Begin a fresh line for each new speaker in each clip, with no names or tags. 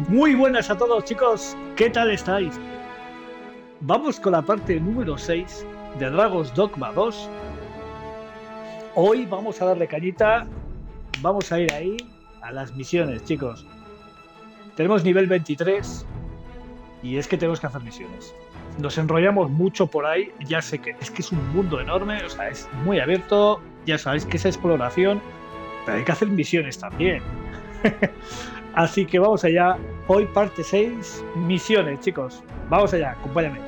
Muy buenas a todos, chicos. ¿Qué tal estáis? Vamos con la parte número 6 de Dragon's Dogma 2. Hoy vamos a darle cañita. Vamos a ir ahí a las misiones, chicos. Tenemos nivel 23 y es que tenemos que hacer misiones. Nos enrollamos mucho por ahí. Ya sé que es un mundo enorme, o sea, es muy abierto. Ya sabéis que es exploración, pero hay que hacer misiones también. Así que vamos allá. Hoy parte 6, misiones, chicos. Vamos allá, acompáñame.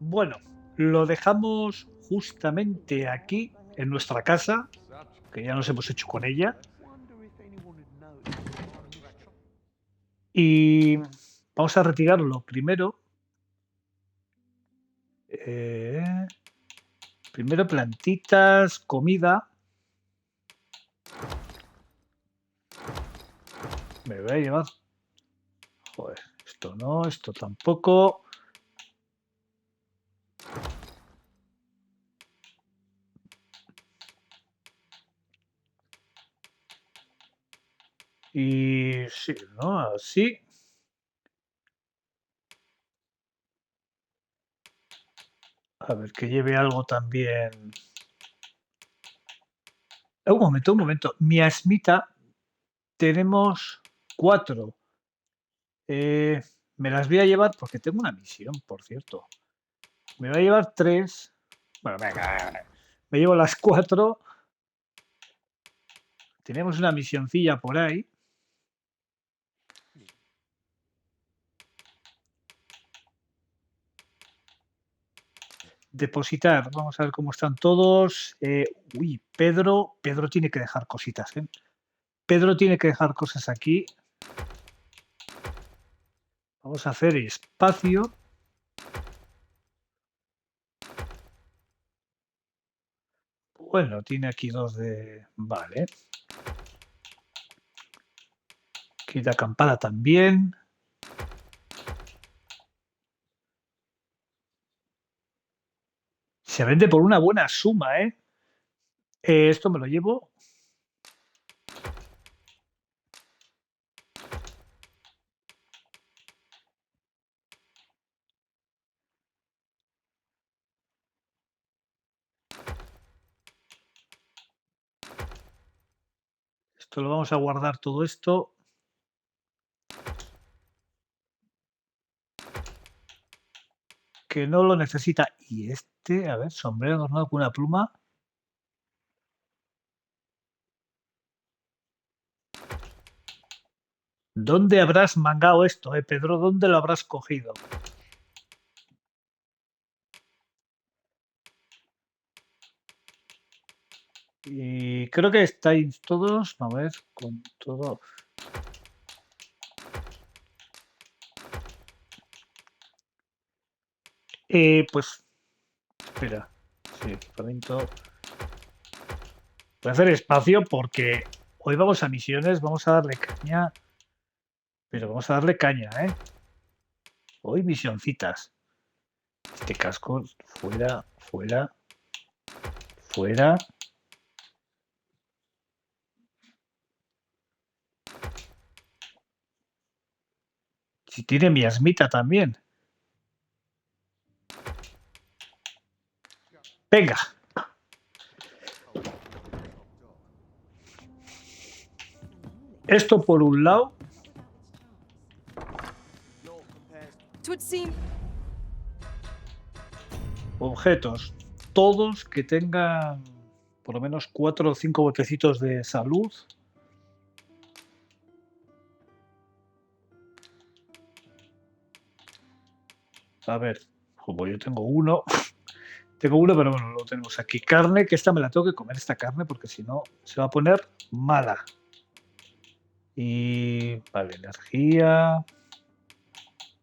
Bueno, lo dejamos justamente aquí, en nuestra casa, que ya nos hemos hecho con ella. Y vamos a retirarlo primero. Primero plantitas, comida. Me voy a llevar. Joder, esto no, esto tampoco. Y sí, ¿no? Así. A ver, que lleve algo también. Un momento. Miasmita, tenemos 4. Me las voy a llevar porque tengo una misión, por cierto. Me voy a llevar 3. Bueno, venga. Me llevo las 4. Tenemos una misioncilla por ahí. Depositar. Vamos a ver cómo están todos. Uy, Pedro tiene que dejar cositas, ¿eh? Pedro tiene que dejar cosas aquí. Vamos a hacer espacio. Bueno, tiene aquí 2 de... Vale. Aquí de acampada también. Se vende por una buena suma, ¿eh? Esto me lo llevo. Esto lo vamos a guardar todo esto. Que no lo necesita. Y este, a ver, sombrero adornado con una pluma. ¿Dónde habrás mangado esto, Pedro? ¿Dónde lo habrás cogido? Y creo que estáis todos, a ver, con todo. Pues, espera, sí, equipamiento. Voy a hacer espacio porque hoy vamos a misiones, vamos a darle caña, pero vamos a darle caña, ¿eh? Hoy misioncitas. Este casco, fuera. Si tiene miasmita también. Venga. Esto por un lado. Objetos. Todos que tengan por lo menos 4 o 5 botecitos de salud. A ver, como yo tengo uno. Tengo uno, pero bueno, lo tenemos aquí. Carne, que esta me la tengo que comer, esta carne, porque si no se va a poner mala. Y vale, energía.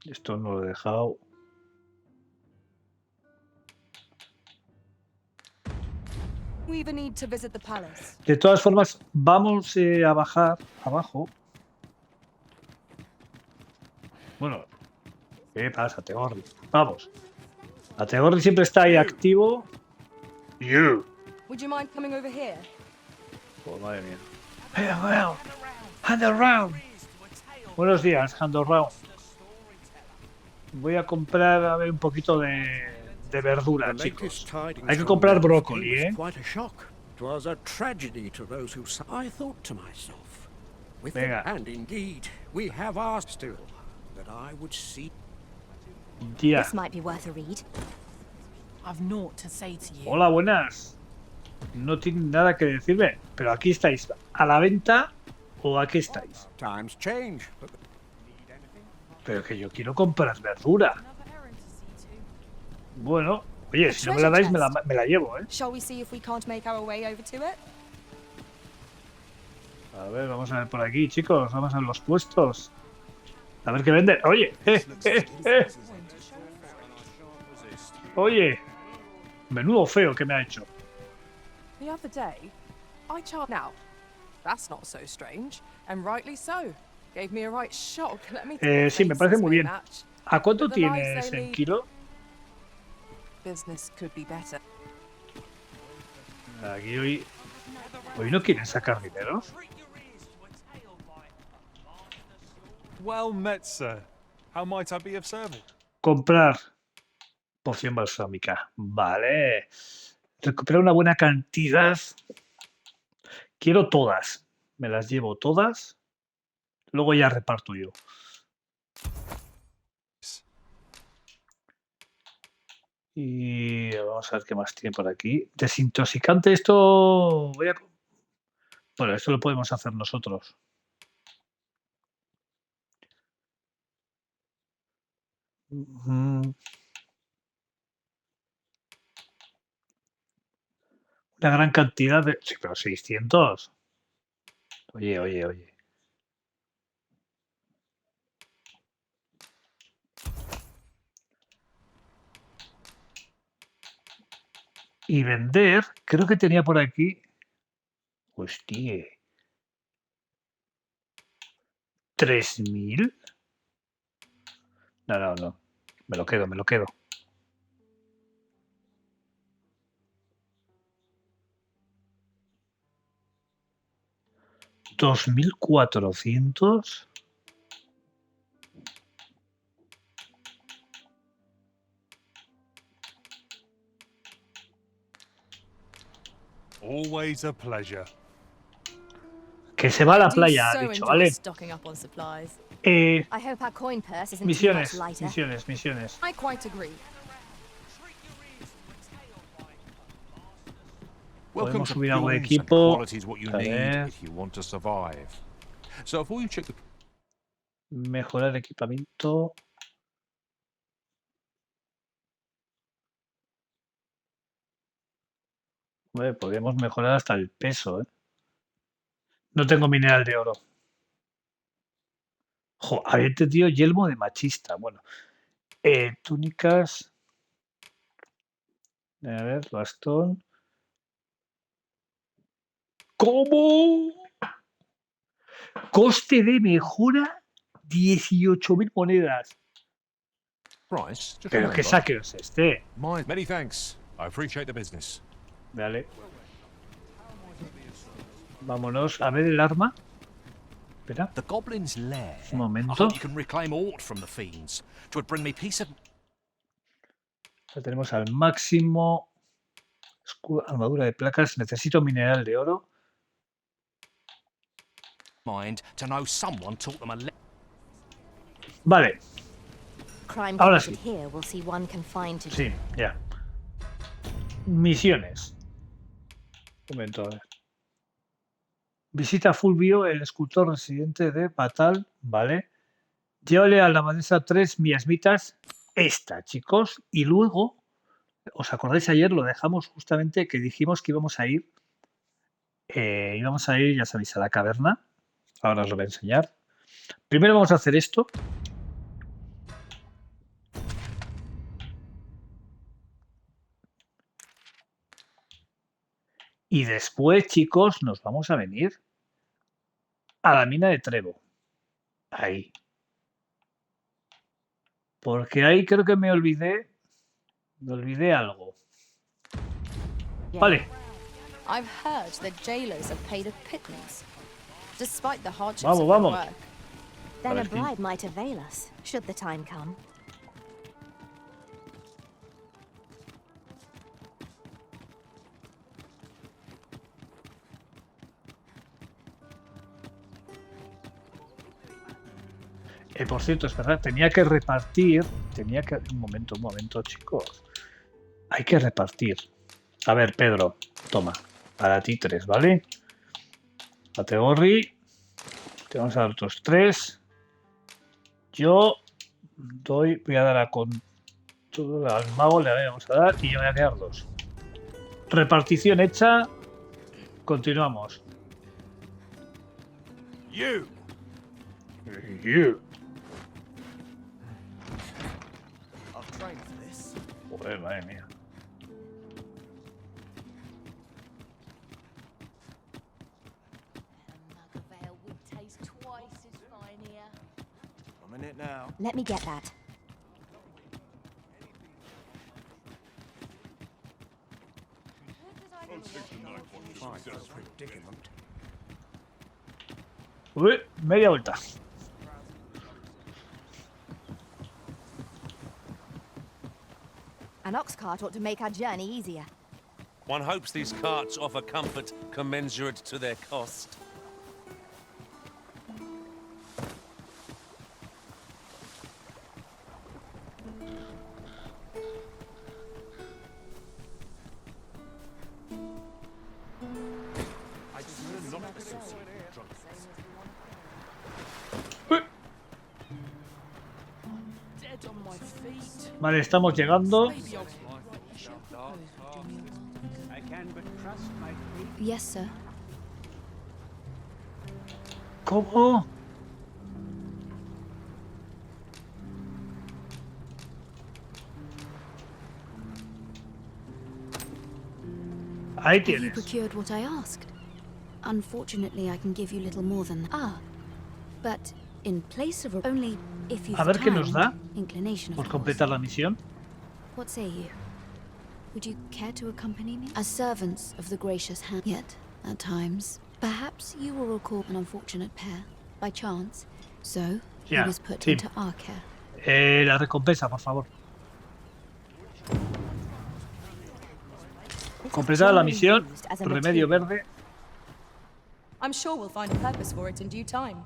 Esto no lo he dejado.
We even need to visit the palace.
De todas formas, vamos a bajar abajo. Bueno, ¿qué pasa, Tegorri? Vamos. A Tegorri siempre está ahí activo. You.
Would you mind coming over here?
Oh, madre mía. Hand around. Hand around. Buenos días, hand around. Voy a comprar, a ver, un poquito de verdura, chicos. Hay que comprar brócoli, ¿eh?
It was a tragedy to those who I thought to myself,
Venga.
and indeed we have asked still that I would see.
Ya.
This might be worth a read.
I've naught to say to you.
Hola, buenas. No tienen nada que decirme, pero aquí estáis. ¿A la venta o aquí estáis?
Times change.
Pero que yo quiero comprar verdura. Bueno, oye, si no me la dais, me la llevo, ¿eh?
Shall we see if we can't make our way over to it?
A ver, vamos a ver por aquí, chicos. Vamos a ver los puestos. A ver qué venden. Oye, Oye, menudo feo que me ha hecho.
The other day, I charged. Now, that's not so strange, and rightly so. Gave me a right shock. Let me
Sí, me parece muy bien. ¿A cuánto tienes en kilo?
Business could be better.
Aquí hoy no quieren sacar dinero.
Well met, sir. How might I be of service?
Comprar poción balsámica. Vale. Recuperar una buena cantidad. Quiero todas. Me las llevo todas. Luego ya reparto yo. Y vamos a ver qué más tiene por aquí. Desintoxicante, esto... Bueno, esto lo podemos hacer nosotros. Una gran cantidad de... Sí, pero 600. Oye. Y vender, creo que tenía por aquí... Hostia. 3.000. No. Me lo quedo. 2.400.
Always a pleasure.
Que se va a la playa, ha dicho, ¿vale?
I hope our coin purse isn't too much lighter.
Misiones.
I quite agree.
Podemos subir algo de equipo. A ver. Mejorar equipamiento. Bueno, podríamos mejorar hasta el peso, ¿eh? No tengo mineral de oro. Jo, había entendido yelmo de machista. Bueno, túnicas. A ver, bastón. ¿Cómo? Coste de mejora 18.000 monedas. Pero qué saqueo es este.
Many thanks. I appreciate the business.
Vale. Vámonos a ver el arma. Espera.
The Goblin's lair.
Un momento.
I hope you can reclaim aught from the fiends. 'Twould bring me peace of...
La tenemos al máximo. Escudo, armadura de placas. Necesito mineral de oro.
mind to know someone taught them a
Vale.
Crime
Ahora
committed
sí.
here will see one confined to
Sí, ya. Misiones. Un momento, a ver. Visita a Fulvio, el escultor residente de Batal, ¿vale? Llévale a la abadesa 3 miasmitas, esta, chicos. Y luego, ¿os acordáis ayer? Lo dejamos justamente que dijimos que íbamos a ir, ya sabéis, a la caverna. Ahora os lo voy a enseñar. Primero vamos a hacer esto. Y después, chicos, nos vamos a venir a la mina de Trevo. Ahí. Porque ahí creo que me olvidé algo. Vale.
I've heard that jailers are paid a pittance, despite the hardships
Vamos,
of their
vamos.
work.
Then
A
a
ver,
bribe might avail us, should the time come.
Por cierto, es verdad, tenía que repartir. Un momento, chicos. Hay que repartir. A ver, Pedro, toma. Para ti 3, ¿vale? Category. Te vamos a dar otros 3. Yo voy a dar a con todo al mago, le vamos a dar y yo voy a quedar 2. Repartición hecha. Continuamos.
You!
I've trained for this.
Joder, madre mía.
I'm in it now.
Let me get that.
Predicament.
Uy, media vuelta.
An ox cart ought to make our journey easier.
One hopes these carts offer comfort commensurate to their cost.
Vale, estamos llegando.
Yes, sir.
¿Cómo? Ahí
Have you
tienes.
procured what I asked? Unfortunately, I can give you little more than but in place of only if you
A ver qué nos da
inclination of
por
course.
completar la misión.
What say you? Would you care to accompany me? As servants of the gracious hand. Yet, at times, perhaps you will recall an unfortunate pair, by chance. So, he
Yeah,
was put
sí.
into our care.
La recompensa, por favor. Completada la misión. Remedio verde.
I'm sure we'll find a purpose for it in due time.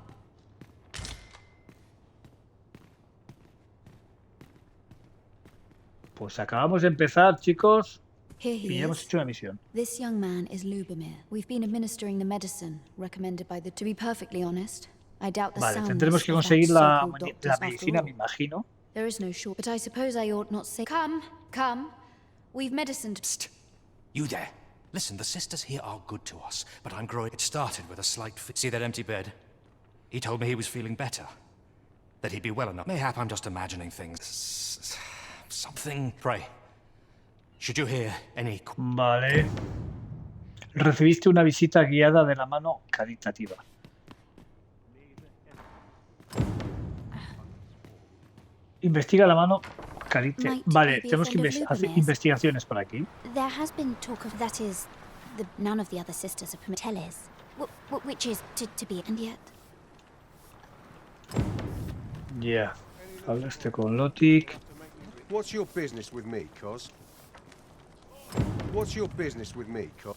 Pues acabamos de empezar, chicos.
Here
Y
he
ya hemos
is.
hecho una misión.
This young man is Lubomir. We've been administering the medicine recommended by the... To be perfectly honest, I doubt the
Vale,
soundness
tendremos que
of that
conseguir la
so-called doctor's
la
after
medicina,
all.
me imagino.
There is no short, but I suppose I ought not say... Come. We've medicined...
Psst. You there. Listen, the sisters here are good to us, but I'm growing... It started with a slight... See that empty bed? He told me he was feeling better. That he'd be well enough. Mayhap I'm just imagining things. Something... Pray. Should you hear any...
Vale. Recibiste una visita guiada de la mano caritativa. Investiga la mano caritativa.
Might
Vale,
he be a
tenemos que
friend of
hacer
Lubomir's?
investigaciones por aquí.
There has been talk of that is none of the other sisters have permitted Teles, which is to be, and yet
Ya. Hablaste con Lotic.
What's your business with me, Cos? What's your business with me, Cos?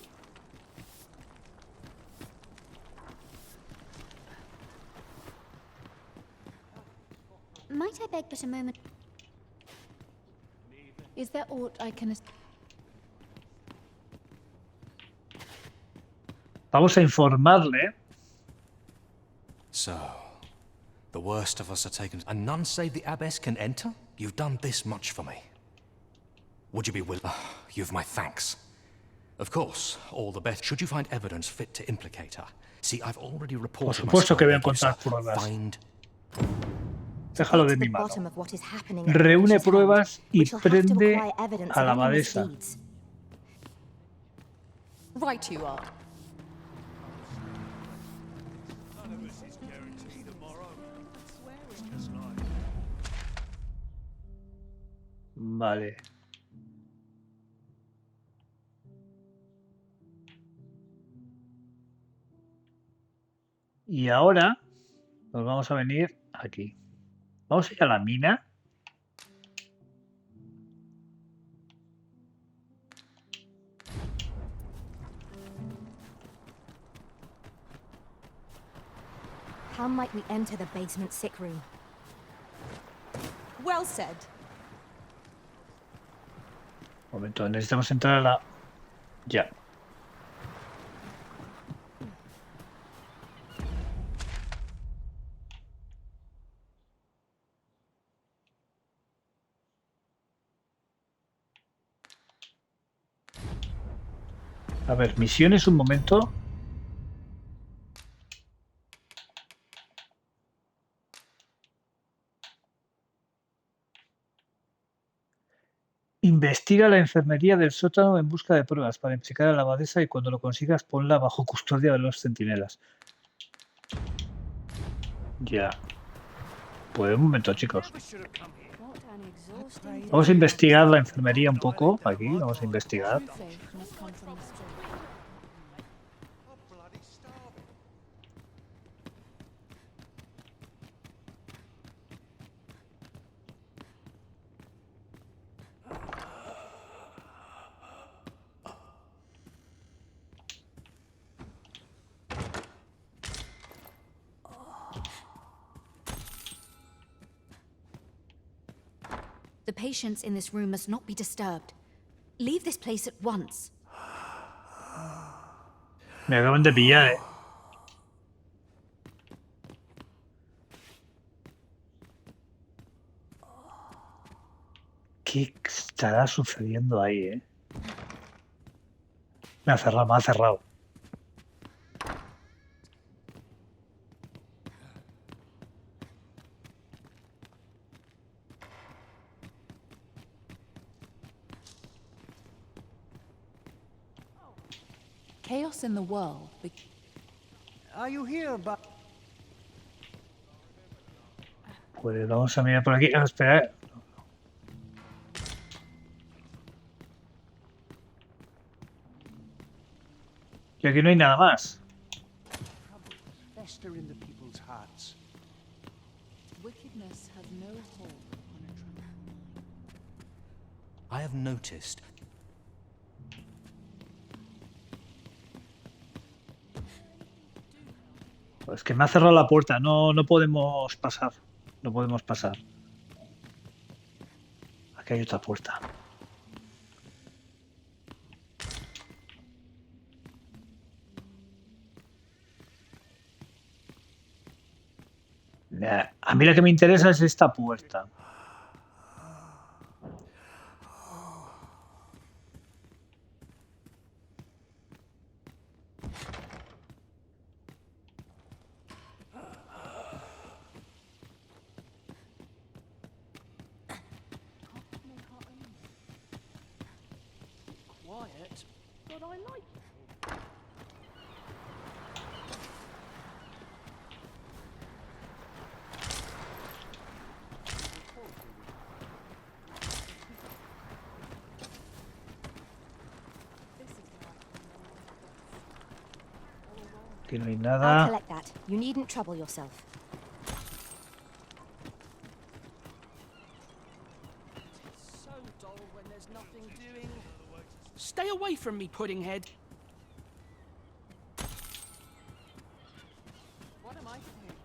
might I beg but a moment?
Is there aught I can...
Vamos a informarle.
So, the worst of us are taken... And none save the abbess can enter? You've done this much for me. Would you be willing... you've my thanks. Of course, all the best. Should you find evidence fit to implicate her? See, I've already reported...
Por supuesto que voy a
my
encontrar
spell.
pruebas.
Find...
Déjalo de
Get to
mi
the
mano.
bottom of what is happening at the
Reúne
British hand.
pruebas y
We shall have to
prende
acquire evidence
a
of
la
any
abadesa.
misdeeds.
Right you are.
Vale. Y ahora nos vamos a venir aquí. Vamos a ir a la mina.
How might we enter the basement sick room?
Well said.
Un momento, necesitamos entrar a la... Ya. A ver, misiones un momento. Investiga la enfermería del sótano en busca de pruebas para implicar a la abadesa y cuando lo consigas ponla bajo custodia de los centinelas. Ya. Pues un momento, chicos. Vamos a investigar la enfermería un poco. Aquí, vamos a investigar.
The patients in this room must not be disturbed. Leave this place at once.
Me acaban de pillar, ¿Qué estará sucediendo ahí, Me ha cerrado, me ha cerrado.
Chaos in the world.
Are you here,
Pues vamos a mirar por aquí. Ah, espera. Y aquí no hay nada más.
Wickedness has no hold on a true.
I have noticed.
Pues que me ha cerrado la puerta. No podemos pasar. No podemos pasar. Aquí hay otra puerta. A mí la que me interesa es esta puerta.
quiet, but I like it.
Aquí no hay
I'll
nada.
collect that. You needn't trouble yourself.
So dull when there's nothing doing. Stay away from me, Puddinghead.
What am I saying?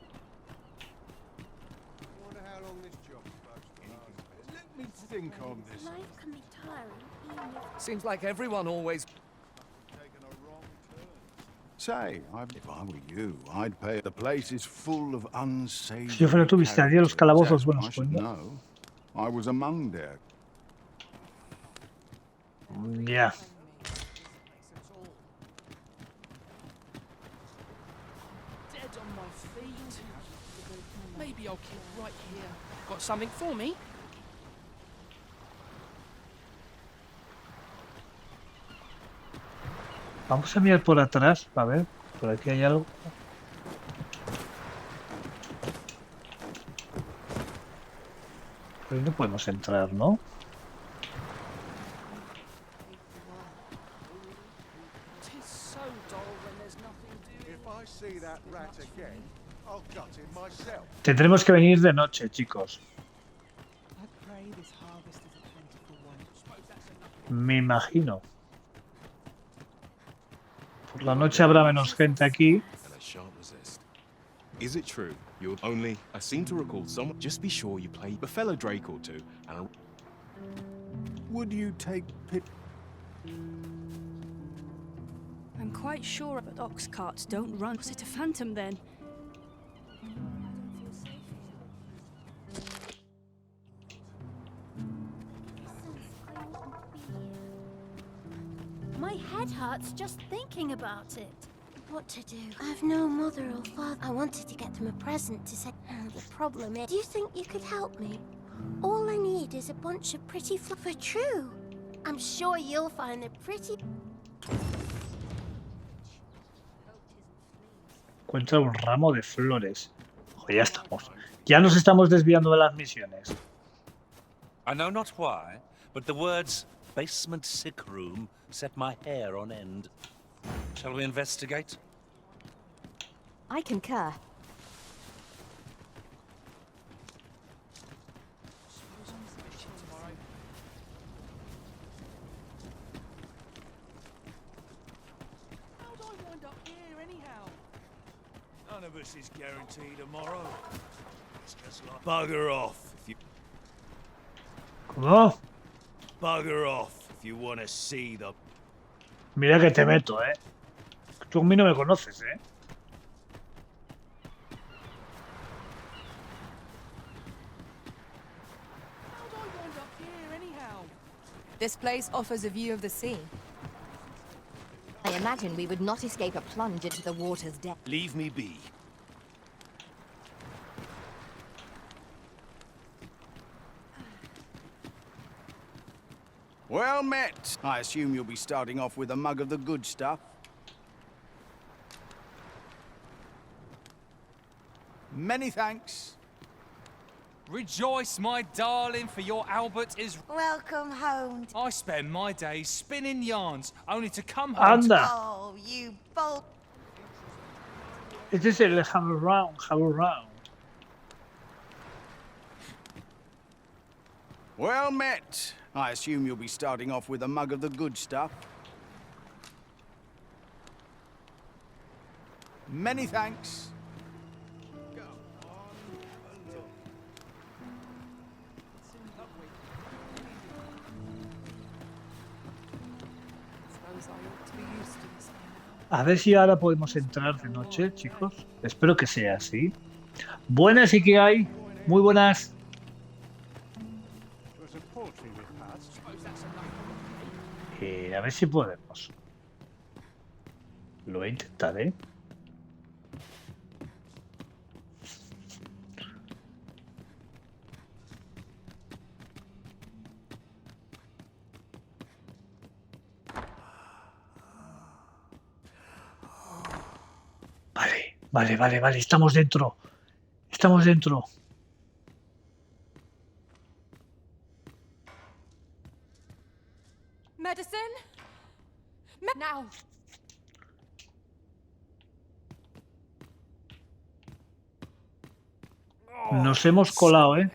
I wonder how long this job's supposed to last. Let me think on this.
Life can be tiring, even if
Seems like everyone always.
Taken a wrong turn. Say, if I were you, I'd pay. The place is full of unsavory.
Si yo fuera tú, visitaría los calabozos. Bueno,
I should
pues no.
know. I was among their.
Ya.
Dead on my feet. Maybe I'll keep right here. Got something for me?
Vamos a mirar por atrás. A ver, por aquí hay algo. Pues no podemos entrar, ¿no? Tendremos que venir de noche, chicos. Me imagino. Por la noche habrá menos gente aquí.
Is it true? You're only... I seem to recall someone... Just be sure you play a fellow Drake or two, and...
Would you take pit...
I'm quite sure that ox carts don't run. Was it a phantom then?
My head hurts just thinking about it. What to do? I have no mother or father. I wanted to get them a present to say. The problem is, do you think you could help me? All I need is a bunch of pretty flowers. For true. I'm sure you'll find a pretty...
Encuentra un ramo de flores. Ojo, ya estamos. Ya nos estamos desviando de las misiones.
I know not why, but the words basement sick room set my hair on end. Shall we investigate?
I concur.
How'd I wind up here anyhow? None of us is guaranteed tomorrow. It's just like bugger off if you...
¿Cómo?
Bugger off if you want to see the...
Mira que te meto, ¿eh? Tú a mí no me conoces, ¿eh?
How'd I wind up here anyhow?
This place offers a view of the sea.
I imagine we would not escape a plunge into the water's depth.
Leave me be.
Well met. I assume you'll be starting off with a mug of the good stuff. Many thanks.
Rejoice, my darling, for your Albert is...
Welcome home.
I spend my days spinning yarns, only to come home
Anda.
Oh, you bold...
Este es el have around, have around.
Well met. I assume you'll be starting off with a mug of the good stuff. Many thanks.
A ver si ahora podemos entrar de noche, chicos. Espero que sea así. Buenas y que hay. Muy buenas. A ver si podemos. Lo voy a intentar, ¿eh? Vale. Estamos dentro. Estamos dentro.
Medicine? Now.
Nos hemos colado, ¿eh?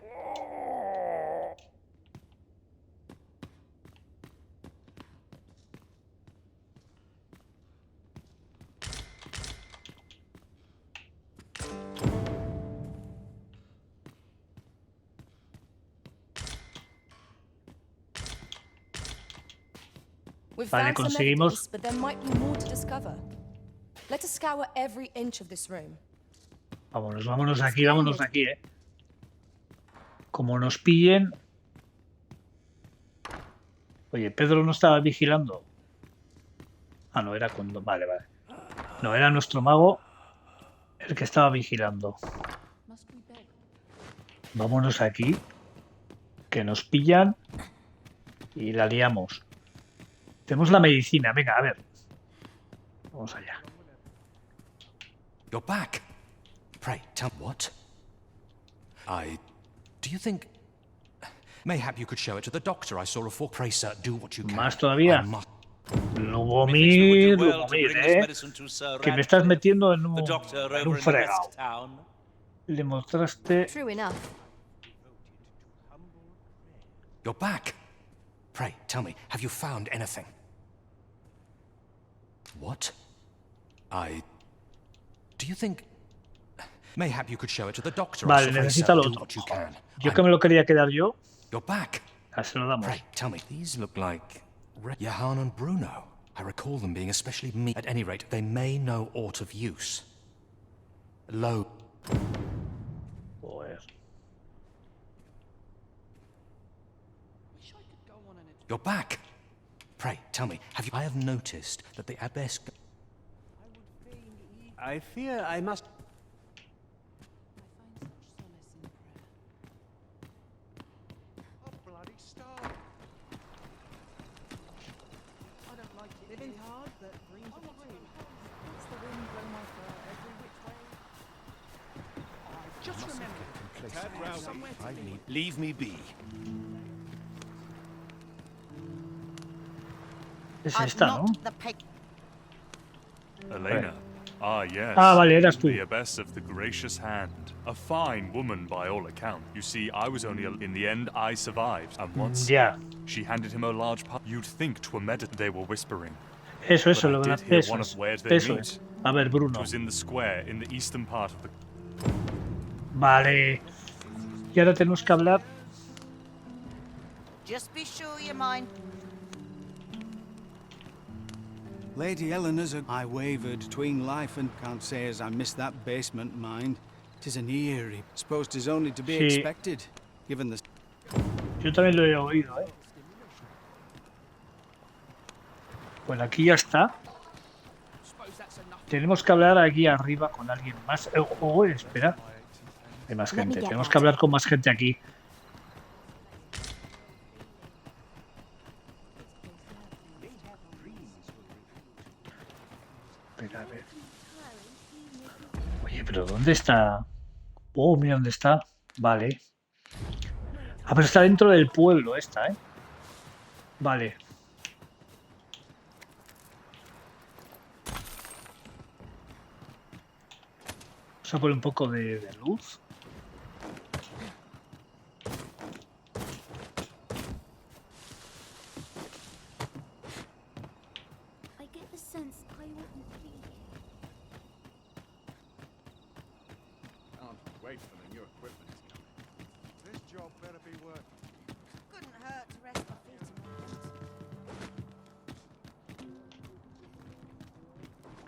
We've
Vale,
found some
conseguimos.
evidence, but there might be more to discover. Let us scour every inch of this room.
Vámonos aquí, ¿eh? Como nos pillen... Oye, Pedro no estaba vigilando. Ah, no, era cuando... Vale. No, era nuestro mago el que estaba vigilando. Vámonos aquí. Que nos pillan y la liamos. Tenemos la medicina, venga, a ver. Vamos allá.
You're back. Pray, tell what? Do you think... Mayhap you could show it to the doctor I saw before. Pray, sir, do what you can.
Más todavía. Lugomir, que me estás metiendo en un fregado. Le mostraste...
True enough.
You're back. Pray, tell me, have you found anything? What? Do you think... Mayhap you could show it to the doctor.
Vale, necesita lo otro. Yo que me lo quería quedar yo.
You're back.
Se lo damos.
Pray, tell me, these look like Johan and Bruno. I recall them being especially mean. At any rate, they may know aught of use. Lo. You're back. Pray, tell me, have you... I have noticed that the abbess...
I fear I must...
Oh, bloody star. I don't like it. Living hard, but green's a green. It's the wind blow my fur every which way. Just remember, Tad Rowley, leave me be.
Es esta, ¿no?
Elena. Ah, yes.
Ah, vale, eras tú.
The abbess of the gracious hand. A fine woman by all accounts. You see, I was only in the end I survived, and once she handed him a large part. You'd think 'twere they were whispering.
Eso, lo
but I
de
did hear
eso
one
es.
of where they
Eso
meet.
es. A ver, Bruno.
It was in the square in the eastern part of the...
Vale. Y ahora tenemos que hablar.
Just be sure you mind.
Lady Eleanor's I wavered between life and can't say as I missed that basement, mind. 'Tis an eerie. Suppose 'tis only to be expected, given the...
Yo también lo he oído, ¿eh? Pues aquí ya está. Tenemos que hablar aquí arriba con alguien más. Espera. Hay más gente. Tenemos que hablar con más gente aquí. Espera, a ver. Oye, pero ¿dónde está? Oh, mira dónde está. Vale. Ah, pero está dentro del pueblo esta, ¿eh? Vale. Vamos a poner un poco de luz.
I get the sense I wouldn't be.
Can't wait for the new equipment is coming. This job better be worth it.
Couldn't hurt to rest my feet a moment.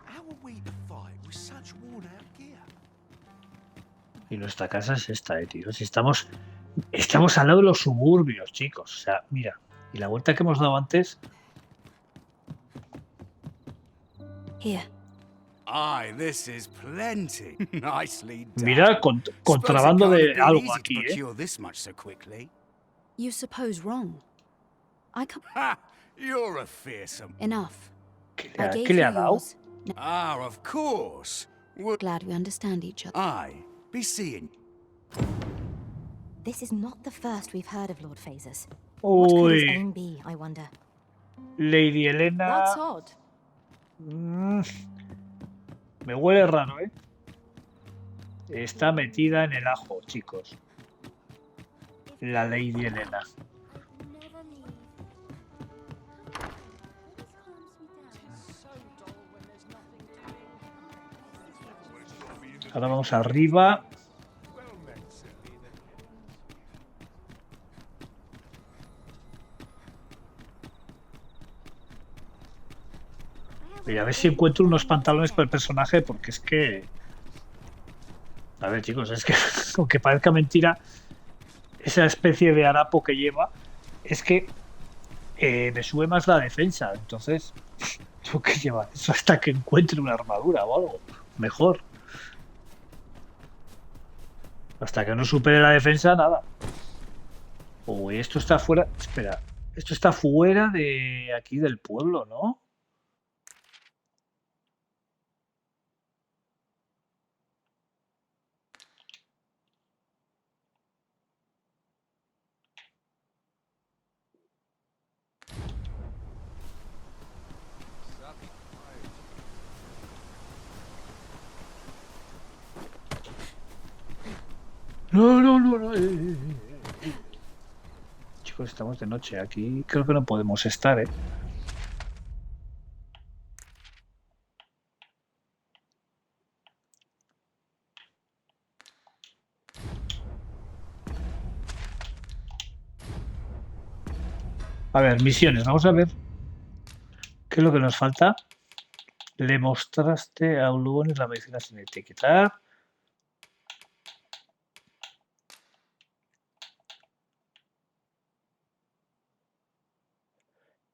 How are we to fight with such worn-out gear?
Y nuestra casa es esta, tío. Si estamos al lado de los suburbios, chicos. O sea, mira. Y la vuelta que hemos dado antes.
Here.
Aye, this is plenty. Nicely done.
Mira, contrabando de algo aquí,
this much so quickly.
You suppose wrong. I can't...
Ha! You're a fearsome...
Enough.
¿Qué le ha dado?
Ah, of course.
Glad we understand each other.
Aye, be seeing.
This is not the first we've heard of Lord Phases.
Uy.
What could his aim be, I wonder?
Lady Elena.
That's odd.
Me huele raro, ¿eh? Está metida en el ajo, chicos. La Lady Elena. Ahora vamos arriba. Y a ver si encuentro unos pantalones para el personaje, porque es que... A ver, chicos, es que aunque parezca mentira, esa especie de harapo que lleva, es que me sube más la defensa. Entonces, tengo que llevar eso hasta que encuentre una armadura o algo mejor. Hasta que no supere la defensa, nada. Uy, esto está fuera... Espera, esto está fuera de aquí del pueblo, ¿no? No, no, no, no. Chicos, estamos de noche. Aquí creo que no podemos estar, ¿eh? A ver, misiones. Vamos a ver qué es lo que nos falta. Le mostraste a un lugones la medicina sin etiquetar.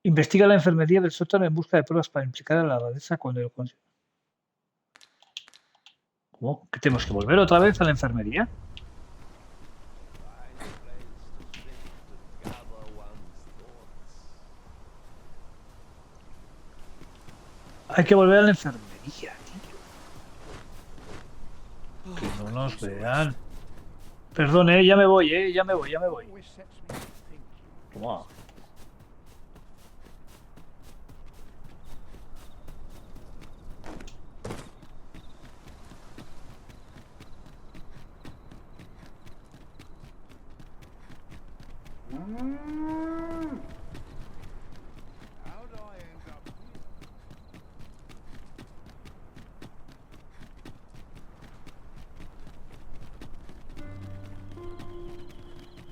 Investiga la enfermería del sótano en busca de pruebas para implicar a la abadesa cuando lo consiga. ¿Cómo? ¿Que tenemos que volver otra vez a la enfermería? Hay que volver a la enfermería, tío. Que no nos vean. Perdón, ya me voy, ya me voy. Toma.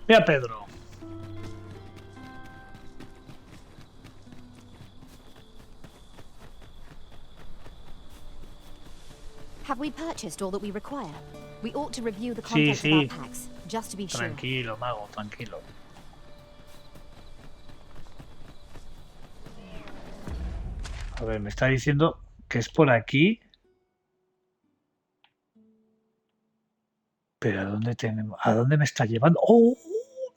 Mira, Pedro.
Have we purchased all that we require? We ought to review the contents of our packs, just to be sure.
Tranquilo, mago, tranquilo. A ver, me está diciendo que es por aquí. Pero ¿a dónde me está llevando? ¡Oh!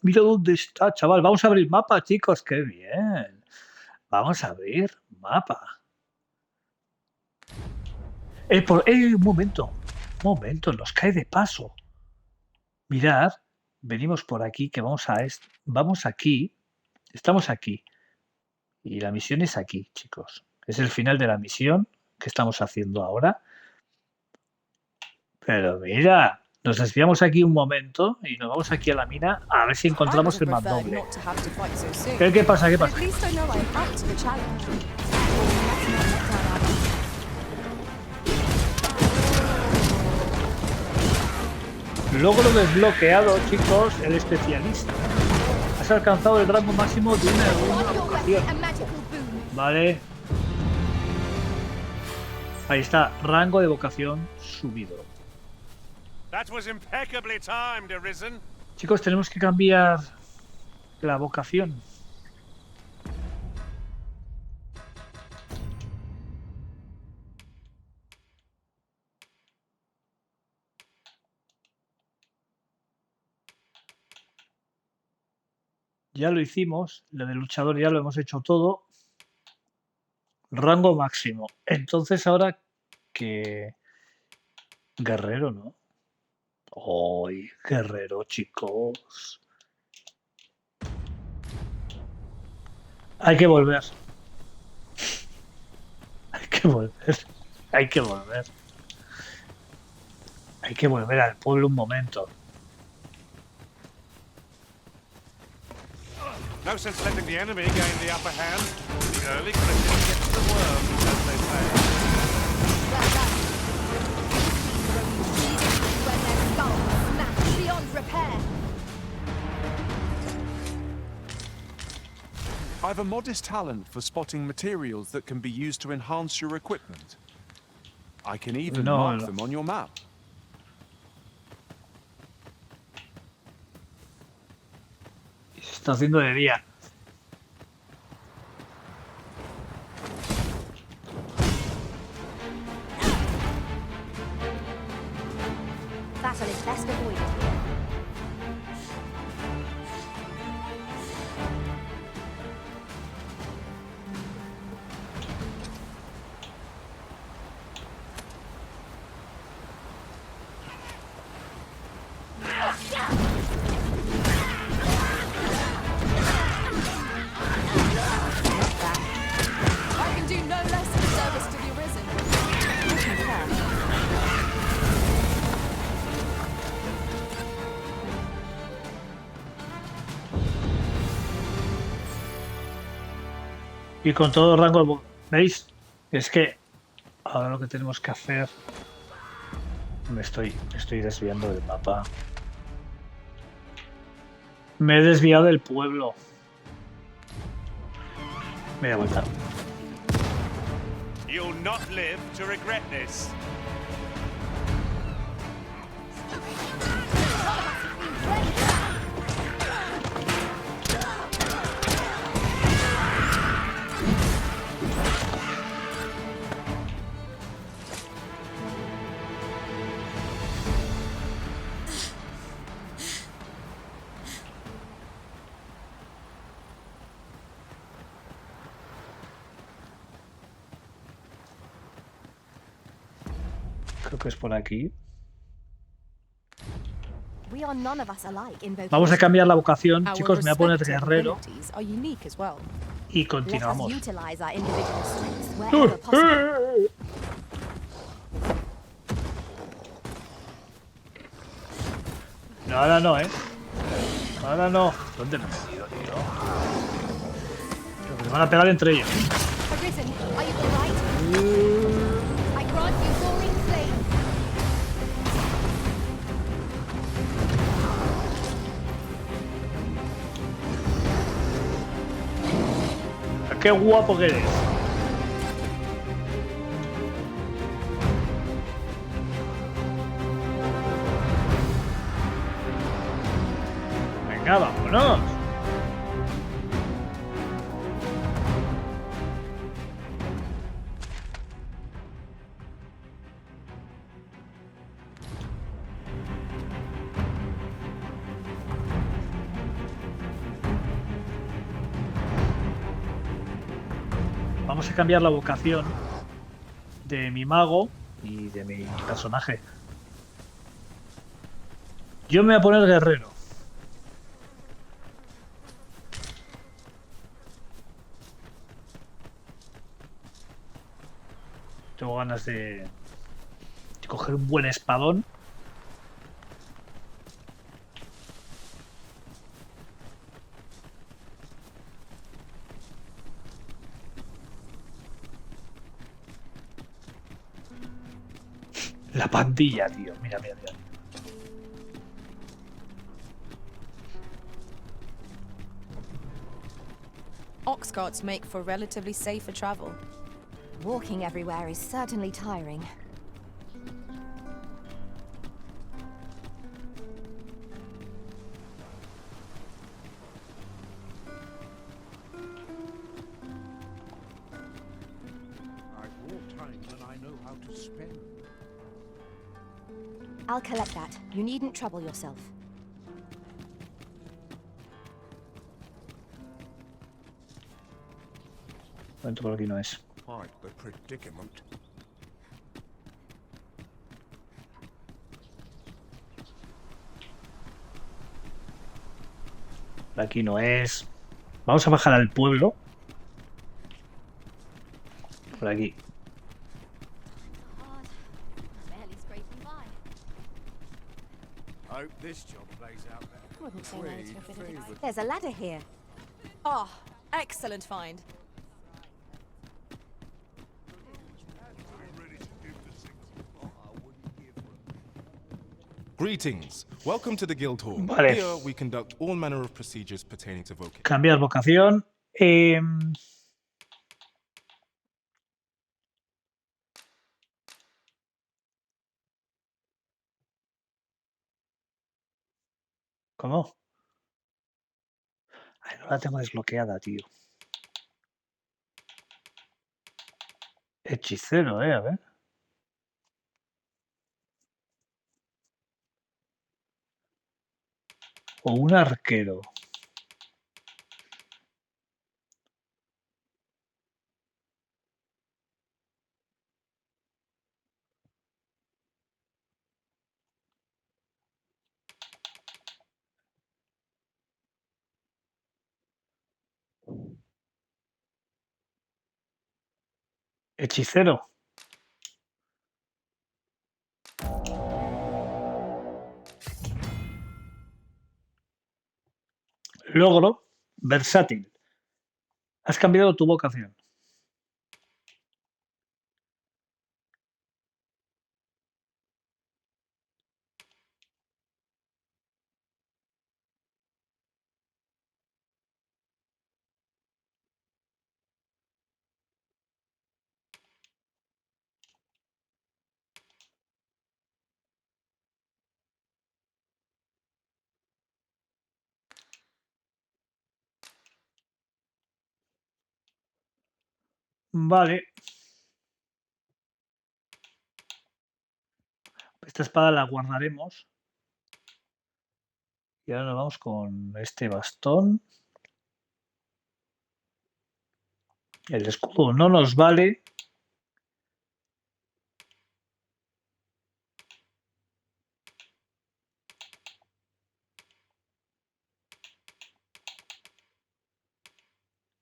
Mira dónde está, chaval. Vamos a abrir mapa, chicos. ¡Qué bien! Vamos a abrir mapa. Un momento, nos cae de paso. Mirad, venimos por aquí, que vamos aquí. Estamos aquí. Y la misión es aquí, chicos. Es el final de la misión que estamos haciendo ahora. Pero mira... Nos desviamos aquí un momento y nos vamos aquí a la mina a ver si encontramos el mandoble. ¿Qué pasa? Logro desbloqueado, chicos, el especialista. Has alcanzado el rango máximo de una evocación. Vale. Ahí está, rango de evocación subido. Chicos, tenemos que cambiar la vocación. Ya lo hicimos, lo de luchador ya lo hemos hecho todo. Rango máximo. Entonces ahora que... Guerrero, ¿no? ¡Ay, guerrero, chicos! Hay que volver. Hay que volver al pueblo un momento.
No sense letting the enemy gain the upper hand. The early Christian gets the worm, as they say.
I've a modest talent for spotting materials that can be used to enhance your equipment. I can even mark them on your map.
Se está haciendo de día.
Battle is best avoided.
Y con todo rango... ¿Veis? Es que ahora lo que tenemos que hacer... Me estoy desviando del mapa. Me he desviado del pueblo. Me da vuelta.
You'll not live to regret this.
Creo que es por aquí.
We are none of us alike in
Vamos a cambiar la vocación,
Our
chicos. Me voy a poner
respective
guerrero
abilities are unique as well.
y
Let us
continuamos.
utilize our individual strengths wherever possible.
No, ahora no, ¿eh? Ahora no. ¿Dónde me he metido, tío? Creo que me van a pegar entre ellos.
Arisen, are you all right? I grant you soaring flame.
¡Qué guapo que eres! Venga, vámonos. Vamos a cambiar la vocación de mi mago y de mi personaje. Yo me voy a poner guerrero. Tengo ganas de coger un buen espadón. La pandilla, tío. Mira, mira, mira.
Ox carts make for relatively safer travel.
Walking everywhere is certainly tiring.
I've more time than I know how to spend.
I'll collect that. You needn't trouble yourself.
Momento, por aquí no es.
Quite the predicament.
Por aquí no es. Vamos a bajar al pueblo. Por aquí.
Barely scraping by.
I hope this job plays out better.
Wouldn't say no to a bit of
Favourite.
There's a ladder here.
Ah, excellent find.
Greetings. Welcome to the guild hall.
Vale.
Here we conduct all manner of procedures pertaining to vocation.
Cambiar vocación. ¿Cómo? Ay, no la tengo desbloqueada, tío. Hechicero, a ver. O un arquero. Hechicero. Logro versátil. Has cambiado tu vocación. Vale. Esta espada la guardaremos. Y ahora nos vamos con este bastón. El escudo no nos vale.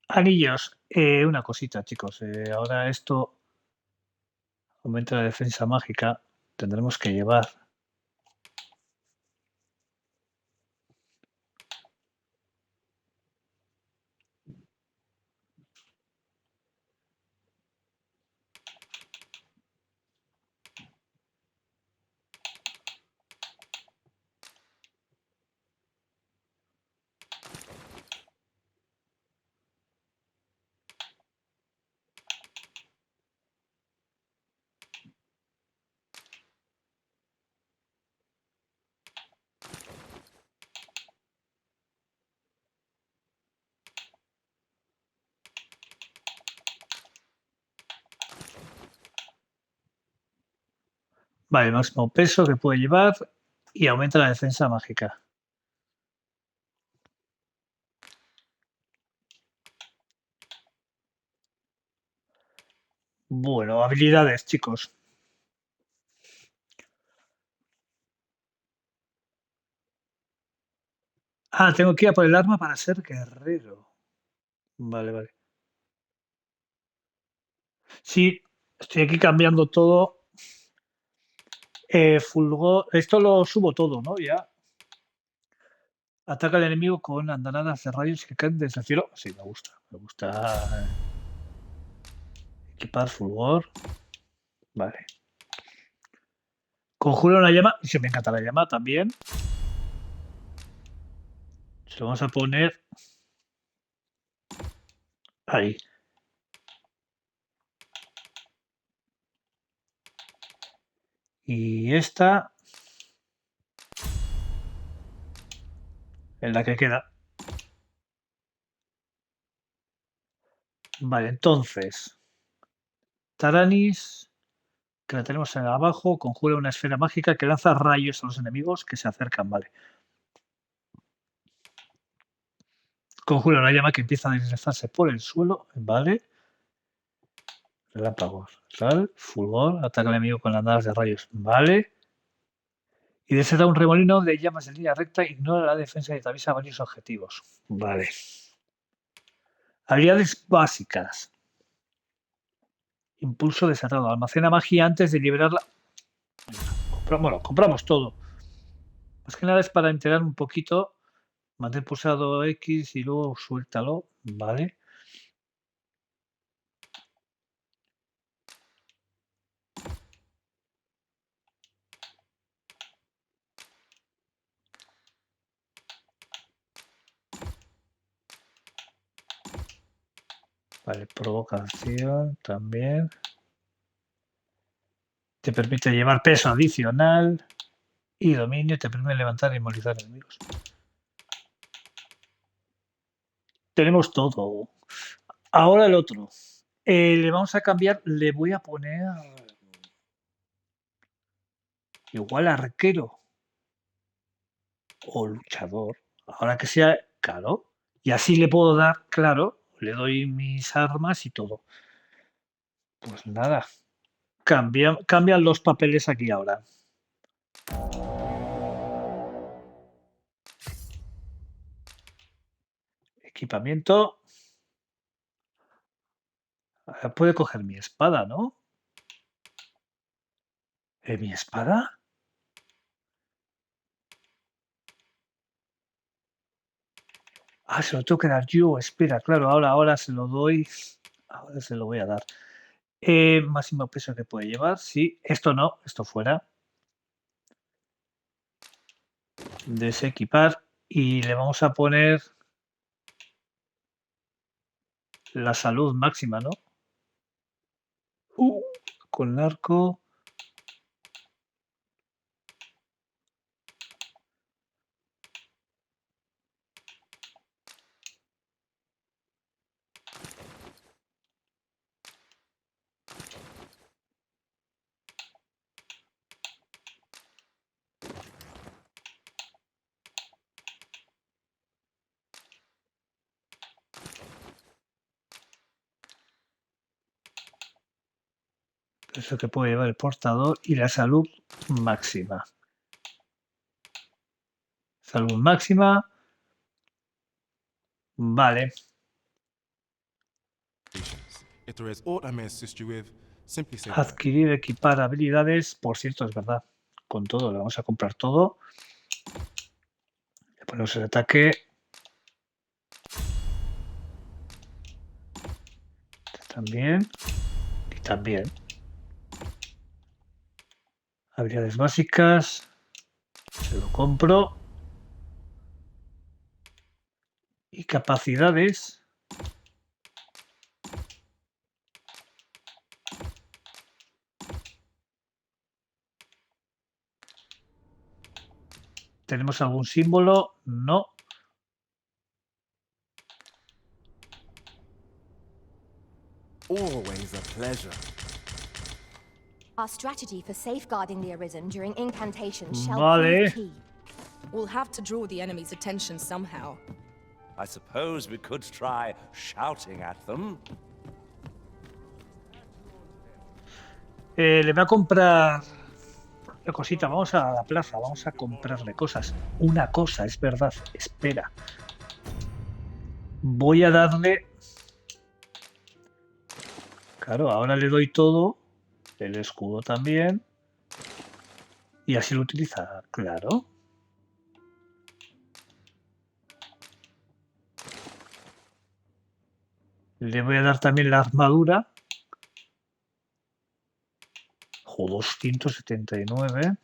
Anillos. Una cosita, chicos. Ahora esto aumenta la defensa mágica. Tendremos que llevar. Vale, máximo peso que puede llevar y aumenta la defensa mágica. Bueno, habilidades, chicos. Ah, tengo que ir a por el arma para ser guerrero. Vale, vale. Sí, estoy aquí cambiando todo. Fulgor. Esto lo subo todo, ¿no? Ya. Ataca al enemigo con andanadas de rayos que caen desde el cielo. Sí, me gusta. Me gusta. Equipar fulgor. Vale. Conjura una llama. Sí, me encanta la llama también. Se lo vamos a poner ahí. Y esta en la que queda. Vale, entonces. Taranis, que la tenemos en abajo, conjura una esfera mágica que lanza rayos a los enemigos que se acercan. Vale. Conjura una llama que empieza a deslizarse por el suelo. Vale. Relámpagos. Tal. Fulgor. Ataca al enemigo con andadas de rayos. Vale. Y desata un remolino de llamas en línea recta. Ignora la defensa y atraviesa varios objetivos. Vale. Habilidades básicas. Impulso desatado. Almacena magia antes de liberarla. Bueno, compramos todo. Más que nada es para enterar un poquito. Mantén pulsado X y luego suéltalo. Vale. Vale, provocación también. Te permite llevar peso adicional. Y dominio te permite levantar e inmovilizar enemigos. Tenemos todo. Ahora el otro. Le vamos a cambiar. Le voy a poner. Igual arquero. O luchador. Ahora que sea. Claro. Y así le puedo dar. Claro. Le doy mis armas y todo. Pues nada. Cambian los papeles aquí ahora. Equipamiento. Ahora puede coger mi espada, ¿no? ¿Mi espada? Ah, se lo tengo que dar yo. Espera, claro, ahora se lo doy. Ahora se lo voy a dar. Máximo peso que puede llevar. Sí, esto no, esto fuera. Desequipar. Y le vamos a poner la salud máxima, ¿no? Con el arco. Eso que puede llevar el portador y la salud máxima. Salud máxima. Vale.
If there is aught I may assist you with, simply say
Adquirir, equipar habilidades. Por cierto, es verdad. Con todo, le vamos a comprar todo. Le ponemos el ataque. También. Y también. Habilidades básicas. Se lo compro. Y capacidades. ¿Tenemos algún símbolo? No.
Always a pleasure.
Our strategy for safeguarding the Arisen during incantation shall
Vale.
prove key.
We'll have to draw the enemy's attention somehow.
I suppose we could try shouting at them.
Le voy a comprar una cosita. Vamos a la plaza. Vamos a comprarle cosas. Una cosa, es verdad. Espera. Voy a darle... Claro, ahora le doy todo. El escudo también. Y así lo utiliza. Claro. Le voy a dar también la armadura. 279.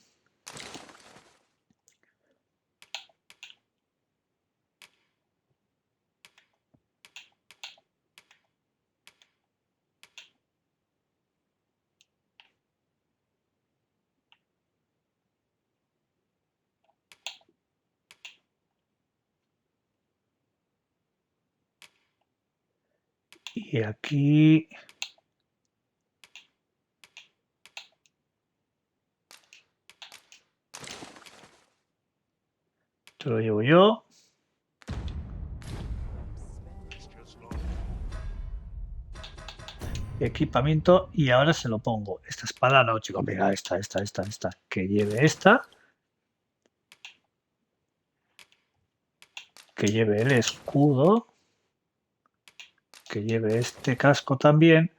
Y aquí... Te lo llevo yo. Equipamiento y ahora se lo pongo. Esta espada no, chicos. Venga, esta. Que lleve esta. Que lleve el escudo. Que lleve este casco también.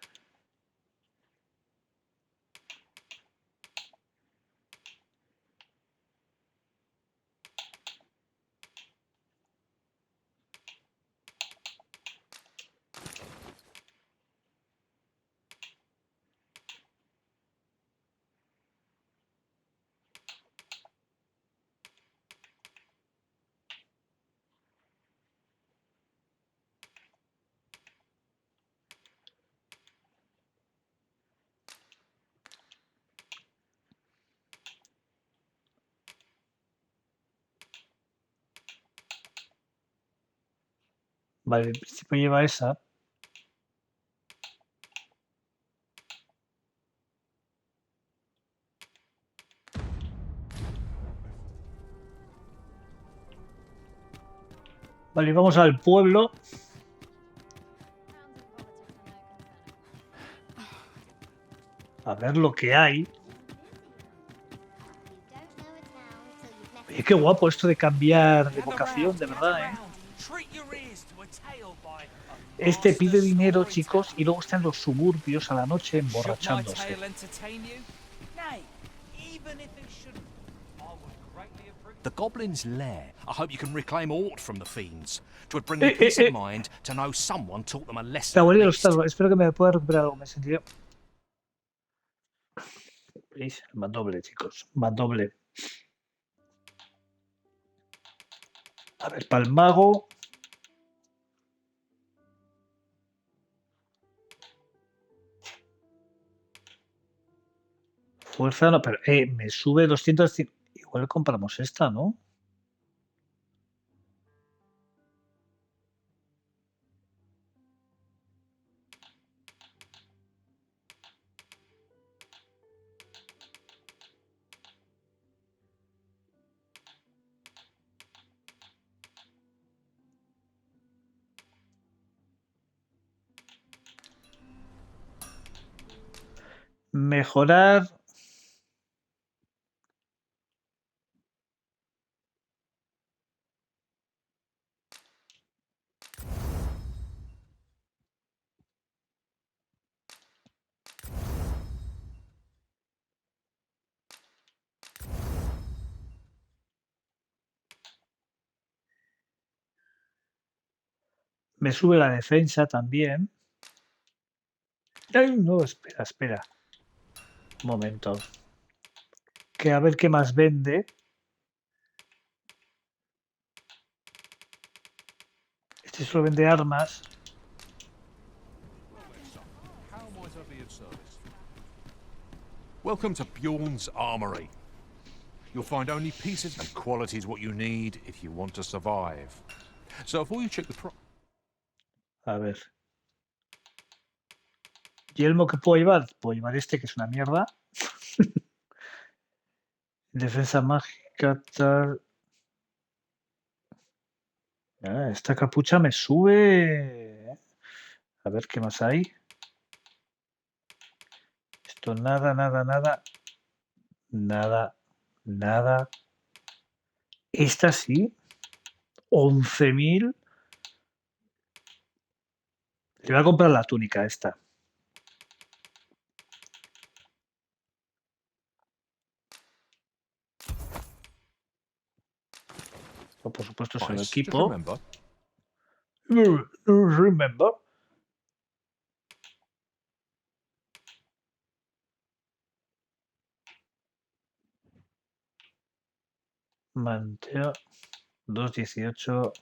Vale, en principio lleva esa. Vale, vamos al pueblo. A ver lo que hay. Oye, qué guapo esto de cambiar de vocación, de verdad, ¿eh? Este pide dinero, chicos, y luego está en los suburbios a la noche emborrachándose.
The Goblin's Lair. I hope you can reclaim aught from the fiends. 'Twould bring me peace of mind to know someone taught them a lesson.
La guardia de los Talbos. Espero que me pueda recuperar algo. Me sentiré. ¿Veis? Más doble, chicos. Más doble. A ver, para el mago. Fuerza no, pero me sube 200. Igual compramos esta, ¿no? Mejorar. Me sube la defensa también. Ay, no, espera, espera. Un momento. Que a ver qué más vende. Este solo vende armas.
Welcome to Bjorn's Armory. You'll find only pieces and quality is what you need if you want to survive. So before you check the price.
A ver. ¿Yelmo que puedo llevar? Puedo llevar este, que es una mierda. Defensa mágica, tal. Ah, esta capucha me sube. A ver qué más hay. Esto nada, nada, nada. Nada, nada. Esta sí. 11.000. Le voy a comprar la túnica esta. O, por supuesto, es el equipo. Remember. Manteo 218.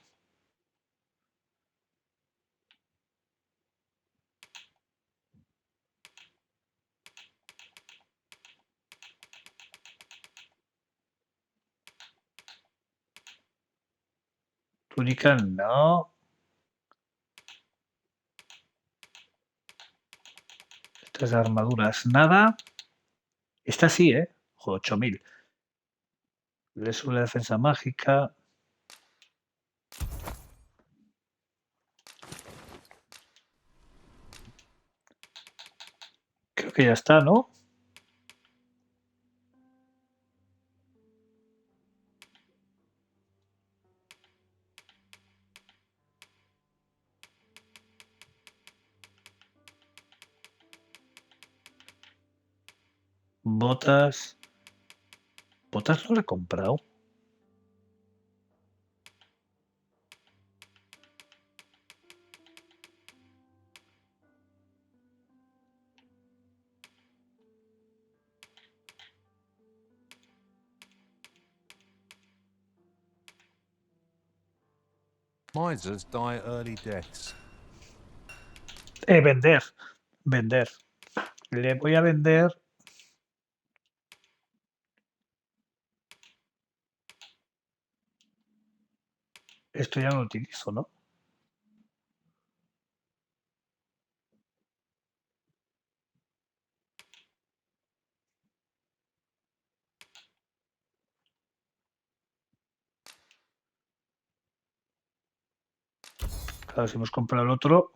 Túnica no. Estas armaduras nada. Esta sí, ¿eh? Joder, 8.000. Le sube la defensa mágica. Creo que ya está, ¿no? Botas. Botas no le he comprado.
Misers die early deaths.
Vender. Vender. Le voy a vender. Esto ya no lo utilizo, ¿no? Claro, si hemos comprado el otro.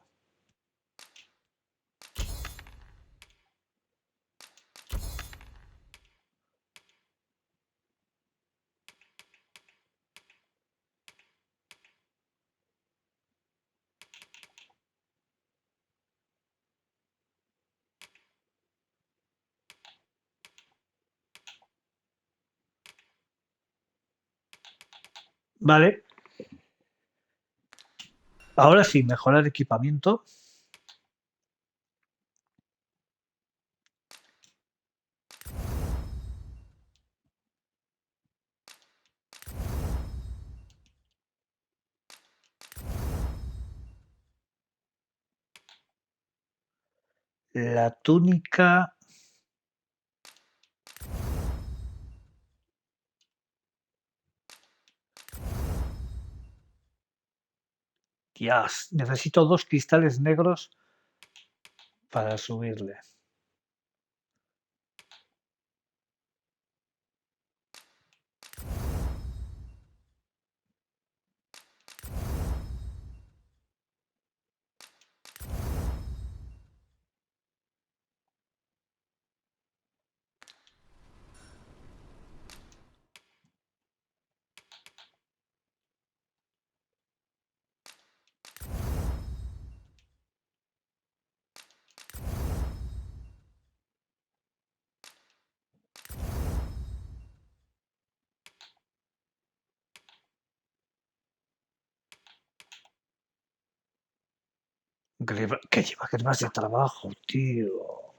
Vale. Ahora sí, mejorar equipamiento. La túnica. Dios, necesito 2 cristales negros para subirle. Que lleva que es más de trabajo, tío.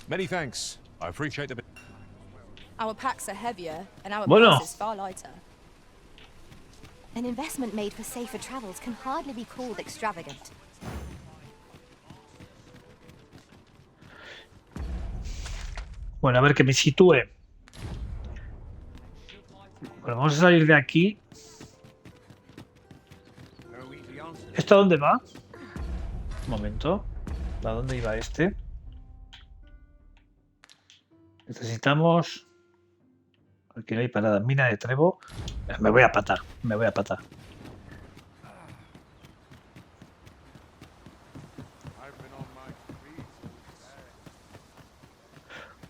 Many thanks. I appreciate the...
Our packs are heavier, and our
Bueno.
purses far lighter.
An investment made for safer travels can hardly be called extravagant.
Bueno, a ver que me sitúe. Bueno, vamos a salir de aquí. ¿Esto a dónde va? Un momento. ¿A dónde iba este? Necesitamos... Aquí no hay parada. Mina de Trevo. Me voy a patar. Me voy a patar.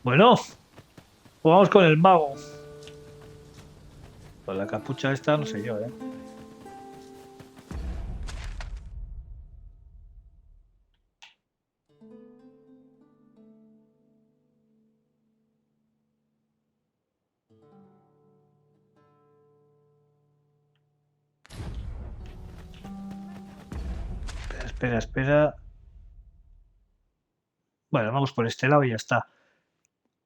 Bueno. Pues vamos con el mago. Con la capucha esta no sé yo, ¿eh? Espera. Bueno, vamos por este lado y ya está.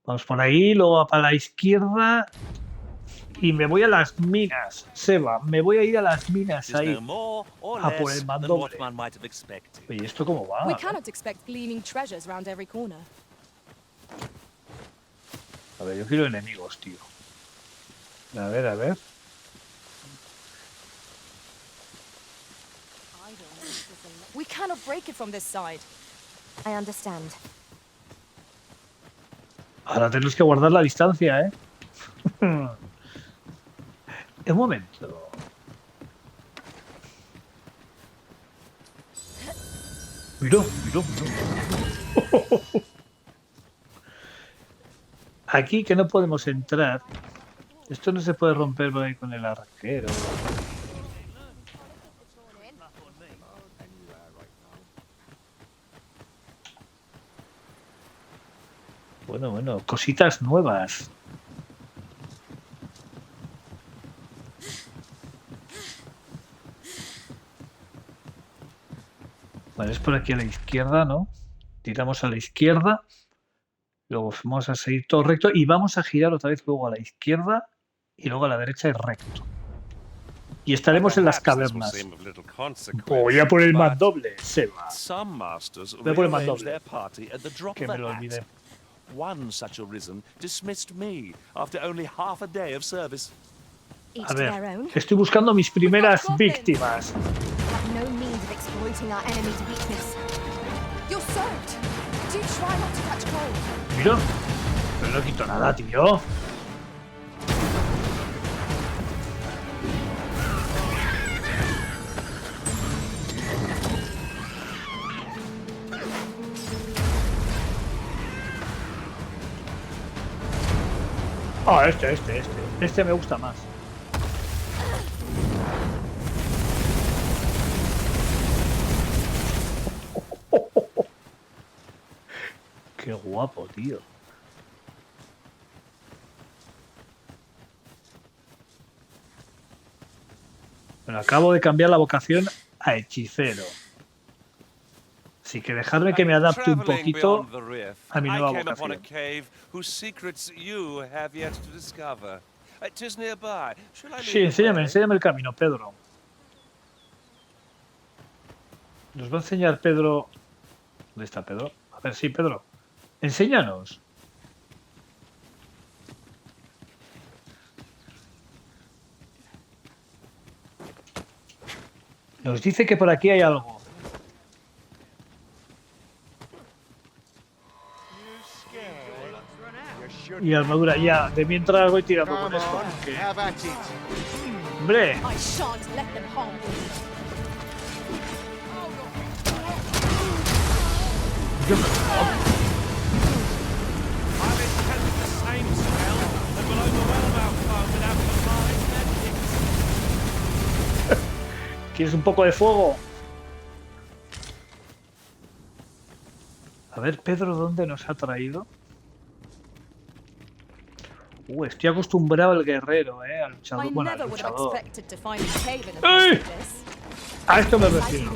Vamos por ahí, luego para la izquierda y me voy a las minas, Seba. Me voy a ir a las minas ahí. A por el mandoble. Oye, ¿esto cómo va?
We cannot expect gleaming treasures round every corner.
A ver, yo quiero enemigos, tío. A ver.
We cannot break it from this side.
I understand.
Ahora tenemos que guardar la distancia, ¿eh? Un momento. Mira. Aquí que no podemos entrar. Esto no se puede romper por ahí con el arquero. Bueno, cositas nuevas. Vale, es por aquí a la izquierda, ¿no? Tiramos a la izquierda. Luego vamos a seguir todo recto y vamos a girar otra vez luego a la izquierda y luego a la derecha y recto. Y estaremos en las cavernas. Voy a por el mandoble, Seba. Voy a por el mandoble. Que me lo olvidé.
One such arisen dismissed me after only half a day of service.
A ver, estoy buscando mis primeras víctimas.
No means of exploiting our enemy's weakness.
You're soaked. Do try not to catch cold.
Mira, pero no quito nada, tío. Ah, este me gusta más. Qué guapo, tío. Bueno, acabo de cambiar la vocación a hechicero. Así que dejadme que me adapte un poquito a mi nueva vocación. Sí, enséñame el camino, Pedro. Nos va a enseñar Pedro... ¿Dónde está Pedro? A ver, sí, Pedro. Enséñanos. Nos dice que por aquí hay algo. Y armadura, ya. De mientras voy tirando con esto. Porque... ¡Hombre! Yo... ¿Quieres un poco de fuego? A ver, Pedro, ¿dónde nos ha traído? Estoy acostumbrado al guerrero, al luchador. Bueno, al luchador. ¡Ey! A esto me refiero.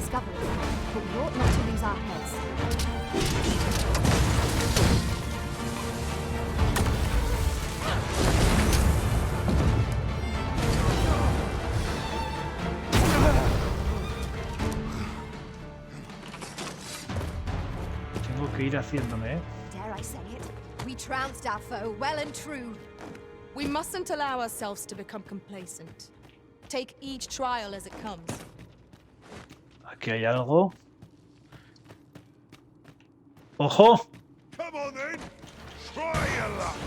Tengo que ir haciéndome,
Dare I say it? We trounced our foe well and true. We mustn't allow ourselves to become complacent. Take each trial as it comes.
Aquí hay algo. ¡Ojo!
Come on then. Try your luck.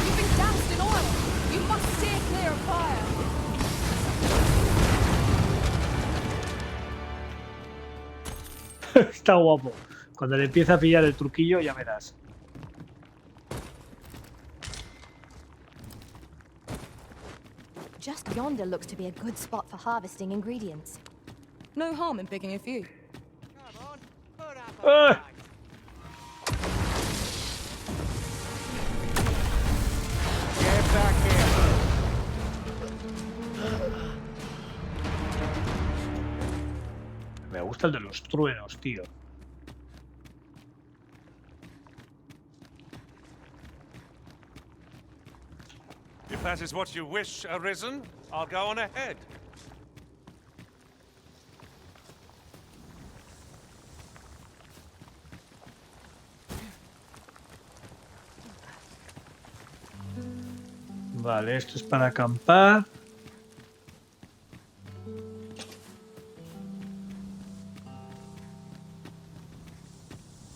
You've been doused in oil. You must steer clear of fire.
Está guapo. Cuando le empieza a pillar el truquillo, ya verás.
Just yonder looks to be a good spot for harvesting ingredients.
No harm in picking a few.
Get back here.
Me gusta el de los truenos, tío.
If that is what you wish, Arisen, I'll go on ahead.
Vale, esto es para acampar.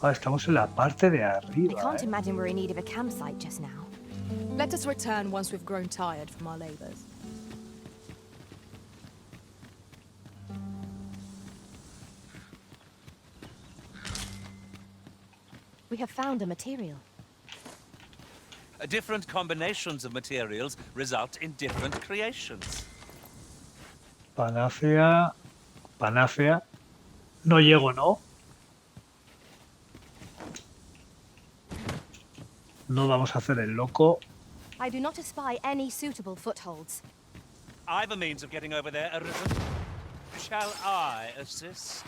Estamos en la parte de
I
arriba.
can't imagine we're in need of a campsite just now.
Let us return once we've grown tired from our labors.
We have found a material.
Different combinations of materials result in different creations.
Panacea. Panacea. No llego, ¿no? No vamos a hacer el loco.
I do not espy any suitable footholds.
I've a means of getting over there, Arisen. Shall I assist?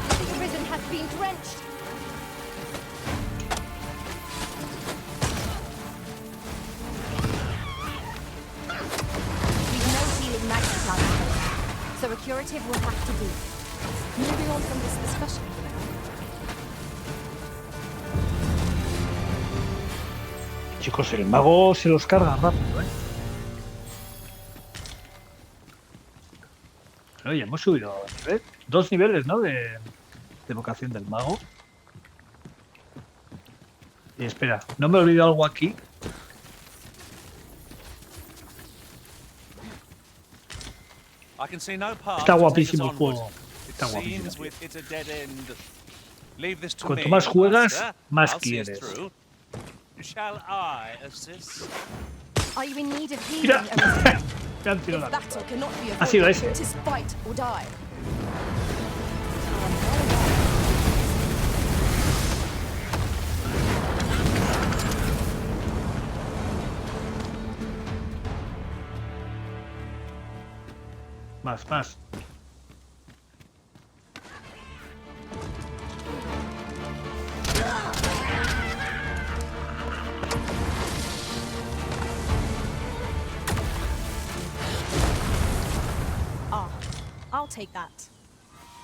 The Arisen has been drenched. We've no healing magic left, so a curative will have to do.
Moving on from this discussion.
Chicos, el mago se los carga rápido, ¿eh? Oye, hemos subido nivel. 2 niveles, ¿no? De vocación del mago. Y espera, no me he olvidado algo aquí.
I can see no path
Está
to take us
guapísimo el
onward.
juego.
It
Está guapísimo.
seems with it's a dead end. Leave this to
Cuanto
me,
más juegas,
master.
más
I'll see us
quieres.
through. Shall I assist?
Are you in need of
Mira.
healing? Elizabeth?
Me han tirado
This
la
battle cannot be
Ha sido
avoided.
ese.
Tis fight or die.
Más.
Ah, I'll take that.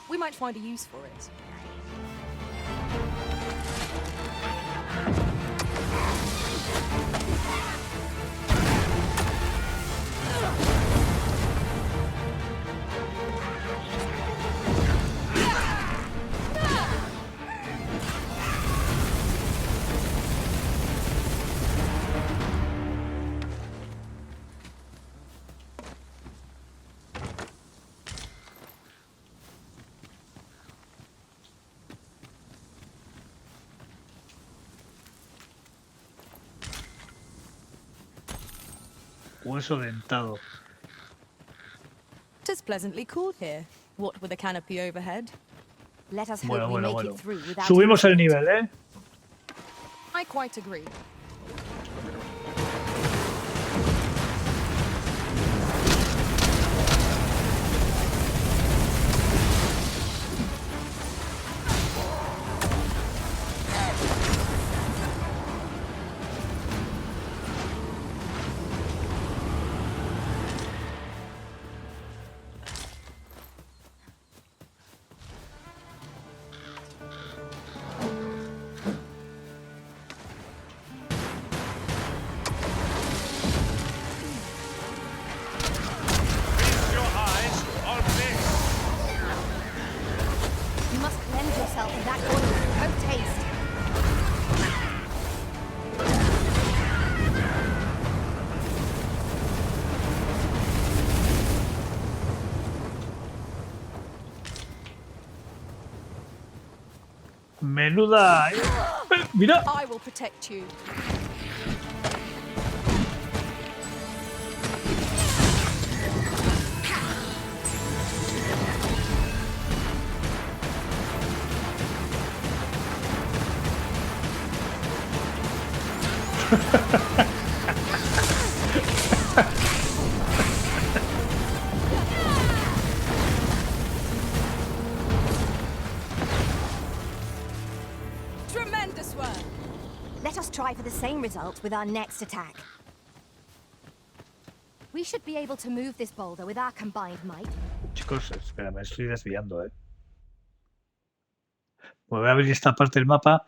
We might find a use for it.
Hueso dentado.
Tis pleasantly cool here. What with a canopy overhead?
Let us
Bueno,
hope we
bueno,
make
bueno.
it through without
Subimos el nivel, ¿eh?
I quite agree.
Feast your eyes on this.
You must cleanse yourself of that oil. Taste.
Menuda. Mira.
I will protect you. Tremendous work.
Let us try for the same result with our next attack. We should be able to move this boulder with our combined might.
Chicos, espera, me estoy desviando, ¿eh? Pues voy a abrir esta parte del mapa.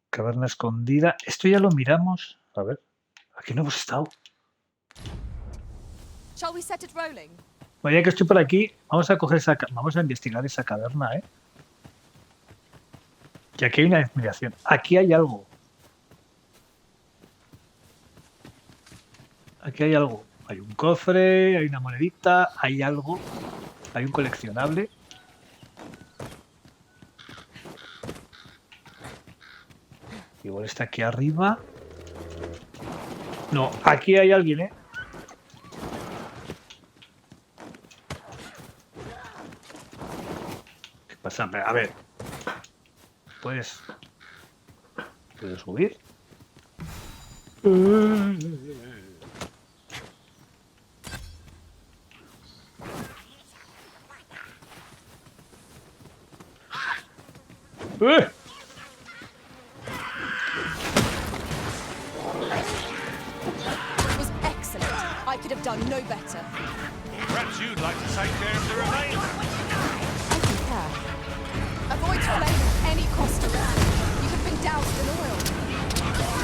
Caverna escondida. Esto ya lo miramos. A ver. Aquí no hemos estado.
Shall we set it rolling?
Bueno, ya que estoy por aquí, vamos a coger vamos a investigar esa caverna, ¿eh? Y aquí hay una admiración. Aquí hay algo. Aquí hay algo. Hay un cofre, hay una monedita, hay algo. Hay un coleccionable. Igual está aquí arriba. No, aquí hay alguien, ¿eh? ¿Qué pasa? A ver. ¿Puedes subir?
It was excellent. I could have done no better.
Perhaps you'd like to take care of the remainder.
I concur. Avoid flame at any cost around. You have been doused in oil.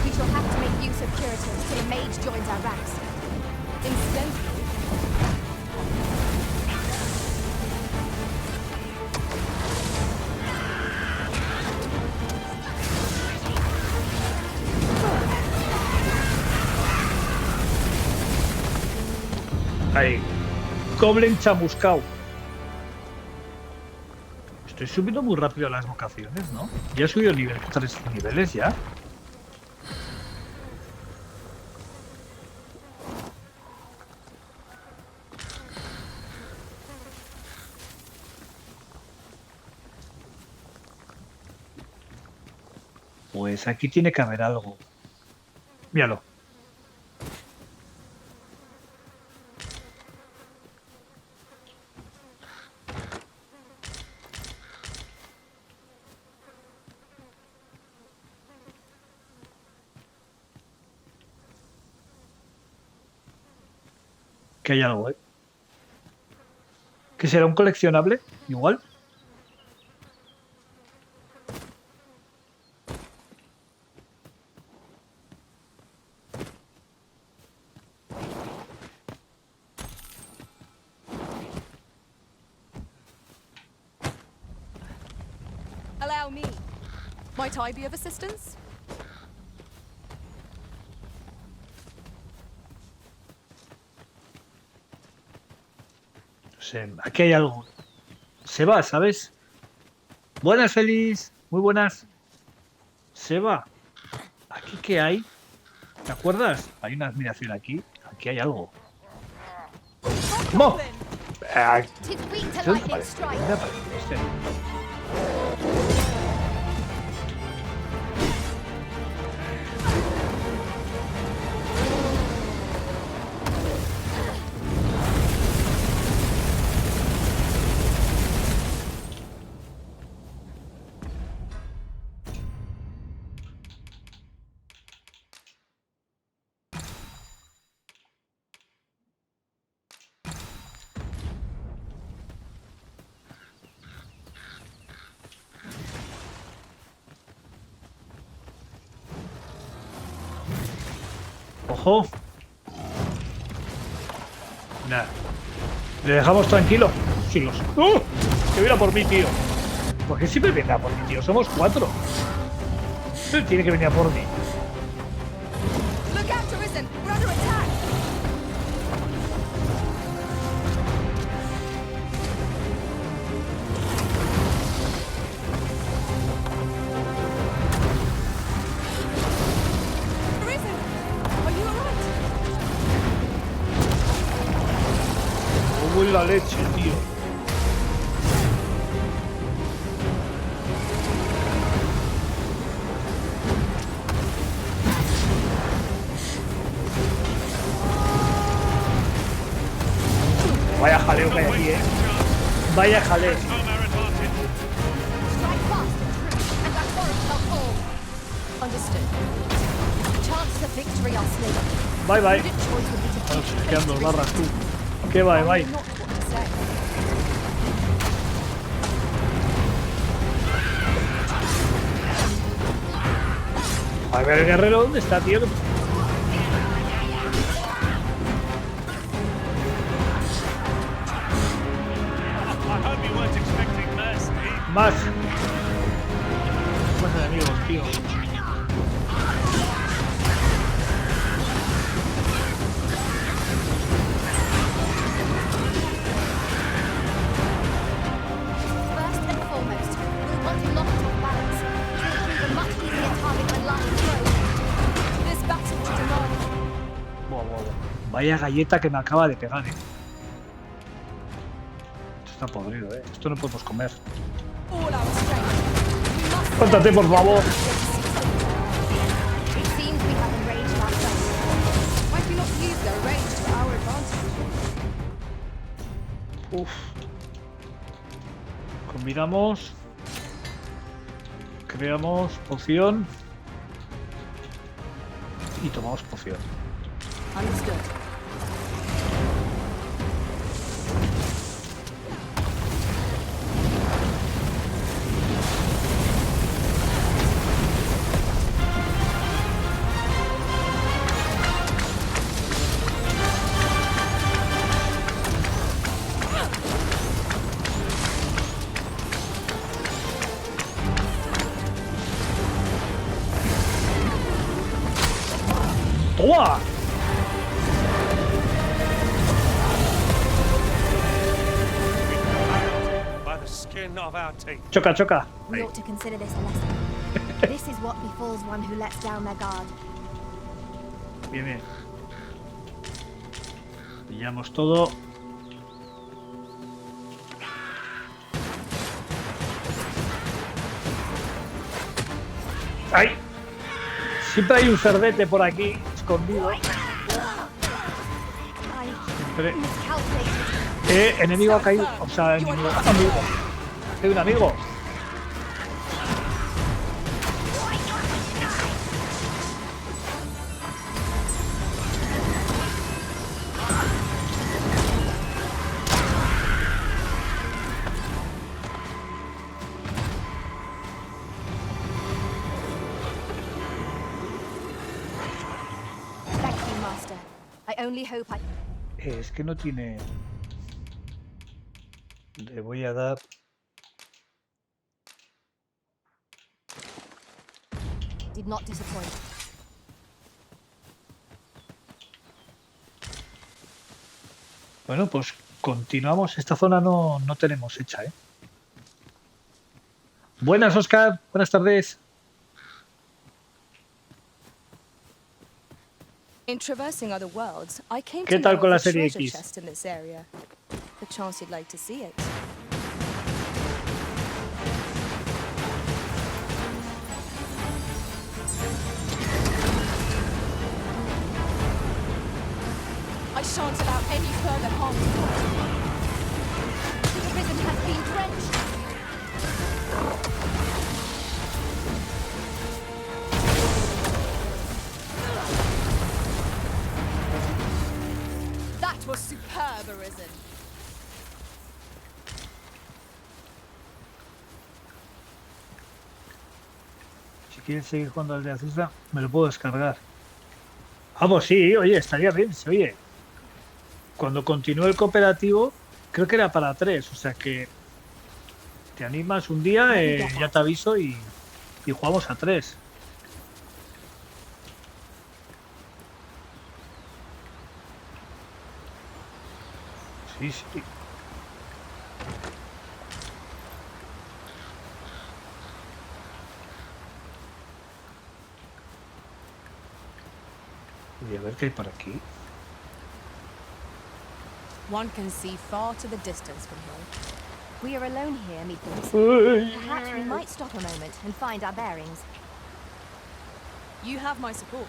We shall have to make use of curatives till a mage joins our ranks.
Incidentally,
Ahí. Goblin chamuscao. Estoy subiendo muy rápido las vocaciones, ¿no? Ya he subido nivel 3 niveles ya. Pues aquí tiene que haber algo. Míralo. Que hay algo, ¿eh? ¿Que será un coleccionable? Igual.
Allow me. Might I be of assistance?
No sé, aquí hay algo. Se va, ¿sabes? Buenas, Feliz. Muy buenas. Se va. ¿Aquí qué hay? ¿Te acuerdas? Hay una admiración aquí. Aquí hay algo. ¡No! ¿Dónde aparece? ¿Dónde aparece este? ¡Ojo! Nada. ¿Le dejamos tranquilo? Siglos. ¡Oh! Que viene por mí, tío. ¿Por qué siempre vendrá por mí, tío? Somos 4. Él tiene que venir a por mí.
Look out, Arisen! We're under attack! Arisen! Are you alright?
¿Cómo es la leche, tío? Vaya jaleo que hay aquí, ¿eh? Vaya jaleo.
Strike fast and that forest shall fall. Understood. Chances of victory are slim.
Bye, bye.
Prudent choice would be to
Vamos,
take
quedan dos barras, tú. ¿Qué bye, bye?
not what to say.
A ver, el guerrero, ¿dónde está, tío? Más. Más enemigos, tío.
First and foremost, we'll want to lock it off balance. It will prove a much easier target than lying throw.
This battle will demand.
Buah, buah, buah. Vaya galleta que me acaba de pegar, Esto está podrido, Esto no podemos comer.
All our strength. We must.
Cuéntate, por favor.
It seems we have enraged our foe.
Why do we not use their range to our advantage?
Uf. Combinamos. Creamos poción. Y tomamos poción.
Understood.
¡Toma!
the skin of our teeth.
Choca, choca.
We ought to consider this a lesson. This is what befalls one who lets down their guard.
Bien, bien. Pillamos todo. ¡Ay! Siempre hay un cerdete por aquí, escondido. Siempre. Enemigo ha caído. O sea, enemigo. Amigo. Hay un amigo. Es que no tiene... Le voy a dar...
Did not disappoint.
Bueno, pues continuamos. Esta zona no tenemos hecha, ¿eh? Buenas, Oscar. Buenas tardes.
In traversing other worlds, I came
¿Qué
to
tal
know
con la
of a
serie
treasure
X?
chest in this area. The chance you'd like to see it. I shan't allow any further harm to come.
The prison has been drenched.
That was superb, Arisen.
Si quieres seguir jugando al de Azusa, me lo puedo descargar. Vamos, sí, oye, estaría bien, se oye. Cuando continúe el cooperativo, creo que era para 3, o sea que te animas un día, ya te aviso y jugamos a 3. Sí, sí. Y a ver qué hay por aquí.
One can see far to the distance from here.
We are alone here, methinks. Perhaps we might stop a moment and find our bearings.
You have my support.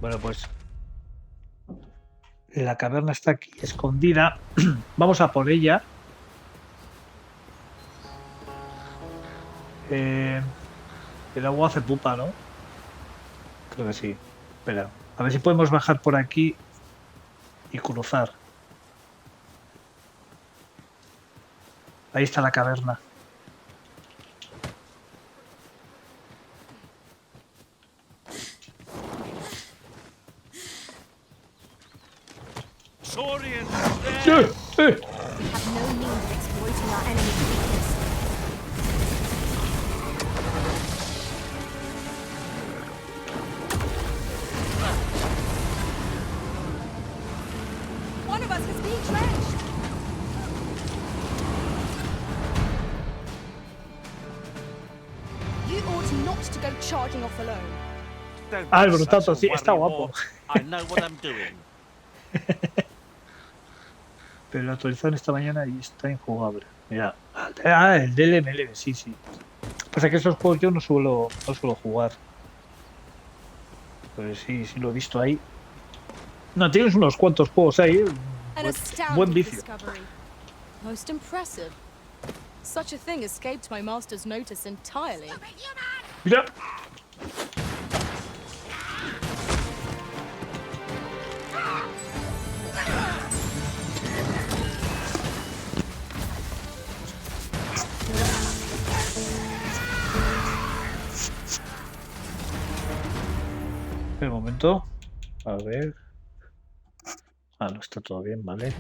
Bueno, pues la caverna está aquí escondida. Vamos a por ella. El agua hace pupa, ¿no? Creo que sí. Espera, a ver si podemos bajar por aquí y cruzar. Ahí está la caverna.
Saurian!
We have no means of exploiting our enemy's weakness.
One of us has been drenched. You ought not to go charging off alone.
Ah, el brotato, sí, está guapo.
I know what I'm doing.
Pero lo actualizaron esta mañana y está injugable. Mira. Ah, el DLML, sí, sí. Pasa que esos juegos yo no suelo jugar. Pues sí, sí lo he visto ahí. No, tienes unos cuantos juegos ahí. Buen vicio.
Most impressive. Such a thing escaped my master's notice entirely.
Mira. Un momento. A ver. Ah, no está todo bien, vale.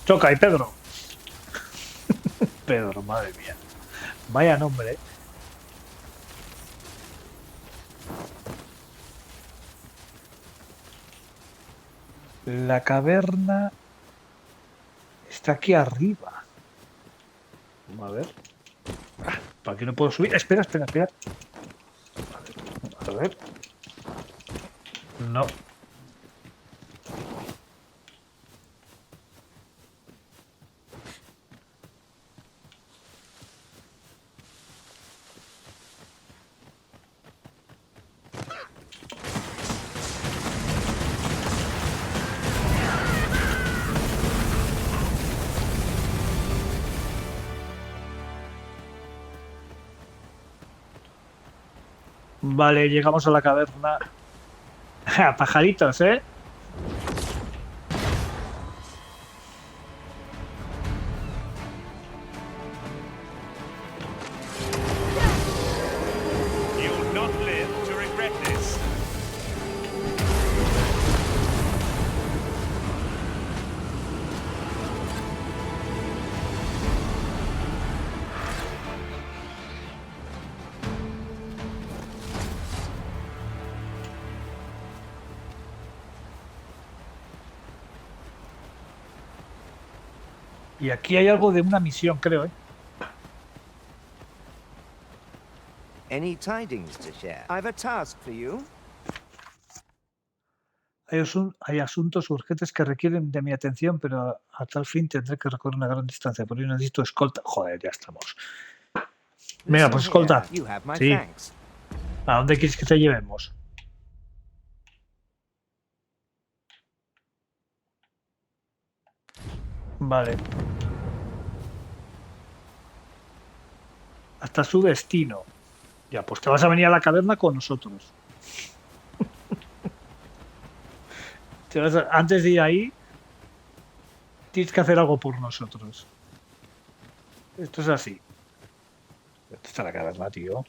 Choca y Pedro. Pedro, madre mía. Vaya nombre. La caverna está aquí arriba. Vamos a ver. ¿Para qué no puedo subir? Espera. A ver. No. Vale, llegamos a la caverna. Pajaritos, ¿eh?
You'll not live to regret this.
Y aquí hay algo de una misión, creo, ¿eh?
Any tidings to share? I've a task for you.
Hay asuntos urgentes que requieren de mi atención, pero a tal fin tendré que recorrer una gran distancia. Por ello necesito escolta. Joder, ya estamos. Venga, pues escolta. Sí. ¿A dónde quieres que te llevemos? Vale. Hasta su destino. Ya, pues te vas a venir a la caverna con nosotros. Antes de ir ahí, tienes que hacer algo por nosotros. Esto es así. ¿Dónde está la caverna, tío?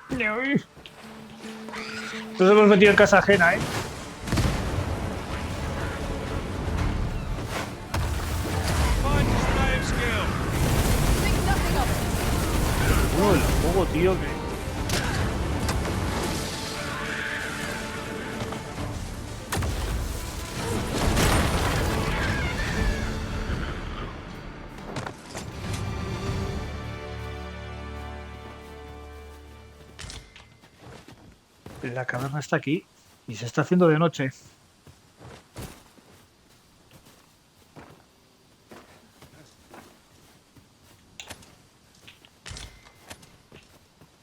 Nos hemos metido en casa ajena, ¿eh? No, el juego, tío, que... La caverna está aquí y se está haciendo de noche.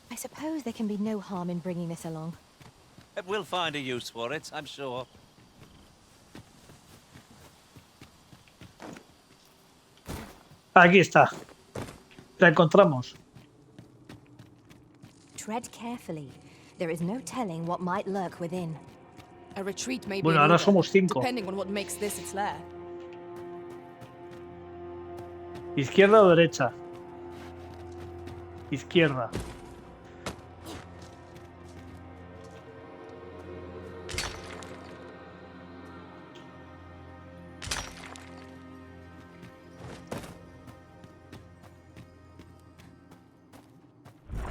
I suppose there can be no harm in bringing this along.
We'll find a use for it, I'm sure.
Aquí está. La encontramos.
Tread carefully. There is no telling what might lurk within. A retreat may be
Bueno, ahora somos 5.
depending on what makes this its lair.
¿Izquierda o derecha? Izquierda.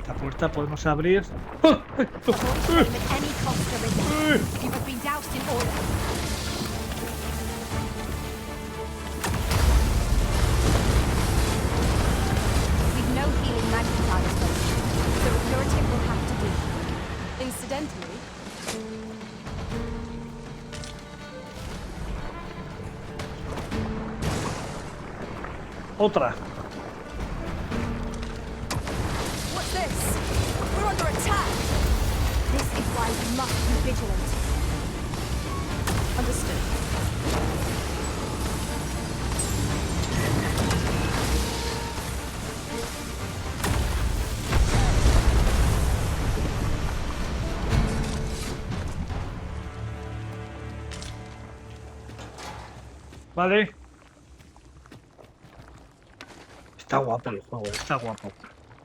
Esta puerta podemos abrir.
Incidentally,
Otra.
what's this? We're under attack. This is why we must be vigilant. Understood.
Vale. Está guapo el juego, está guapo.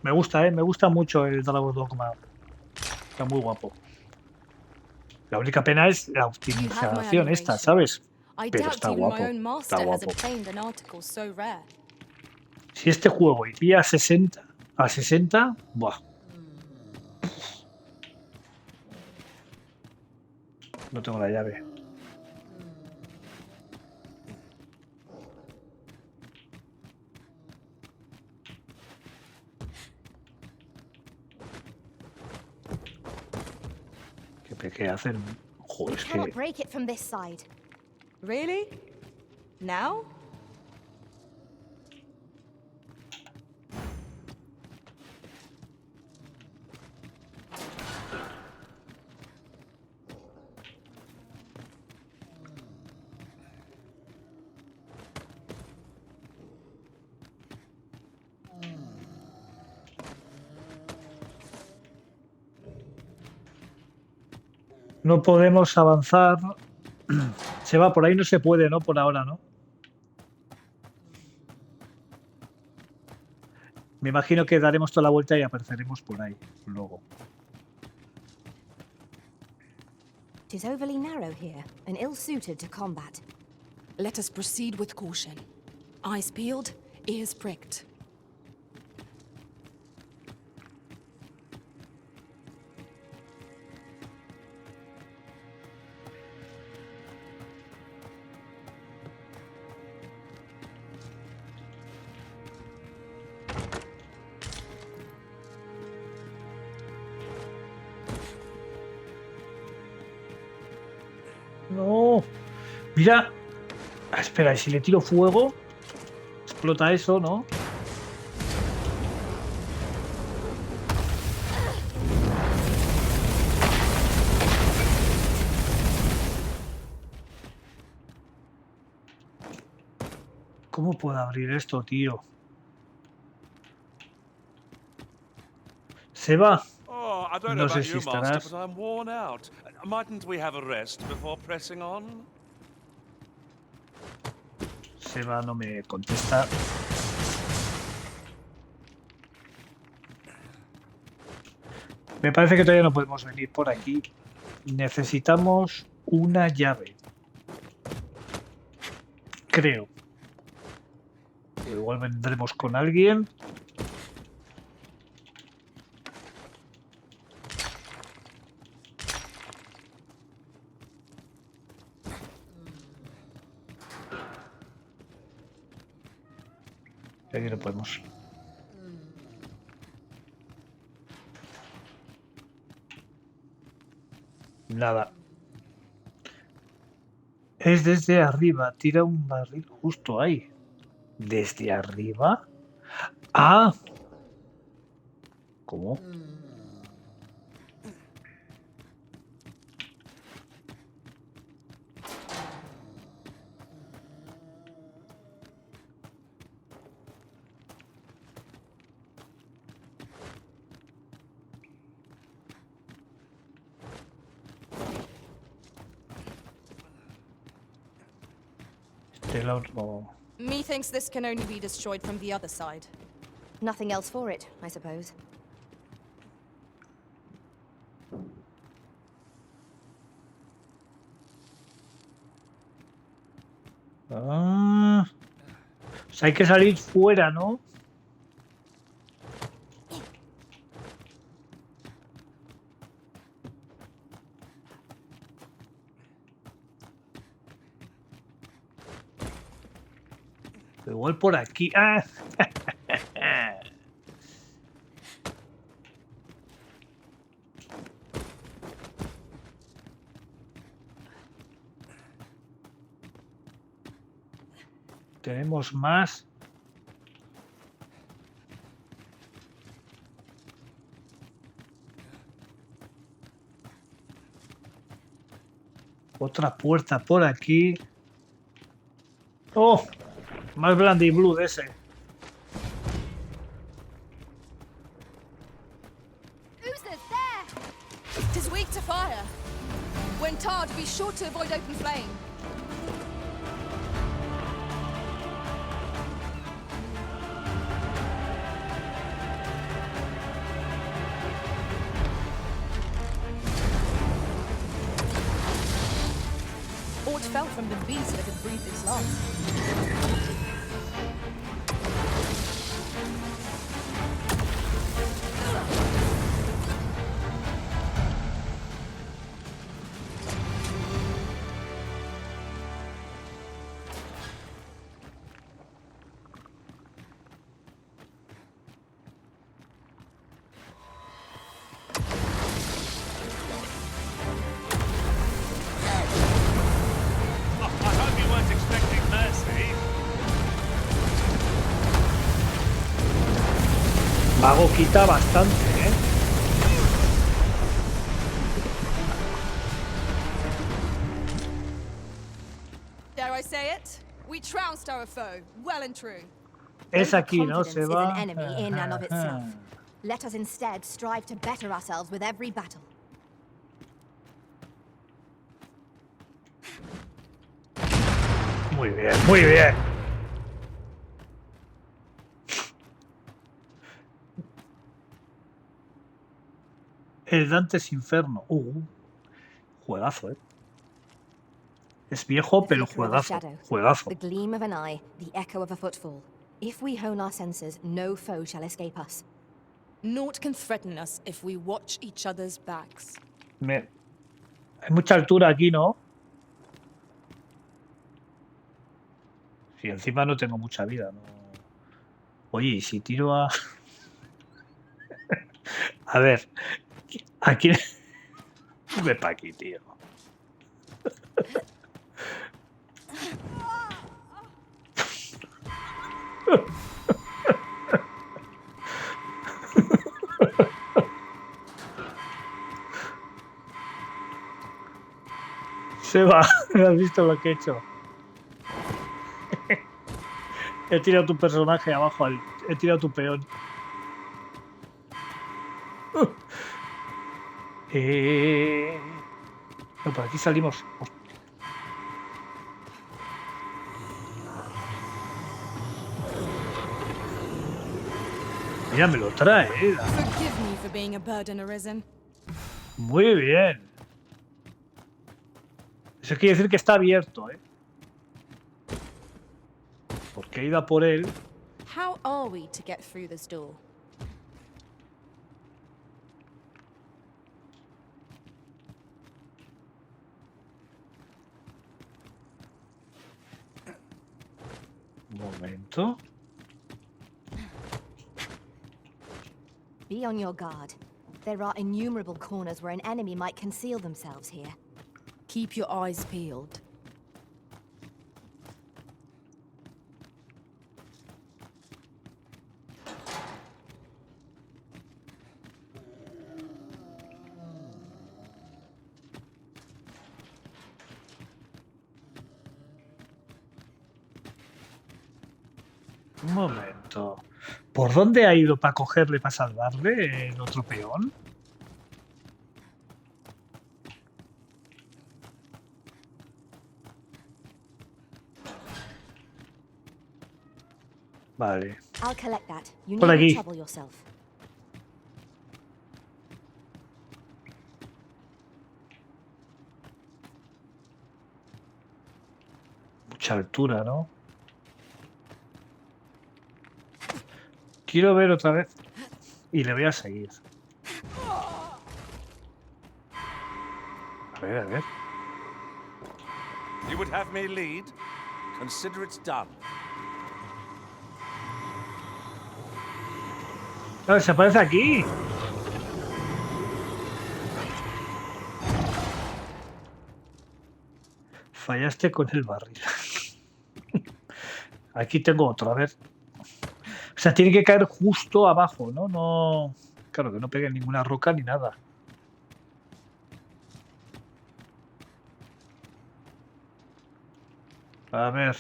Me gusta, me gusta mucho el Directo DOGMA. Está muy guapo. La única pena es la optimización esta, ¿sabes? Pero está guapo. Está guapo. Si este juego iría a 60, buah. No tengo la llave. ¿Qué hacen? Joder, es
Cannot
que...
break it from this side.
Really? Now?
No podemos avanzar. Se va, por ahí no se puede, ¿no? Por ahora, ¿no? Me imagino que daremos toda la vuelta y apareceremos por ahí luego.
It is overly narrow here and ill-suited to combat. Let us proceed with caution. Eyes peeled, ears pricked.
No. Mira. Ah, espera, ¿y si le tiro fuego? Explota eso, ¿no? ¿Cómo puedo abrir esto, tío? Se va.
Oh, I don't know
No sé
about
si
you, Master,
estarás.
but I'm worn out. Mightn't we have a rest before pressing on?
Se va, no me contesta. Me parece que todavía no podemos venir por aquí. Necesitamos una llave. Creo. Igual vendremos con alguien. Aquí no podemos. Nada. Es desde arriba. Tira un barril justo ahí. ¿Desde arriba? ¡Ah! ¿Cómo? Este otro.
Methinks this can only be destroyed from the other side.
Nothing else for it, I suppose.
Ah. O sea, hay que salir fuera, ¿no? Igual por aquí. ¡Ah! Tenemos más. Otra puerta por aquí. ¡Oh! Más Brandy Blue de ese.
Who's this there? 'Tis weak to fire. When tarred, be sure to avoid open flame. Aught fell from the beast that had breathed its last.
Mago quita bastante, ¿eh?
Dare I say it? We trounced our foe, well and true.
Es aquí, ¿no? Se
Confidence is
va.
an enemy in and of itself. Let us instead strive to better ourselves with every battle.
Muy bien, muy bien. El Dante's Inferno. Juegazo, ¿eh? Es viejo, pero juegazo. Juegazo.
The gleam of an eye, the echo of a footfall. If we hone our senses, no foe shall escape us.
Naught can threaten us if we watch each other's backs.
Hay mucha altura aquí, ¿no? Sí, encima no tengo mucha vida, ¿no? Oye, ¿y si tiro a...? A ver, aquí... Ve pa' aquí, tío. Se va, ¿has visto lo que he hecho? He tirado tu personaje abajo, he tirado tu peón. No, por aquí salimos. Mira, me lo trae,
Forgive me for being a burden arisen.
Muy bien. Eso quiere decir que está abierto, ¿eh? Porque he ido a por él.
How are we to get through this door?
Un momento.
Be on your guard. There are innumerable corners where an enemy might conceal themselves here.
Keep your eyes peeled.
Un momento. ¿Por dónde ha ido para cogerle, para salvarle el otro peón? Vale.
I'll collect that. You
Por
needn't
aquí.
trouble yourself.
Mucha altura, ¿no? Quiero ver otra vez. Y le voy a seguir. A ver, a ver.
You would have me lead? Consider it's done.
¡Ah, se aparece aquí! Fallaste con el barril. Aquí tengo otro, a ver. O sea, tiene que caer justo abajo, ¿no? No. Claro, que no pegue ninguna roca ni nada. A ver.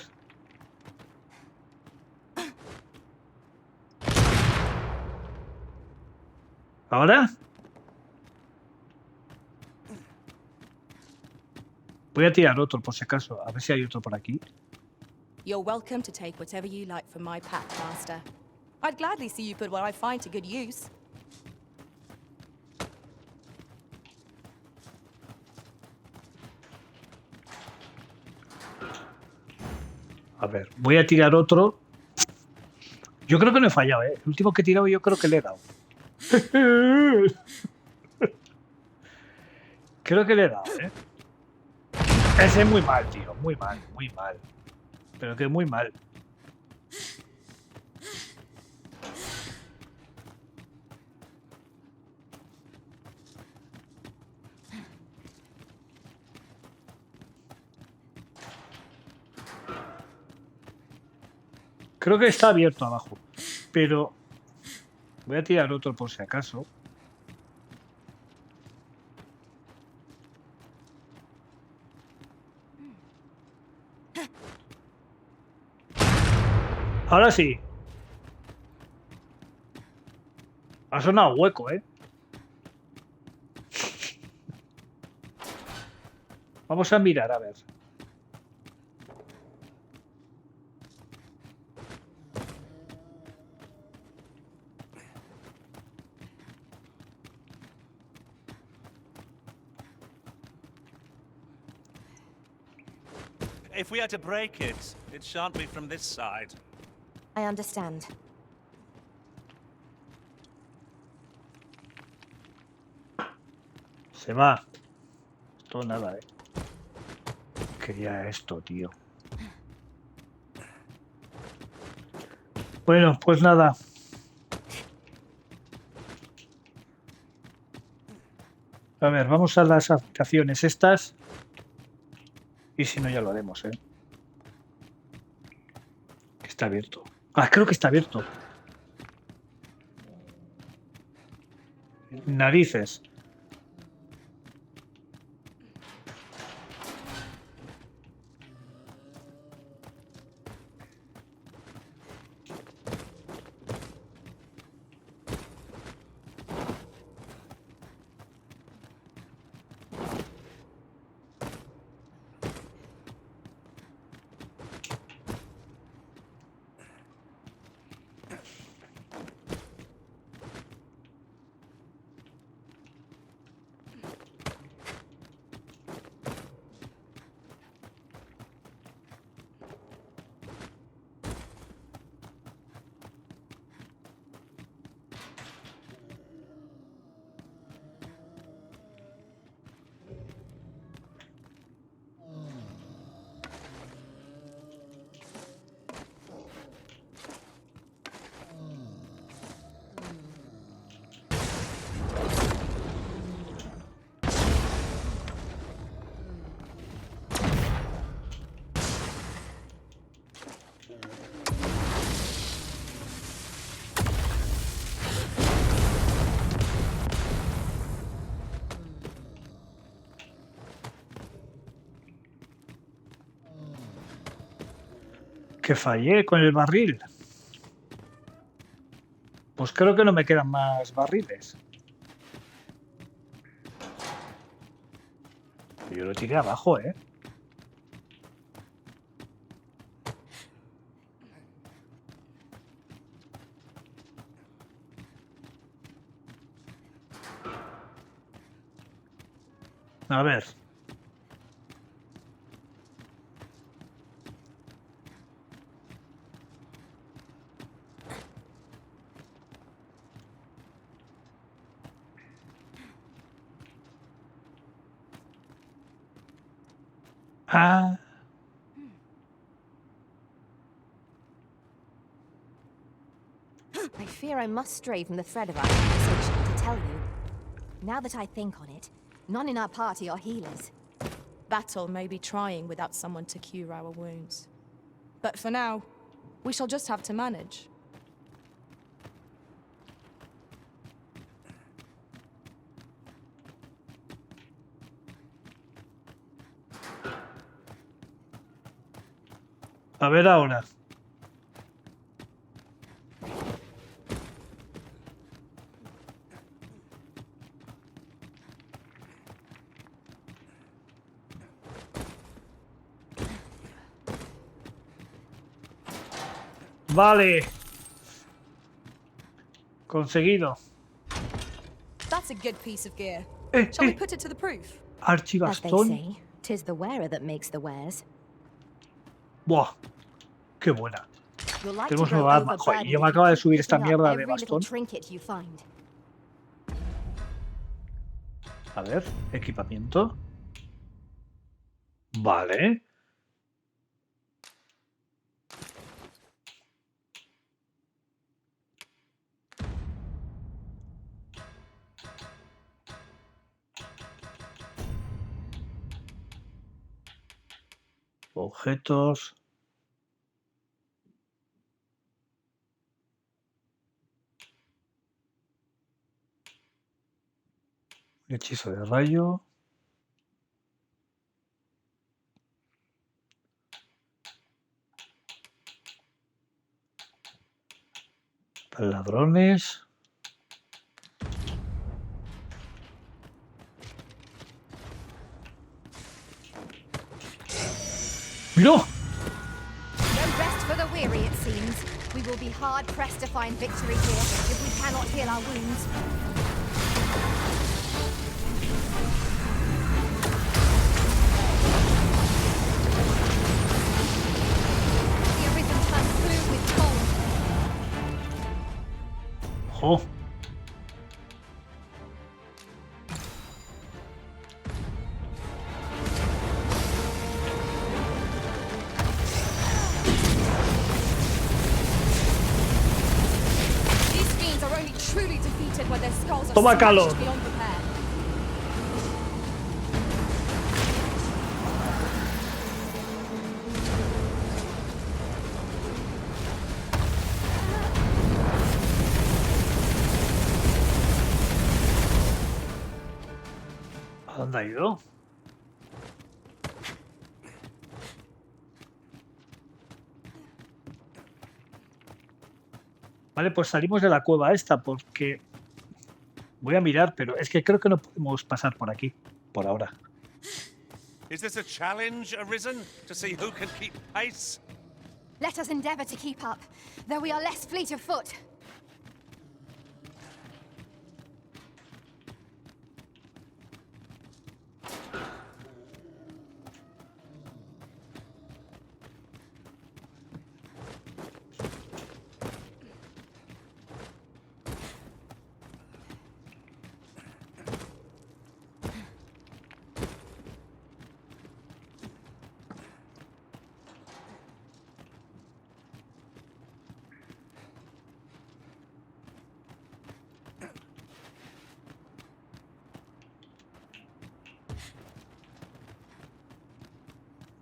¿Ahora? Voy a tirar otro por si acaso. A ver si hay otro por aquí.
You're welcome to take whatever you like from my pack, Master. I'd gladly see you put what I find to good use.
A ver, voy a tirar otro. Yo creo que no he fallado, ¿eh? El último que he tirado yo creo que le he dado. Creo que le he dado, ¿eh? Ese es muy mal, tío. Muy mal, muy mal. Pero que muy mal. Creo que está abierto abajo. Pero... Voy a tirar otro por si acaso. Ahora sí. Ha sonado hueco, ¿eh? Vamos a mirar, a ver.
If we had to break it, it shan't be from this side.
I understand.
Se va. Esto nada, ¿eh? Quería esto, tío. Bueno, pues nada. A ver, vamos a las habitaciones estas. Y si no, ya lo haremos, ¿eh? Está abierto. Ah, creo que está abierto. Narices. Que fallé con el barril. Pues creo que no me quedan más barriles. Yo lo tiré abajo, ¿eh? A ver. Ah.
I fear I must stray from the thread of our conversation to tell you. Now that I think on it, none in our party are healers.
Battle may be trying without someone to cure our wounds. But for now, we shall just have to manage.
A ver ahora. Vale. Conseguido.
That's a good piece of gear. Shall we put it to the proof?
As they
Archibastón.
say, 'tis the wearer that makes the wares.
Buah. Qué buena.
You'll like to
Tenemos
grow
nueva arma. Joder,
overburdened
yo me
if you
acaba de
keep
subir esta
picking up
mierda de
every little
bastón.
trinket you find.
A ver, equipamiento. Vale. Objetos. Hechizo de rayo. Para ladrones. ¡Mira!
No rest for the weary, it seems. We will be hard pressed to find victory here if we cannot heal our wounds. The arisen turns blue with cold.
¡Jo!
These fiends are only truly defeated when their skulls are
Toma calor.
smashed beyond repair.
¿A dónde ha ido? Vale, pues salimos de la cueva esta porque... Voy a mirar, pero es que creo que no podemos pasar por aquí, por ahora.
Is this a challenge, Arisen? To see who can keep pace?
Let us endeavor to keep up, though we are less fleet of foot.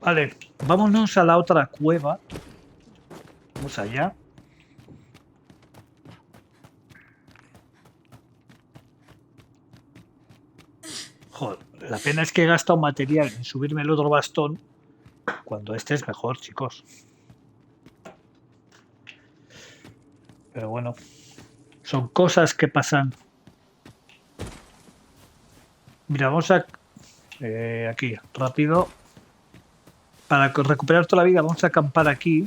Vale, vámonos a la otra cueva. Vamos allá. Joder, la pena es que he gastado material en subirme el otro bastón cuando este es mejor, chicos. Pero bueno, son cosas que pasan. Mira, vamos a... aquí, rápido. Para recuperar toda la vida vamos a acampar aquí.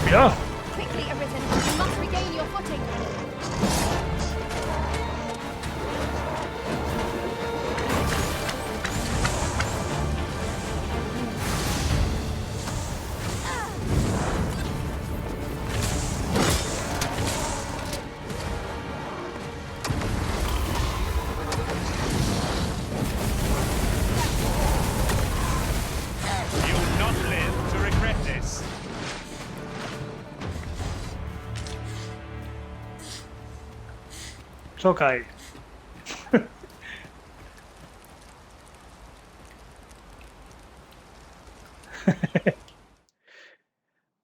¡Mira!
Quickly, Arisen, you must regain your footing.
You will not live to regret this.
Choca ahí.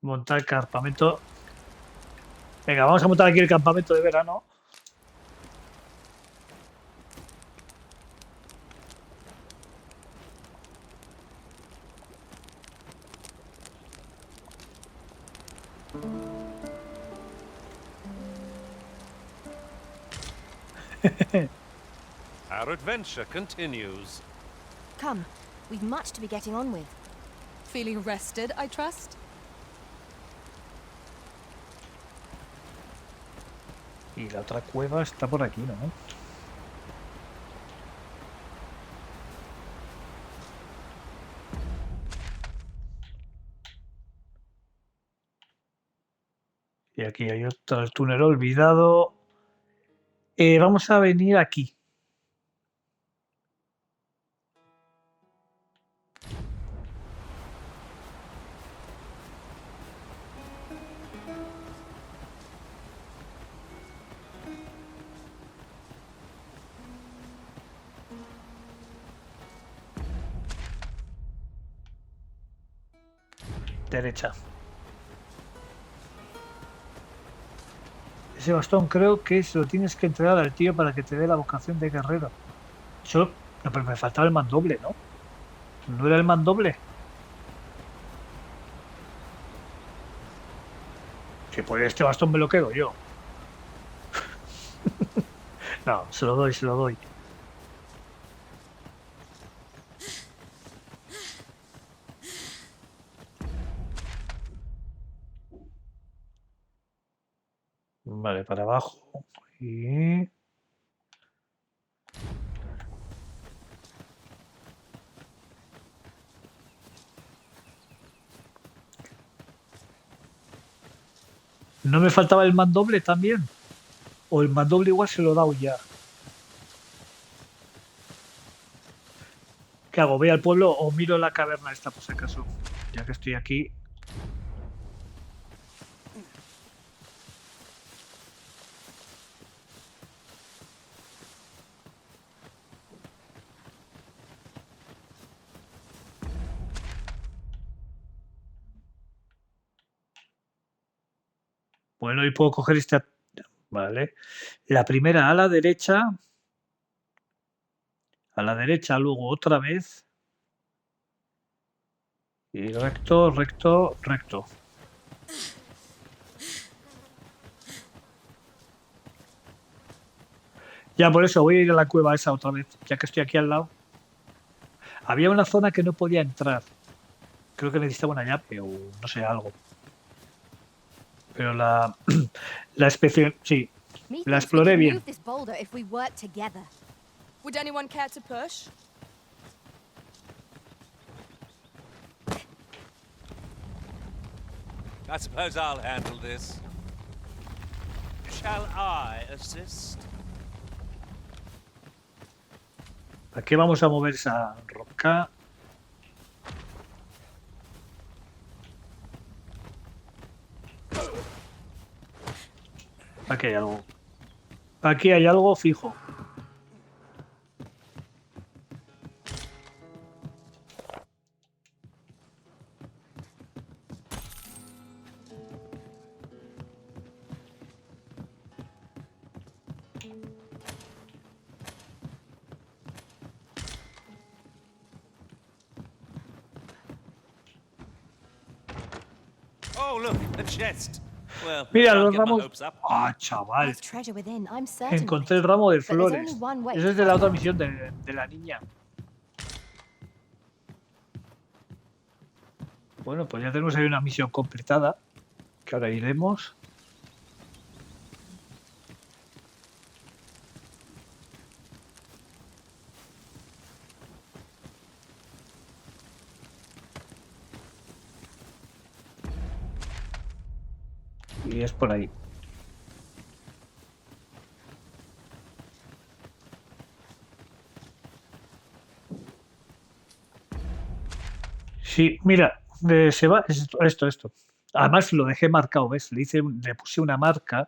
Montar campamento. Venga, vamos a montar aquí el campamento de verano.
Our adventure continues.
Come, we've much to be getting on with.
Feeling rested, I trust?
Y la otra cueva está por aquí, ¿no? Y aquí hay otro túnel olvidado. Vamos a venir aquí. Derecha. Ese bastón creo que se lo tienes que entregar al tío para que te dé la vocación de guerrero. Yo, no, pero me faltaba el mandoble, ¿no? ¿No era el mandoble? Que pues este bastón me lo quedo yo. No, se lo doy, se lo doy. Vale, para abajo. Y... ¿No me faltaba el mandoble también? ¿O el mandoble igual se lo he dado ya? ¿Qué hago? ¿Voy al pueblo o miro la caverna esta por si acaso? Ya que estoy aquí. Bueno, y puedo coger esta... Vale. La primera a la derecha. A la derecha, luego otra vez. Y recto, recto, recto. Ya, por eso voy a ir a la cueva esa otra vez, ya que estoy aquí al lado. Había una zona que no podía entrar. Creo que necesitaba una llave o no sé, algo. Pero la especie... Sí, la exploré bien.
Would anyone care to push?
I suppose I'll handle this. Shall I assist?
¿Para qué vamos a mover esa roca? Aquí hay algo. Aquí hay algo fijo.
Oh, look, a chest. Well,
Mira,
can't
los
get my
ramos...
hopes up.
¡Ah, chaval!
There's treasure within, I'm certain.
Encontré el ramo de
But there's
flores.
only one way
Eso es
to
de la
find
otra
it.
misión de la niña. Bueno, pues ya tenemos ahí una misión completada. Que ahora iremos. Y es por ahí. Sí, mira, se va esto. Además lo dejé marcado, ¿ves? Le puse una marca.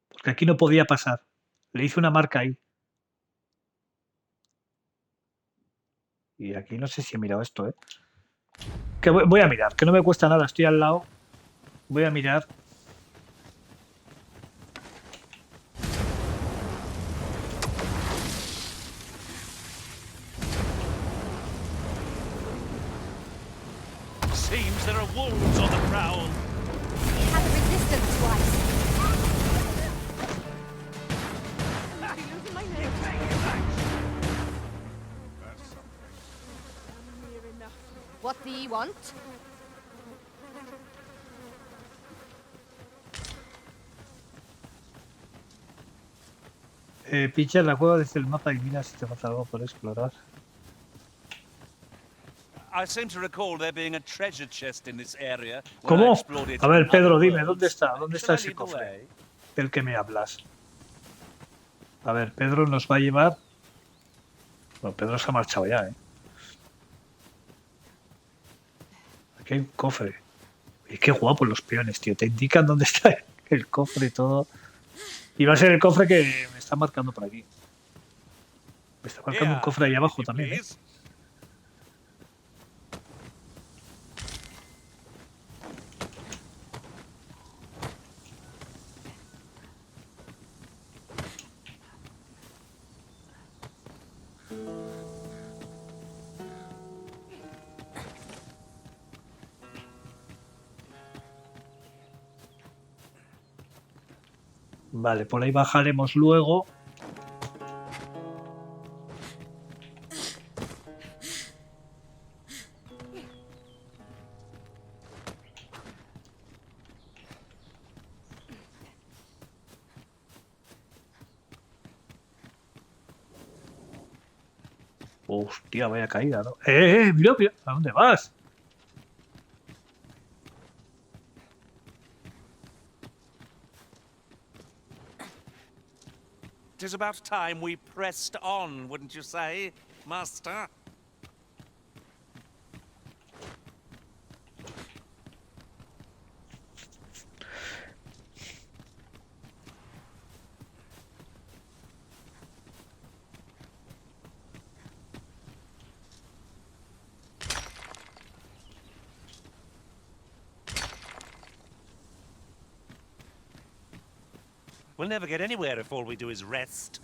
Porque aquí no podía pasar. Le hice una marca ahí. Y aquí no sé si he mirado esto, ¿eh? Que voy a mirar, que no me cuesta nada, estoy al lado. Voy a mirar.
Seems there are wolves on the prowl.
You had the resistance twice.
What do you want?
Pincha la cueva desde el mapa y mira si te falta algo por explorar.
I seem to recall there being a treasure chest in this area.
¿Cómo? A ver, Pedro, dime, ¿dónde está? ¿Dónde está ese cofre del que me hablas? A ver, Pedro nos va a llevar... Bueno, Pedro se ha marchado ya, ¿eh? Aquí hay un cofre. Y qué guapos los peones, tío. Te indican dónde está el cofre y todo. Y va a ser el cofre que me está marcando por aquí. Me está marcando un cofre ahí abajo también, ¿eh? Vale, por ahí bajaremos luego. Hostia, vaya caída, ¿no? Mira, mira, ¿a dónde vas?
It is about time we pressed on, wouldn't you say, Master? We'll never get anywhere if all we do is rest.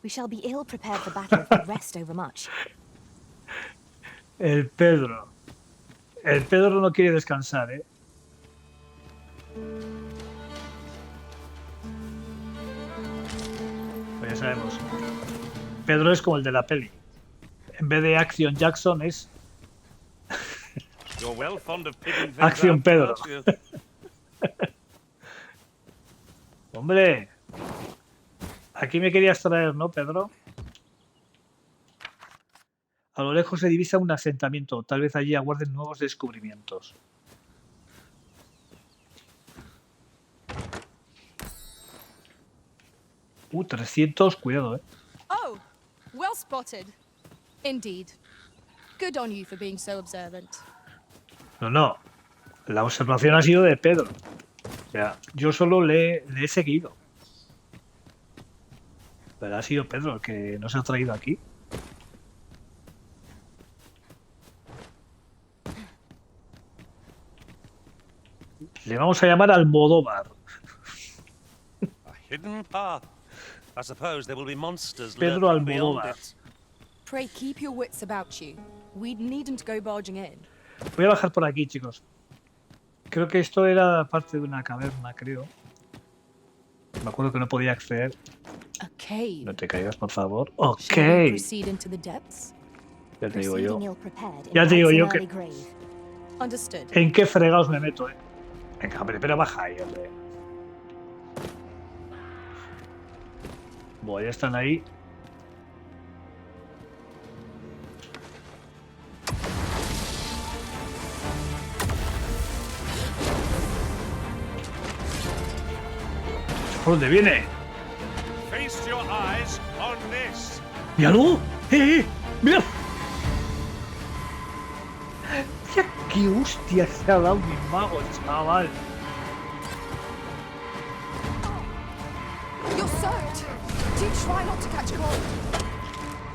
We shall be ill prepared for battle if we rest overmuch.
El Pedro. El Pedro no quiere descansar, ¿eh? Pues ya sabemos. Pedro es como el de la peli. En vez de Action Jackson es...
You're well fond of picking things
Acción
up,
Pedro.
aren't you?
Hombre, aquí me querías traer, ¿no, Pedro? A lo lejos se divisa un asentamiento. Tal vez allí aguarden nuevos descubrimientos. 300, cuidado, ¿eh?
Oh, well spotted. Indeed. Good on you for being so observant.
No. La observación ha sido de Pedro. O sea, yo solo le he seguido. Pero ha sido Pedro el que nos ha traído aquí. Le vamos a llamar Almodóvar.
A hidden path. I suppose there will be monsters
Pedro
lurking beyond
Almodóvar.
it.
Pray keep your wits about you. We needn't go barging in.
Voy a bajar por aquí, chicos. Creo que esto era parte de una caverna, creo. Me acuerdo que no podía acceder.
A cave.
No te caigas, por favor. Ok.
Shall we proceed into the depths?
Ya te digo yo.
Proceeding ill-prepared
Ya te digo yo
invites an
que...
early grave.
Understood.
¿En qué fregados me meto, eh? Venga, hombre, pero baja ahí, hombre. Bueno, ya están ahí. ¿Por dónde viene?
Feast your eyes on this.
¡Míralo! ¡Mira! ¡Ya qué hostia se ha dado mi mago, chaval!
You're soaked. Do try not to catch cold.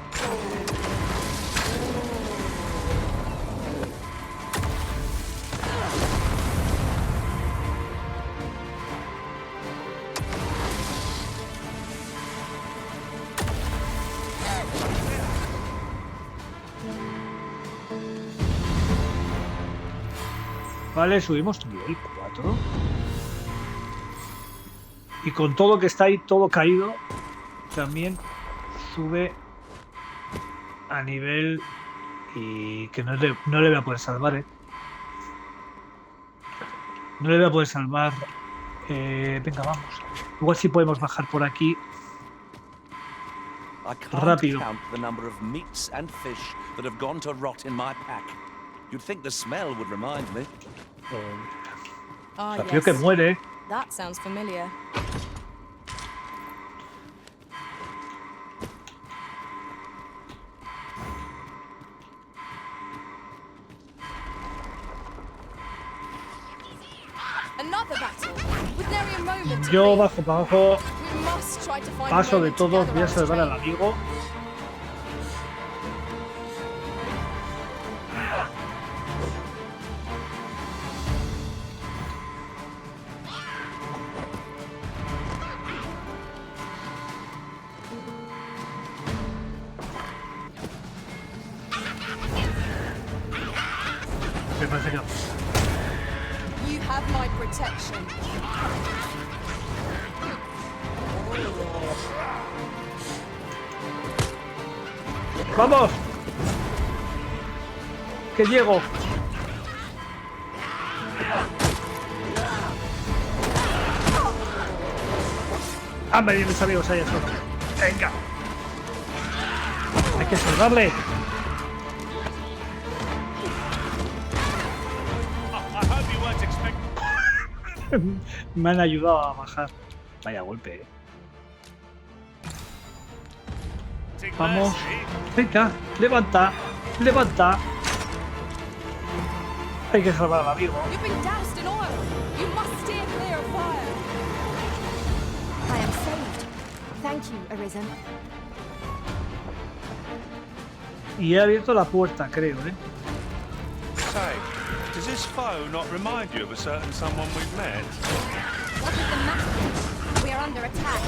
Vale, subimos nivel 4. Y con todo que está ahí, todo caído, también sube a nivel y que no le voy a poder salvar, ¿eh? No le voy a poder salvar. Venga, vamos. Igual si podemos bajar por aquí.
I can't
Rápido.
count the number of meats and fish that have gone to rot in my pack. You'd think the smell would remind me.
Ah,
Creo que muere.
That sounds familiar. Another battle. With nary a moment to
Yo
breathe.
bajo para abajo.
We must try to find a
Paso de
moment to
todos.
gather
Voy a
our
salvar al
strength.
amigo. Me parece que no.
You have my protection.
¡Vamos! ¡Que llego! ¡Hambre, bien, mis amigos! Ahí están. ¡Venga! Hay que salvarle. Me han ayudado a bajar. Vaya golpe, Vamos. Venga, levanta. Levanta. Hay que salvar al amigo.
I am saved. Thank you, Arisen.
Y he abierto la puerta, creo,
Say, does this foe not remind you of a certain someone we've met?
What is the matter? We are under attack.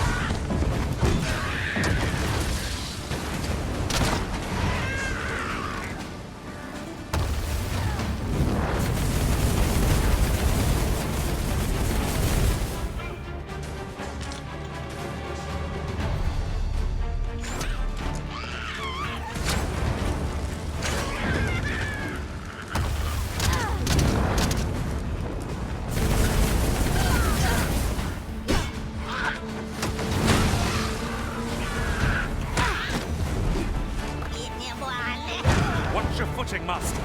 Watch your footing, master.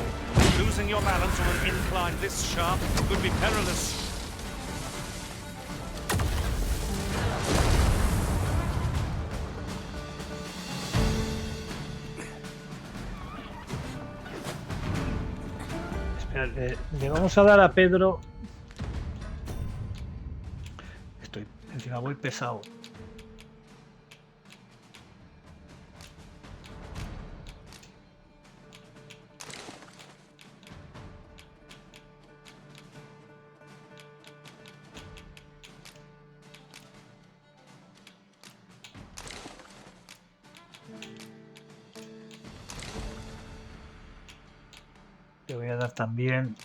Losing your balance on an incline this sharp could be perilous.
Espera, le vamos a dar a Pedro. Encima voy pesado. Le voy a dar también.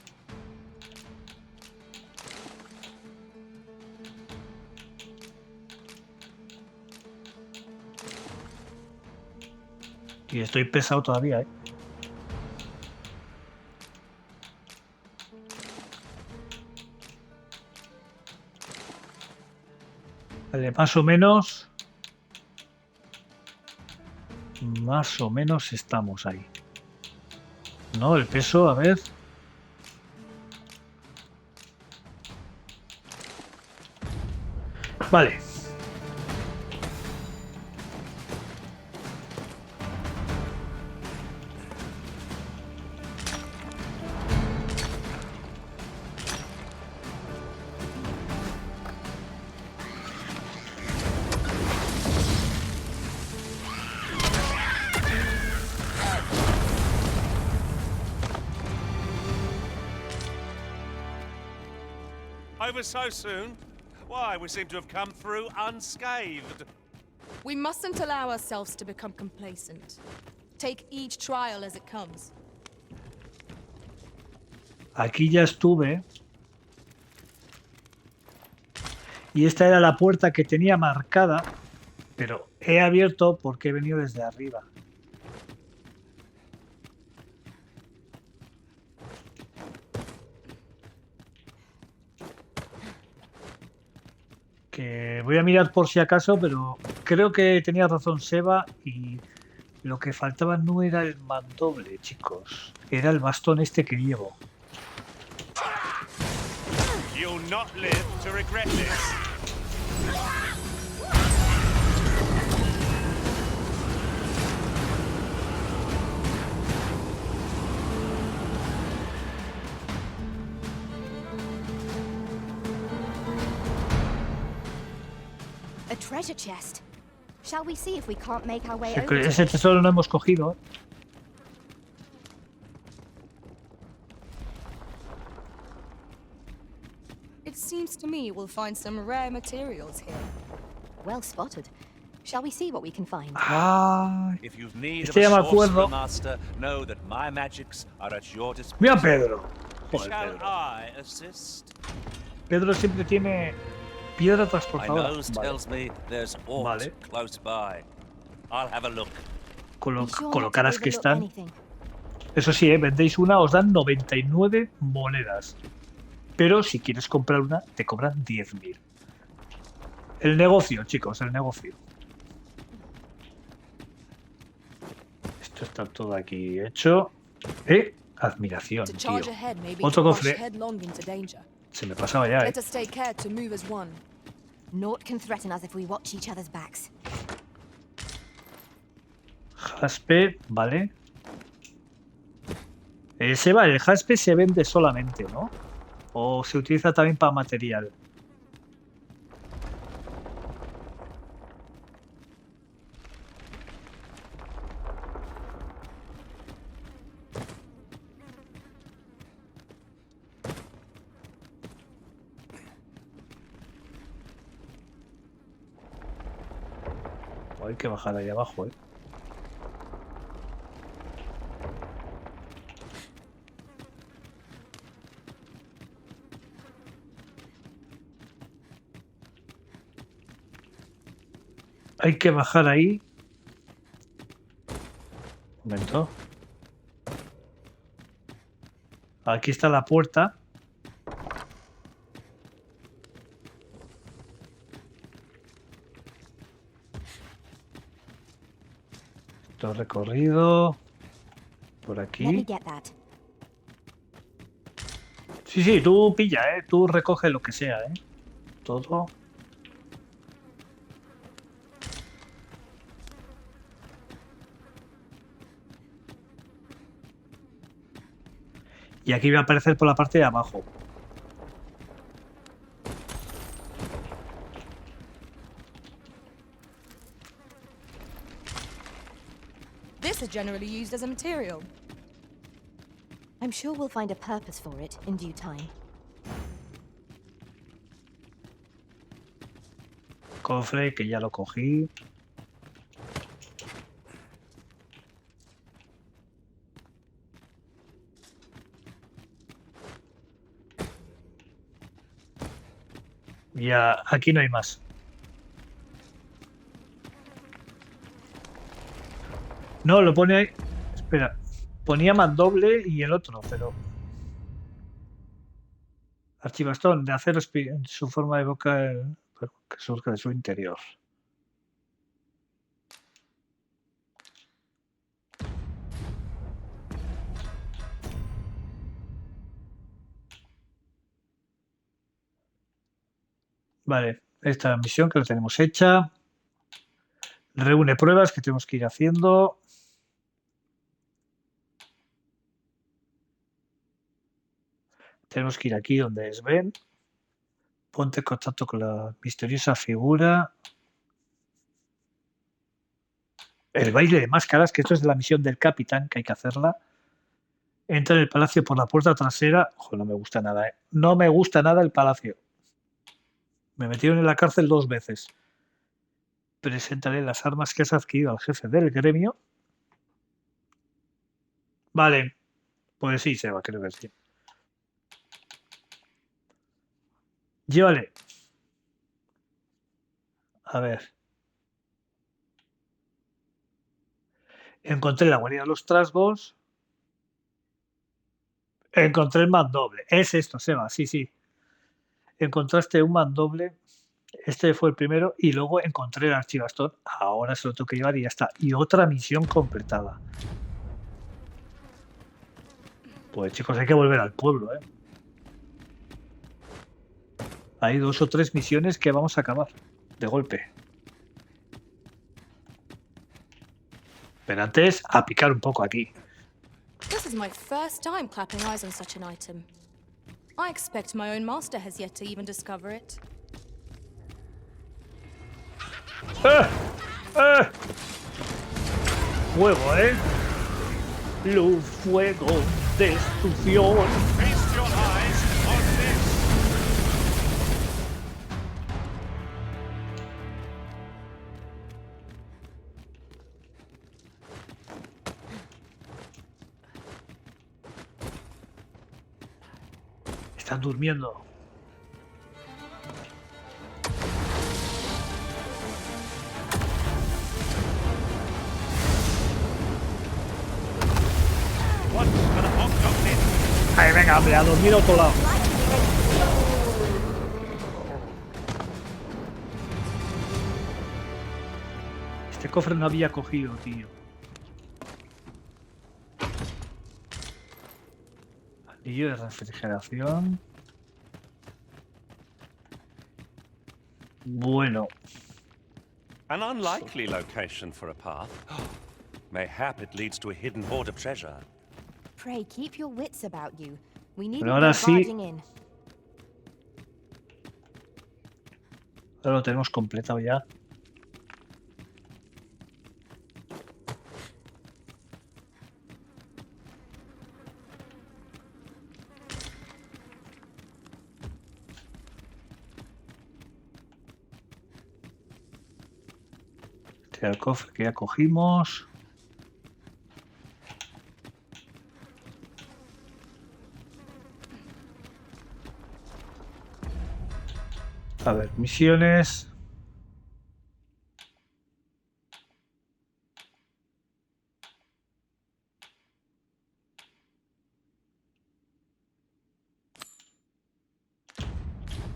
Y estoy pesado todavía, Vale, más o menos estamos ahí. No, el peso, a ver. Vale.
Over so soon? Why, we seem to have come through unscathed.
We mustn't allow ourselves to become complacent. Take each trial as it comes.
Aquí ya estuve. Y esta era la puerta que tenía marcada, pero he abierto porque he venido desde arriba. Que voy a mirar por si acaso, pero creo que tenía razón Seba y lo que faltaba no era el mandoble, chicos. Era el bastón este que llevo.
You'll not live to regret this.
A treasure chest. Shall we see if we can't make our way over?
Ese tesoro lo hemos cogido.
It seems to me we'll find some rare materials here.
Well spotted. Shall we see what we can find?
Ah,
If you've need
este ya me
of a sorcerer
acuerdo.
master, know that my magics are at your disposal.
Mira Pedro. Joder,
Shall
Pedro.
I assist?
Pedro siempre tiene piedra
My
transportadora.
nose
Vale.
tells me there's aught
Vale.
close by. I'll have a look.
con lo caras que están. Eso sí, vendéis una, os dan 99 monedas. Pero si quieres comprar una, te cobran 10.000. El negocio, chicos, el negocio. Esto está todo aquí hecho. Admiración, tío. Otro cofre. Se me pasaba ya,
Naught can threaten us if we watch each other's backs.
Jaspe, vale. Seba, el jaspe se vende solamente, ¿no? O se utiliza también para material. Hay que bajar ahí abajo, Hay que bajar ahí. Un momento. Aquí está la puerta. Esto recorrido. Por aquí. Sí, tú pilla, tú recoge lo que sea, todo. Y aquí va a aparecer por la parte de abajo.
This is generally used as a material.
I'm sure we'll find a purpose for it in due time.
Cofre, que ya lo cogí. Ya, aquí no hay más. No, lo pone ahí. Espera. Ponía mandoble y el otro, pero... Archivastón de acero en su forma de boca que surge de su interior. Vale, esta misión que la tenemos hecha. Reúne pruebas que tenemos que ir haciendo. Tenemos que ir aquí donde es Ben. Ponte en contacto con la misteriosa figura. El baile de máscaras, que esto es de la misión del capitán, que hay que hacerla. Entra en el palacio por la puerta trasera. Ojo, no me gusta nada, No me gusta nada el palacio. Me metieron en la cárcel 2 veces. Presentaré las armas que has adquirido al jefe del gremio. Vale. Pues sí, Seba, creo que sí. Llévale. A ver. Encontré la guarida de los trasgos. Encontré el mandoble. Es esto, Seba, sí. Encontraste un mandoble. Este fue el primero y luego encontré el archivastón. Ahora se lo tengo que llevar y ya está. Y otra misión completada. Pues chicos, hay que volver al pueblo, Hay 2 o 3 misiones que vamos a acabar de golpe. Pero antes, a picar un poco aquí.
This is my first time clapping eyes on such an item. I expect my own master has yet to even discover it.
Fuego, luz, fuego, destrucción.
Feast your eyes on this.
Están durmiendo. Venga, hombre, a dormir a otro lado. Este cofre no había cogido, tío. Anillo de refrigeración. Bueno.
An unlikely location for a path. Mayhap it leads to a hidden hoard of treasure.
Pray, keep your wits about you. We need
Pero ahora sí.
barging in.
Ahora lo tenemos completado ya. Este es el cofre que ya cogimos. A ver, misiones.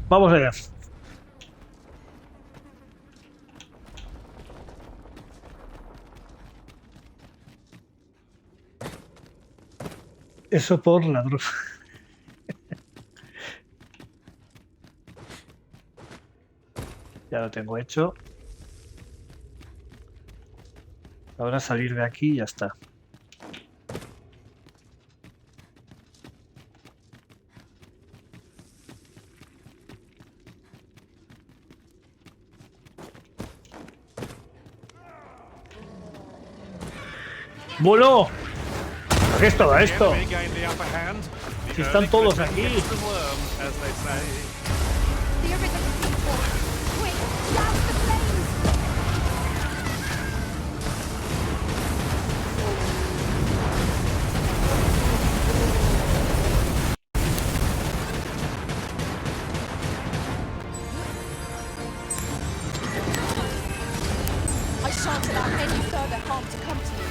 Vamos allá. Eso por ladrón. Ya lo tengo hecho. Ahora salir de aquí y ya está. ¡Bolo! ¿Qué es todo esto? Si están todos aquí.
I shan't allow any further harm to come to you.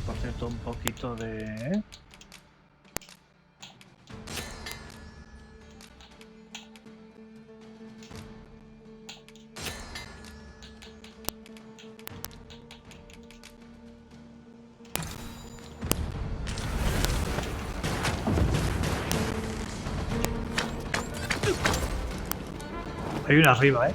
Por cierto, un poquito de... Hay una arriba, ¿eh?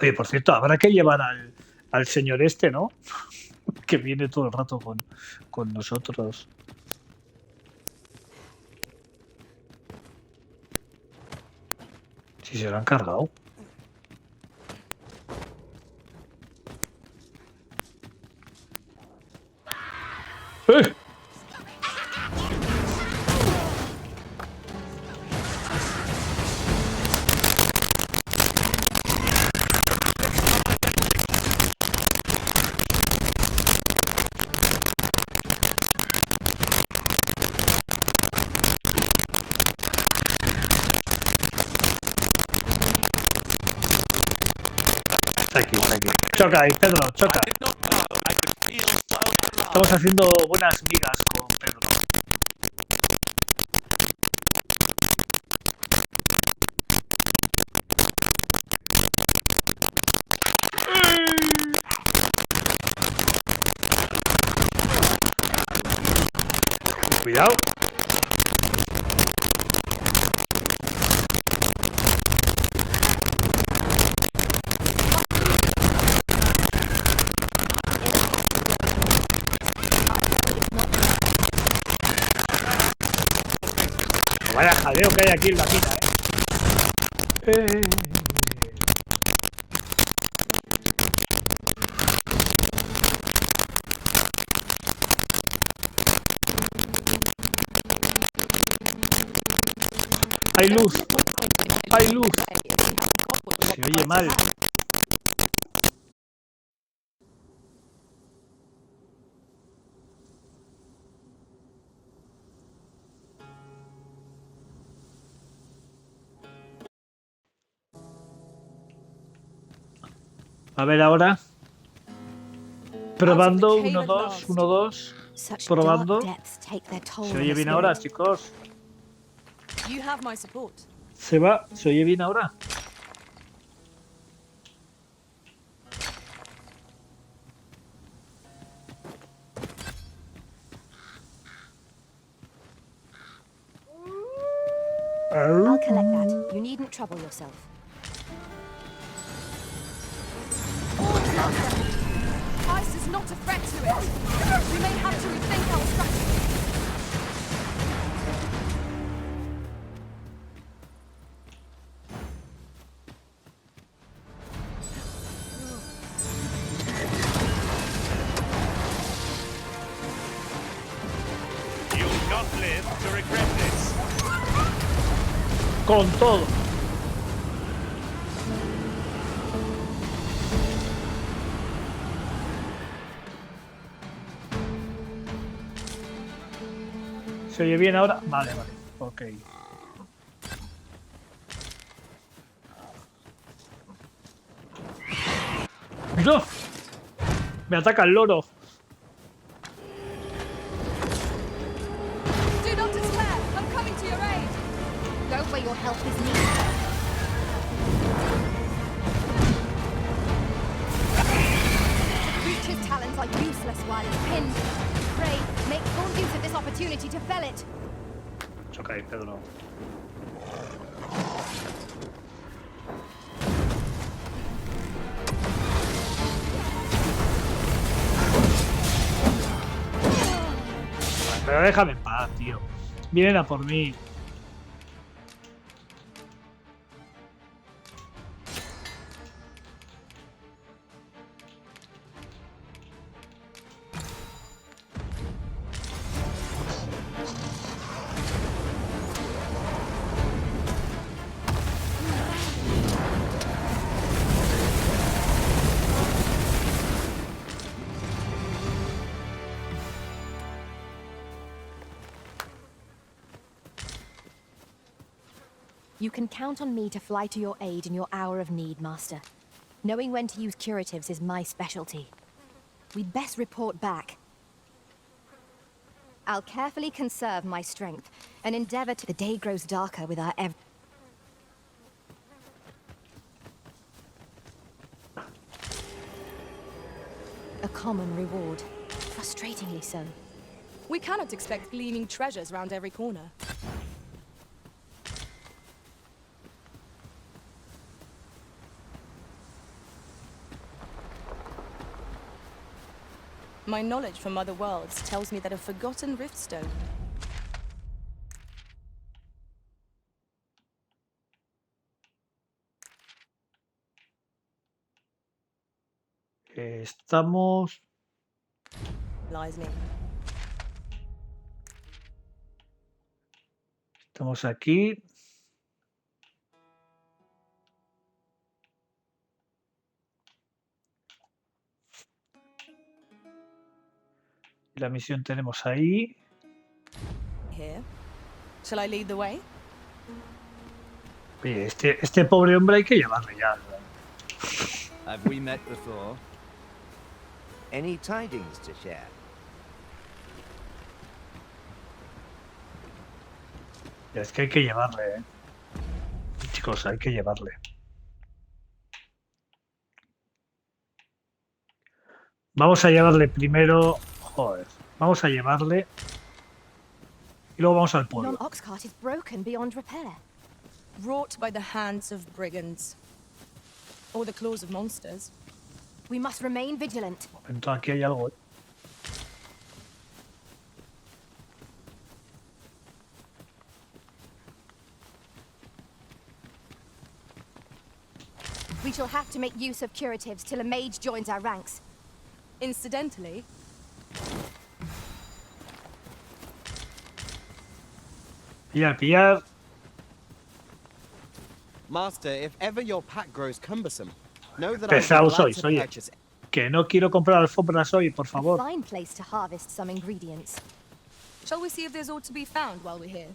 Oye, por cierto, habrá que llevar al señor este, ¿no? Que viene todo el rato con nosotros. Si se lo han cargado. ¡Eh! Está aquí, está aquí. Choca ahí, Pedro, choca. Estamos haciendo buenas migas con Pedro. Cuidado. Vaya jaleo que hay aquí en la mina, ¿eh? Hay luz. Hay luz. Se oye mal. A ver ahora. Probando, 1, 2, 1, 2. Probando. ¿Se oye bien ahora, chicos?
You have my support.
¿Se va? ¿Se oye bien ahora?
I'll collect that. You needn't trouble yourself.
Ice is not a threat to it. We may have to rethink our strategy.
You'll not live to regret this.
Con todo. ¿Se oye bien ahora? Vale, vale. Ok. ¡No! Me ataca el loro.
Do not despair. I'm coming to your aid.
Go where your help is needed. Creature's talons are useless while it's pinned. Pray, make full use of this opportunity to fell it.
It's okay, Pedro. Pero déjame en paz, tío. Vienen a por mí.
You can count on me to fly to your aid in your hour of need, Master. Knowing when to use curatives is my specialty. We'd best report back. I'll carefully conserve my strength and endeavor to... The day grows darker with our A common reward. Frustratingly so.
We cannot expect gleaming treasures round every corner. My knowledge from other worlds tells me that a forgotten riftstone.
Estamos...
Lies near.
Estamos aquí. La misión tenemos ahí.
Here. Shall I lead the way?
Oye, este pobre hombre hay que llevarle ya.
Have we met before? Any tidings to share?
Es que hay que llevarle, chicos, hay que llevarle. Vamos a llevarle primero... Joder, vamos a llevarle... Y luego vamos al pueblo.
Non-ox cart is broken beyond repair.
Wrought by the hands of brigands. Or the claws of monsters.
We must remain vigilant.
Entonces aquí hay algo.
We shall have to make use of curatives till a mage joins our ranks.
Incidentally,
Pillar.
Master, if ever your pack grows cumbersome, know that
Pesado
I'm glad
sois,
to
oye.
purchase.
Que no quiero comprar alfombras hoy, por favor.
Fine place to harvest some ingredients.
shall we see if there's aught to be found while we're here?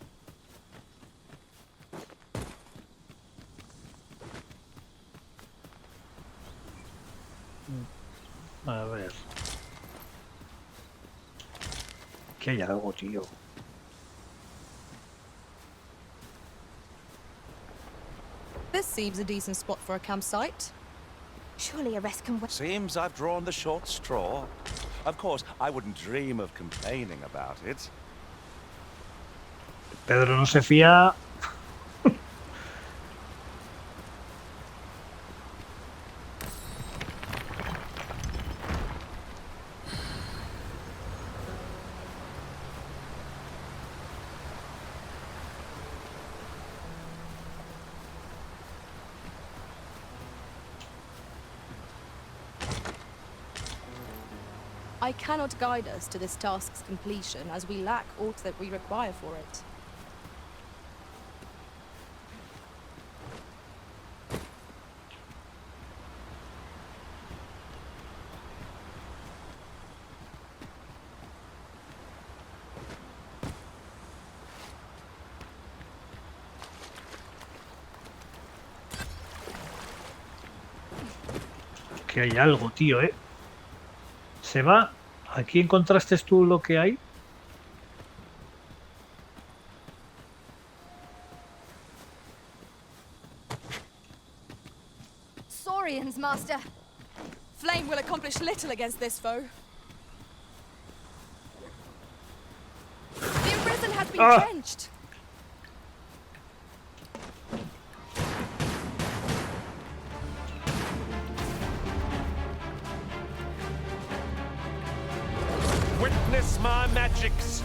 A ver. Que hay algo, tío.
This seems a decent spot for a campsite.
Surely a rest can wait.
Seems I've drawn the short straw. Of course, I wouldn't dream of complaining about it.
Pedro no se fía.
I cannot guide us to this task's completion, as we lack aught that we require for it.
Que hay algo, tío, ¿eh? Se va. ¿Aquí encontraste tú lo que hay?
Saurians, Master. Flame will accomplish little against this foe. The Arisen has been drenched.
Witness my magics!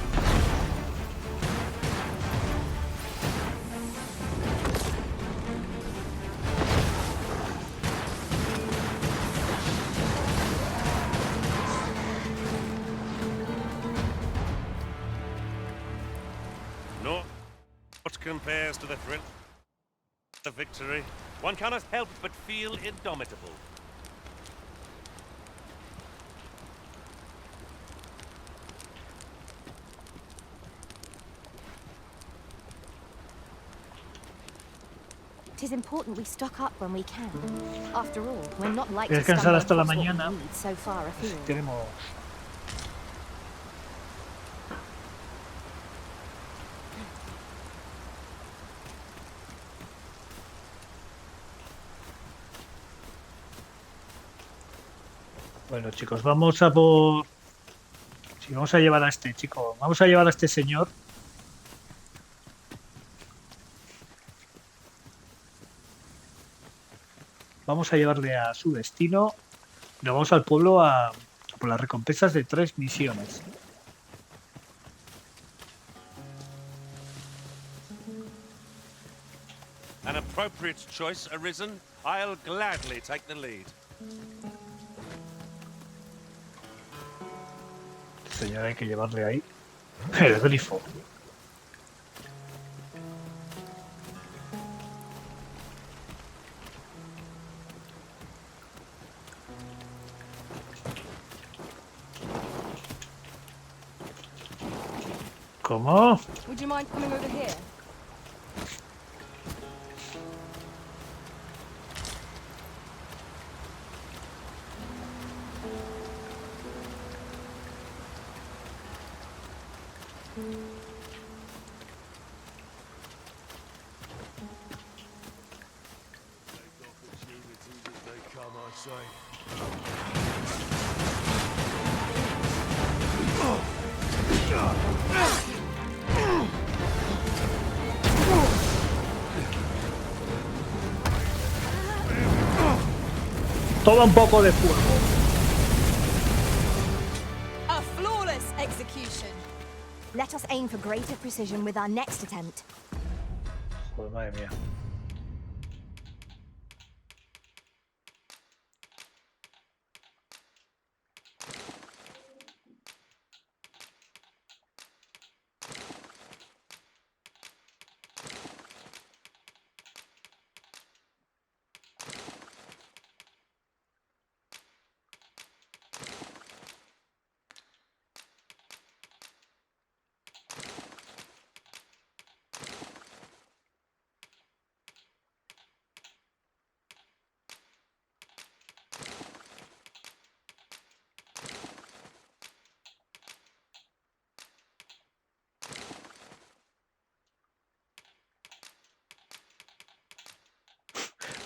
No, what compares to the thrill of victory? One cannot help but feel indomitable.
It is important we stock up when we can. After all, we're not like to
Descansar
stumble
hasta la
across what we
mañana.
need so far afield.
Tenemos. Bueno, chicos, vamos a por... Sí, vamos a llevar a este chico. Vamos a llevar a este señor. Vamos a llevarle a su destino. Nos vamos al pueblo a por las recompensas de 3 misiones.
An appropriate choice, Arisen. I'll gladly take the lead.
Señor, hay que llevarle ahí. El grifo. ¿Cómo?
Would you mind coming over here?
Toma un poco de fuego.
A flawless execution.
Let us aim for greater precision with our next attempt.
Joder, madre mía.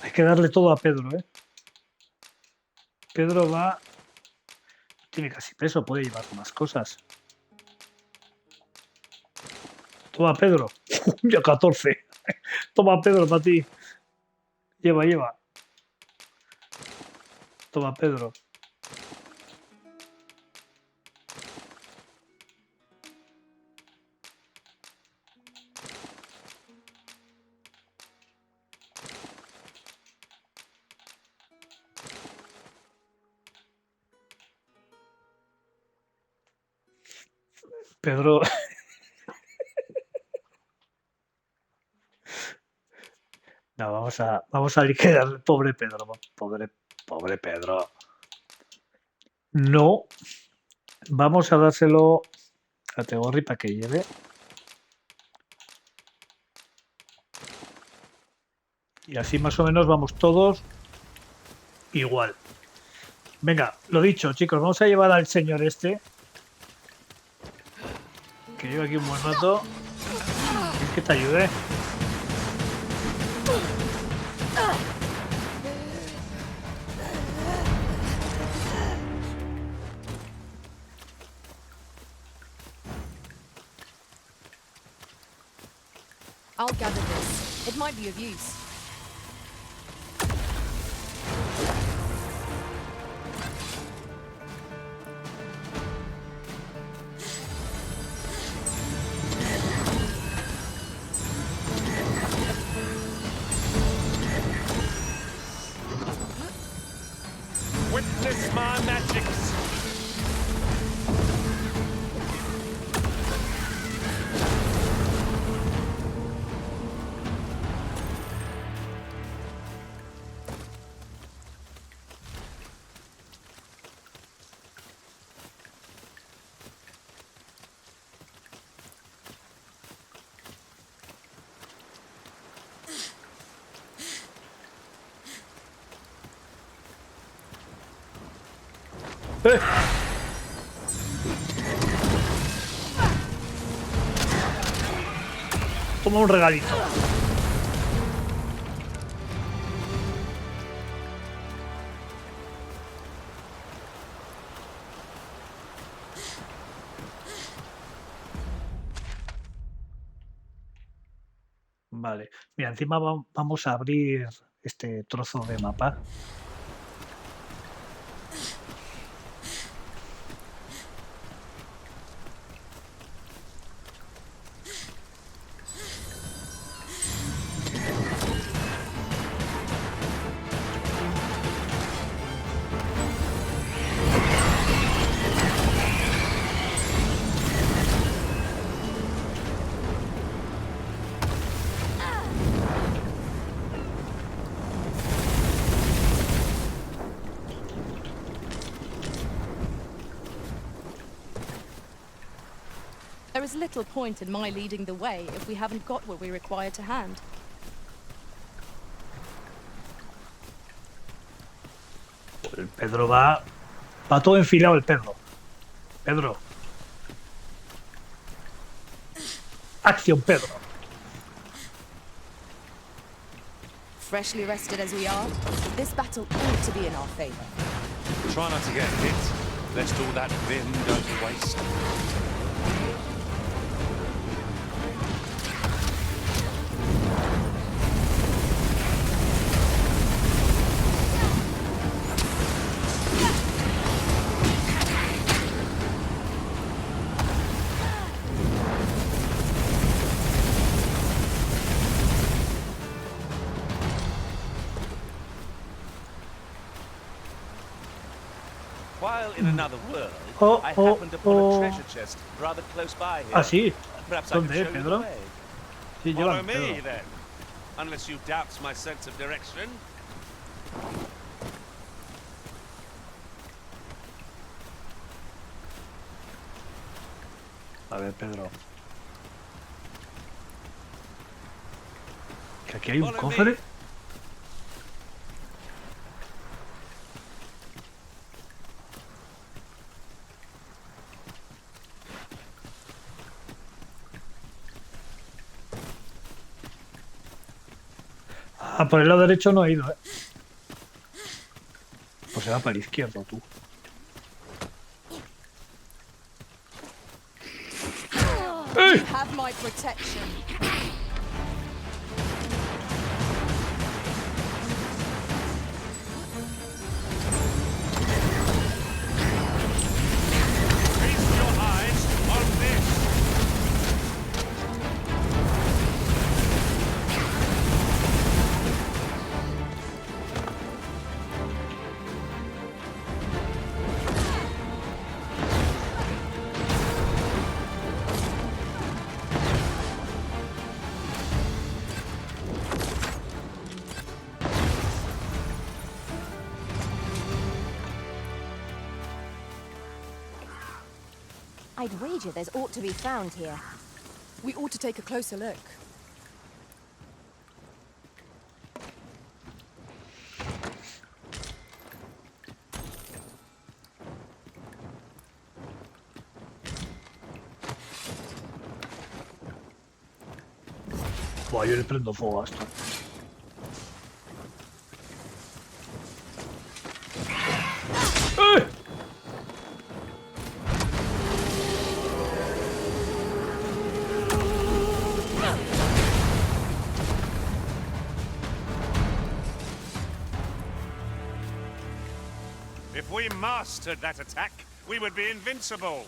Hay que darle todo a Pedro, ¿eh? Pedro va... Tiene casi peso, puede llevar más cosas. Toma, Pedro. Ya 14. Toma, Pedro, para ti. Lleva, lleva. Toma, Pedro. Pedro... No, vamos a liquidar al pobre Pedro. Pobre Pedro. No. Vamos a dárselo a Tegorri para que lleve. Y así más o menos vamos todos igual. Venga, lo dicho, chicos, vamos a llevar al señor este. Que lleva aquí un buen rato. Es que te ayude.
I'll gather this. It might be of use.
Witness my magics.
Toma un regalito. Vale. Mira, encima vamos a abrir este trozo de mapa.
There is little point in my leading the way if we haven't got what we require to hand.
El Pedro va todo enfilado el Pedro. Pedro. Acción, Pedro.
Freshly rested as we are, this battle ought to be in our favor.
Try not to get hit, lest all that vim go to waste. While in another world, I happened upon a treasure chest rather close by here.
Ah, sí.
Perhaps I can
¿Dónde,
show you
Pedro?
the way.
Sí,
Follow
llevan,
me,
Pedro.
then, unless you doubt my sense of direction.
A ver, Pedro. Que aquí hay un cofre. Ah, por el lado derecho no he ido, se va para la izquierda, tú.
You have my protection.
Feast your eyes on this.
I'd wager there's ought to be found here.
We ought to take a closer look.
Buah, yo le prendo fuego a esto.
If we mastered that attack, we would be invincible.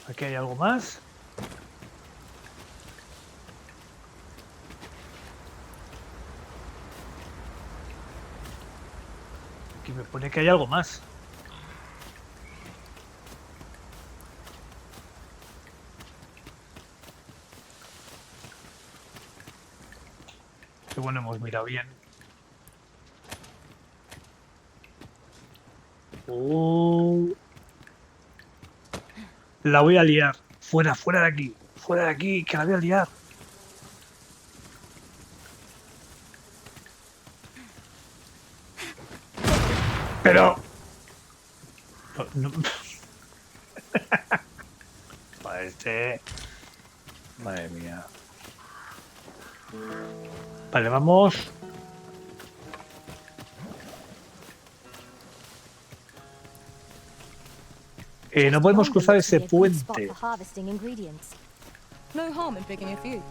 Aquí hay algo más. Aquí me pone que hay algo más. Qué bueno, hemos mirado bien. Oh. La voy a liar. Fuera, fuera de aquí. Fuera de aquí, que la voy a liar. Pero... No. Este... Madre mía. Vale, vamos. No podemos cruzar ese puente.
No harm in picking a few.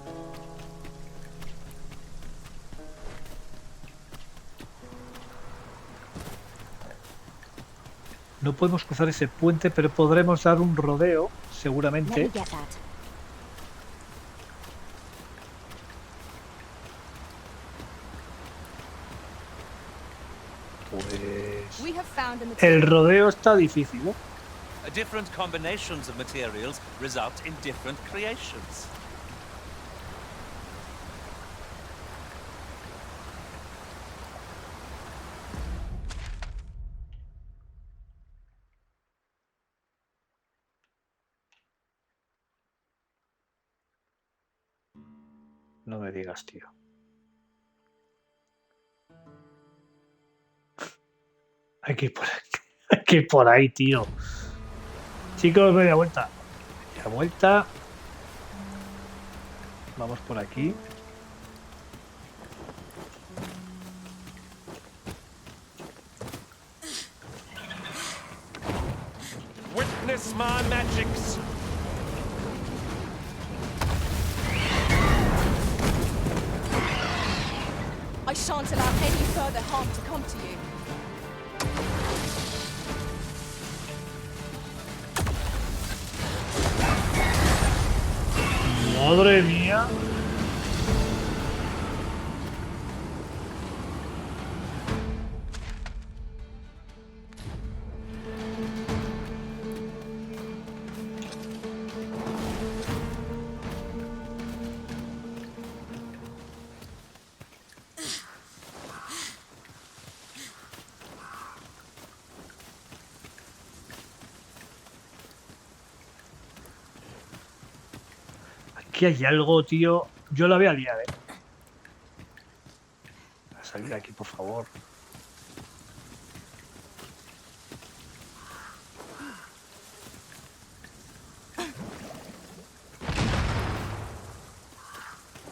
No podemos cruzar ese puente, pero podremos dar un rodeo, seguramente. Pues... el rodeo está difícil, ¿no?
Different combinations of materials result in different creations.
No me digas, tío. Hay que ir por aquí. Hay que ir por ahí, tío. Chicos, media vuelta. Media vuelta. Vamos por aquí.
Witness my magics.
I shan't allow any further harm to come to you.
Madre mía. Aquí hay algo, tío. Yo la voy a liar, A salir de aquí, por favor.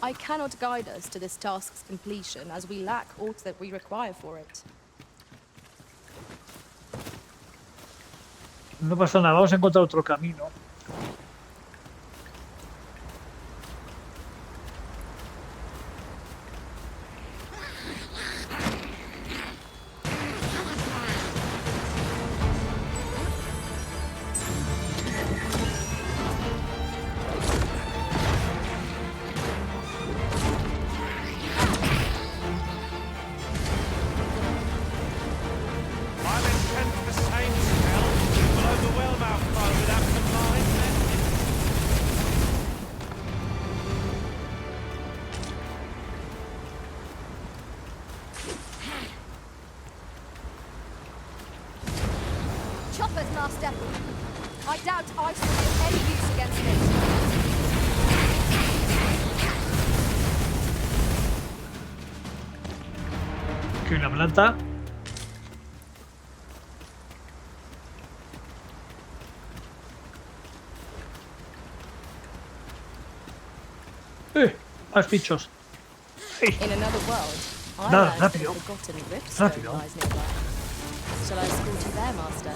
I cannot guide us to this task's completion, as we lack aught that we require for it.
No pasa nada, vamos a encontrar otro camino.
Choppers, Master. I doubt ice will be of any use against it.
Aquí hay una planta. Más bichos.
In another world, I
Nada,
learned
rápido.
the forgotten rift
Rápido.
lies nearby. Shall I escort you there, Master?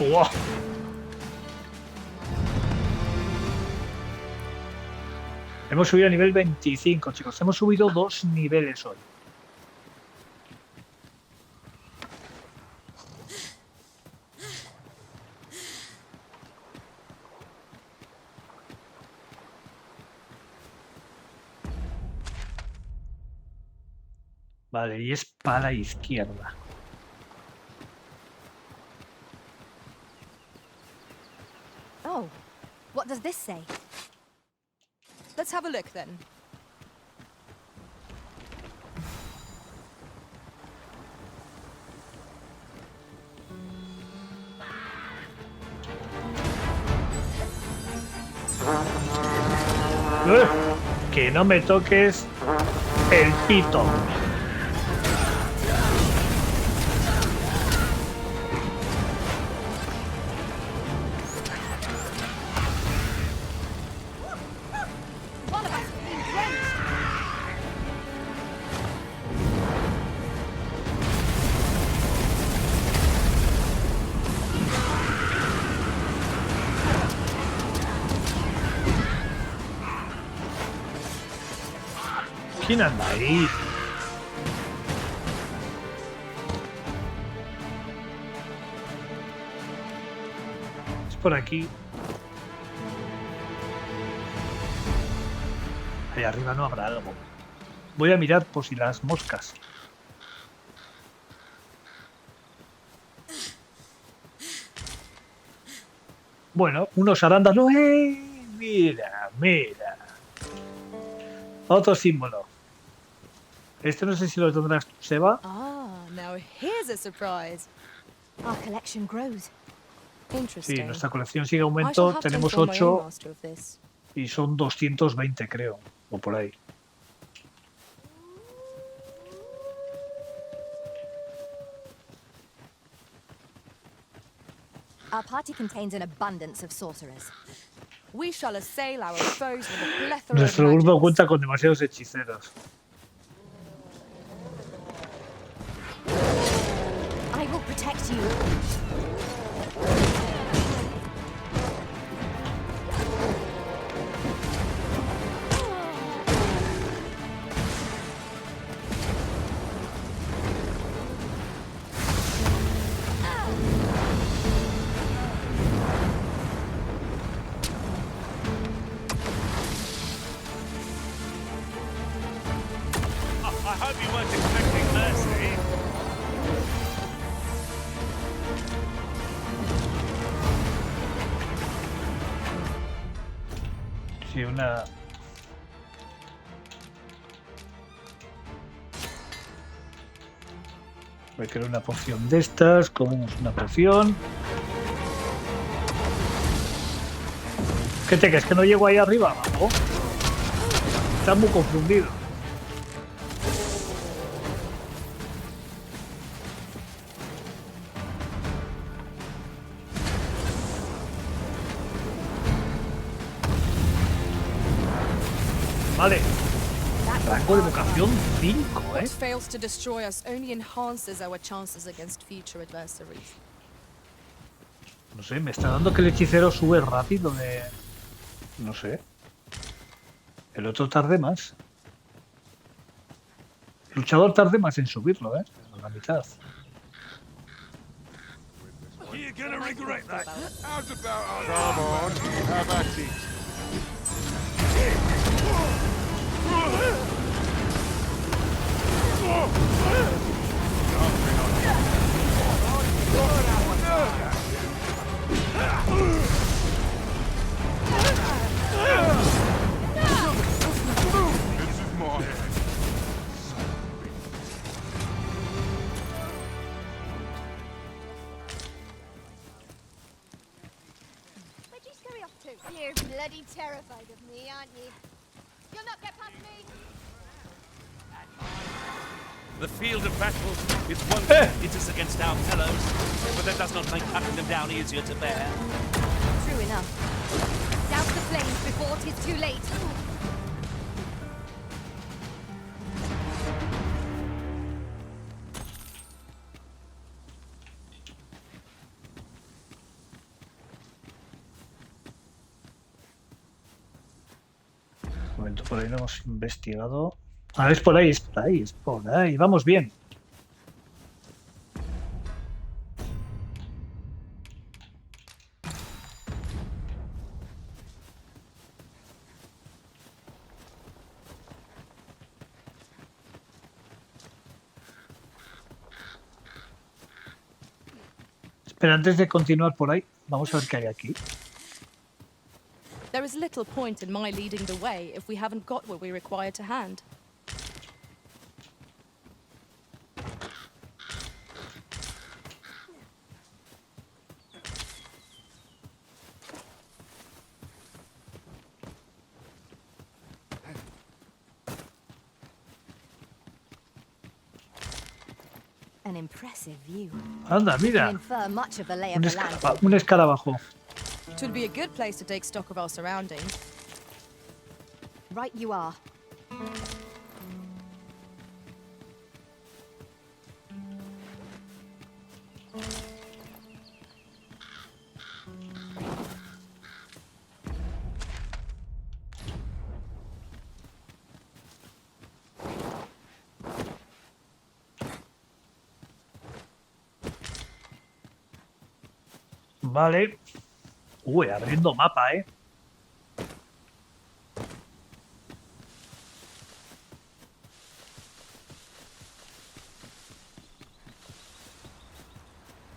Wow. Hemos subido a nivel 25, chicos. Hemos subido 2 niveles hoy. Vale, y es para la izquierda.
Oh, what does this say?
Let's have a look then.
Que no me toques el pito.
One of us has been drenched.
¿Quién anda ahí? Es por aquí. Ahí arriba no habrá algo. Voy a mirar por si las moscas. Bueno, unos arándanos. Mira, mira. Otro símbolo. Este no sé si lo tendrás tú, Seba.
Ah, now here's a surprise.
Our collection grows.
Interesting.
Sí, nuestra colección sigue
I shall
aumento.
have to
Tenemos
inform my own
8
master of this.
y son 220, creo. O por ahí.
Our party contains an abundance of sorcerers.
We shall assail our foes with a plethora
Nuestro
of
grupo
magics.
cuenta con demasiados hechiceros.
I will protect you.
I hope you weren't expecting mercy.
Sí, una... Voy a querer una poción de estas. Comemos una poción. ¿Qué te crees? ¿Que no llego ahí arriba abajo? Estás muy confundido. Vale. Rango de vocación 5, ¿eh?
What fails to destroy us only enhances our chances against future adversaries.
No sé, me está dando que el hechicero sube rápido de... No sé. El otro tarde más. El luchador tarde más en subirlo, ¿eh? A la mitad.
You're gonna regret that.
How's about come on, have at it. This is my
Where'd you scurry off to? You're bloody terrified of me, aren't you? You'll not get past me!
The field of battle is one that hits us against our fellows, but that does not make cutting them down easier to bear.
True enough. Douse the flames before it is too late.
Un momento, por ahí no hemos investigado. Ah, es por ahí, es por ahí, es por ahí. Vamos bien. Pero antes de continuar por ahí, vamos a ver qué hay aquí.
There is little point in my leading the way if we haven't got what we require to hand.
An impressive view.
Anda,
You
mira.
can infer much of the lay
Un,
of the land.
un escarabajo.
It would be a good place to take stock of our surroundings.
Right you are.
Vale. Uy, abriendo mapa, ¿eh?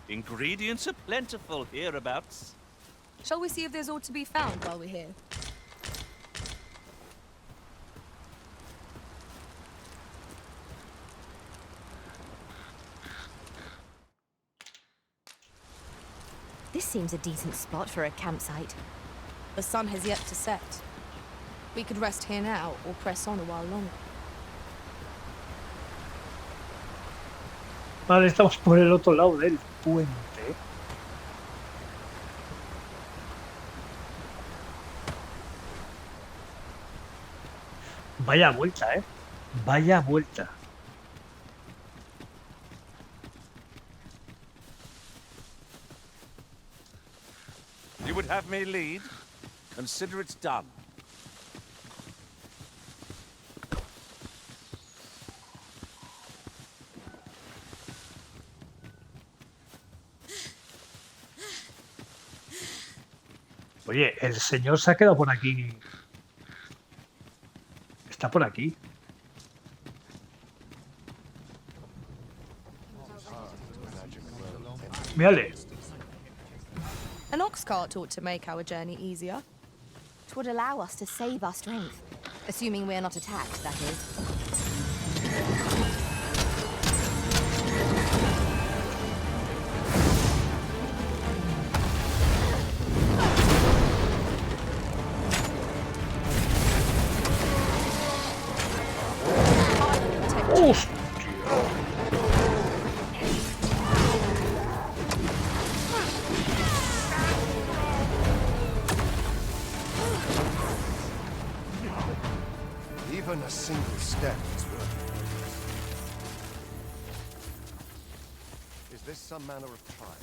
Ingredients are plentiful hereabouts.
Shall we see if there's aught to be found while we're here?
This seems a decent spot for a campsite.
The sun has yet to set. We could rest here now or press on a while longer.
Vale, estamos por el otro lado del puente. Vaya vuelta, ¿eh? Vaya vuelta.
You would have me lead? Consider it done.
Oye, el señor se ha quedado por aquí. Está por aquí. Mírale.
An ox cart ought to make our journey easier.
It would allow us to save our strength. Assuming we're not attacked, that is.
death is working for us. Is this some manner of trial?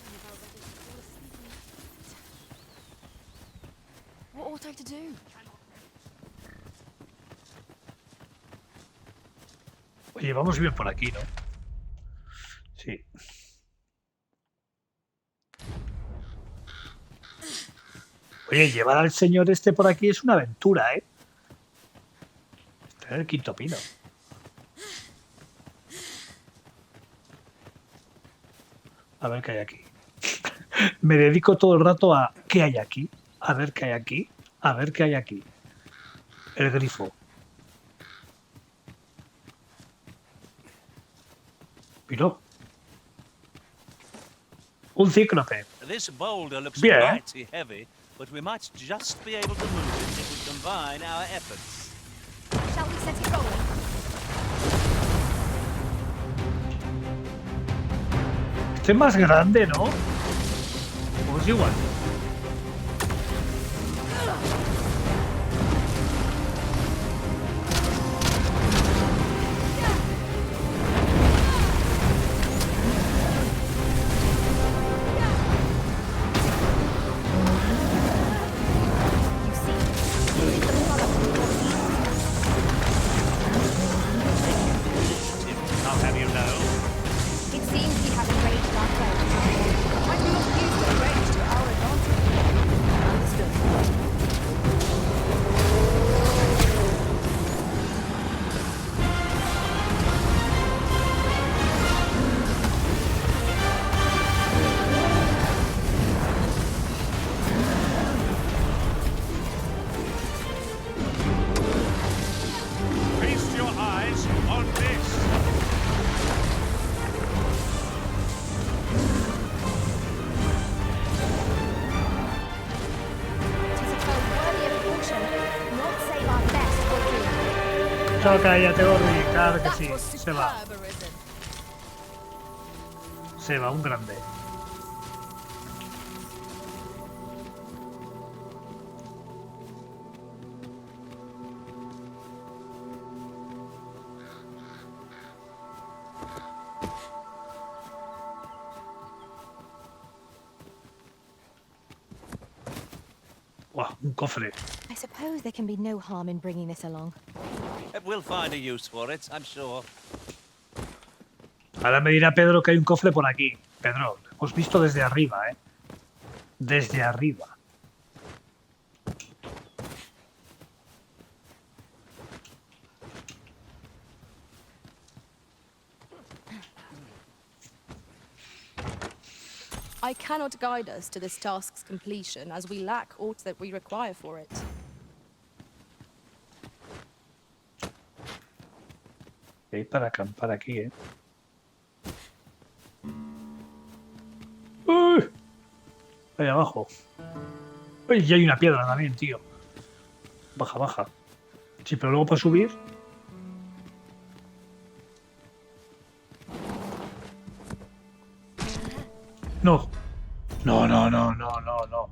What ought I to do?
Oye, vamos bien por aquí, ¿no? Sí. Oye, llevar al señor este por aquí es una aventura, ¿eh? Está en el quinto pino. A ver qué hay aquí. Me dedico todo el rato a ¿qué hay aquí? A ver qué hay aquí. A ver qué hay aquí. El grifo. Miro. Un cíclope.
This boulder looks
Bien.
mighty heavy, but we might just be able to move it if we combine our efforts.
Shall we set it rolling?
Este es más grande, ¿no? Pues igual.
I'll have you know.
It seems we have enraged our foe.
Why do we not use the range to our advantage? Understood.
Feast your eyes on this.
Tis a foe worthy of caution. Not save our best for doom.
Chao, cállate, Gorri. Claro que sí. Se va. Se va, un grande. Buah, un cofre.
I suppose there can be no harm in bringing this along.
We'll find a use for it, I'm sure.
Ahora me dirá Pedro que hay un cofre por aquí. Pedro, lo hemos visto desde arriba, ¿eh? Desde arriba.
I cannot guide us to this task's completion, as we lack aught that we require for it.
Hay para acampar aquí, ¿eh? ¡Uy! Ahí abajo. ¡Uy! Ya hay una piedra también, tío. Baja, baja. Sí, pero luego para subir. No. No, no, no, no, no, no.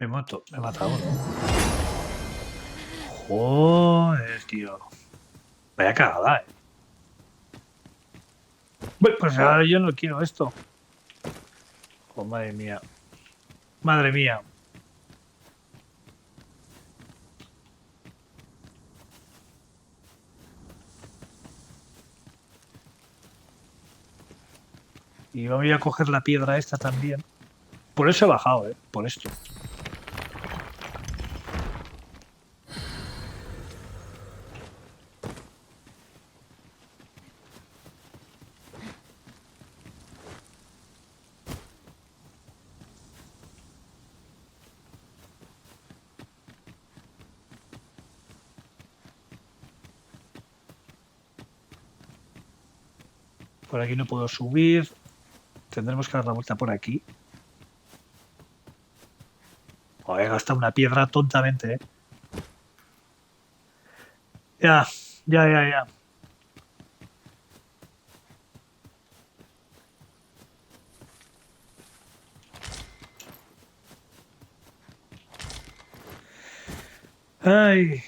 Me mato, me he matado, ¿no? Joder, tío. Vaya cagada, ¿eh? Bueno, pues ahora yo no quiero esto. Oh, madre mía. Madre mía. Y voy a coger la piedra esta también. Por eso he bajado, por esto. Por aquí no puedo subir. Tendremos que dar la vuelta por aquí. Oh, he gastado una piedra tontamente, ¿eh? Ya, ya, ya, ya. Ay,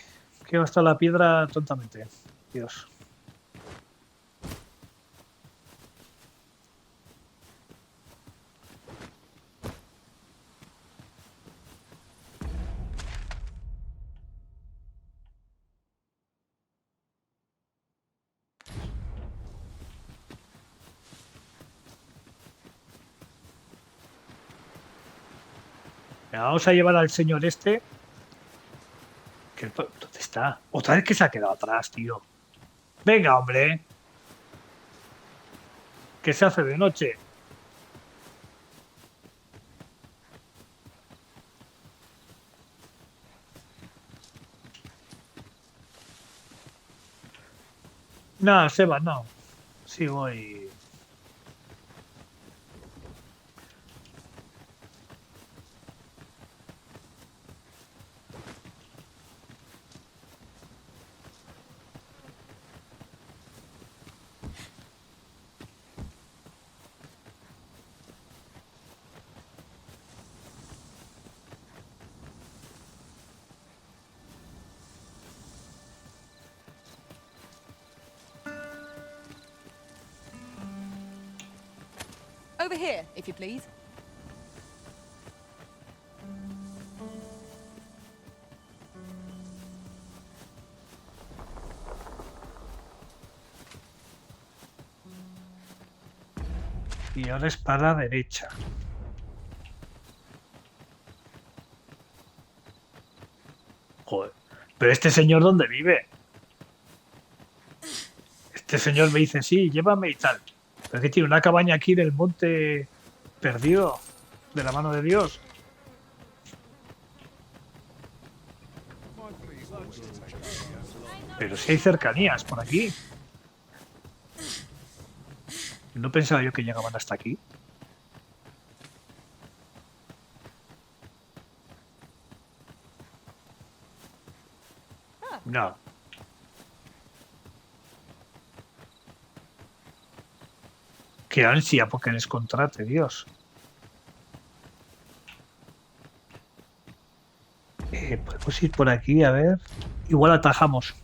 que va a estar la piedra tontamente. Dios. Vamos a llevar al señor este. ¿Dónde está? Otra vez que se ha quedado atrás, tío. Venga, hombre. Que se hace de noche. No, Seba, no. Sí voy.
Over here, if you please.
Y ahora es para la derecha. Joder. Pero este señor, ¿dónde vive? Este señor me dice, sí, llévame y tal. Pero es que tiene una cabaña aquí en el monte perdido. De la mano de Dios. Pero si hay cercanías por aquí. No pensaba yo que llegaban hasta aquí. No. Qué ansia porque les contrate, Dios. Podemos ir por aquí, a ver. Igual atajamos.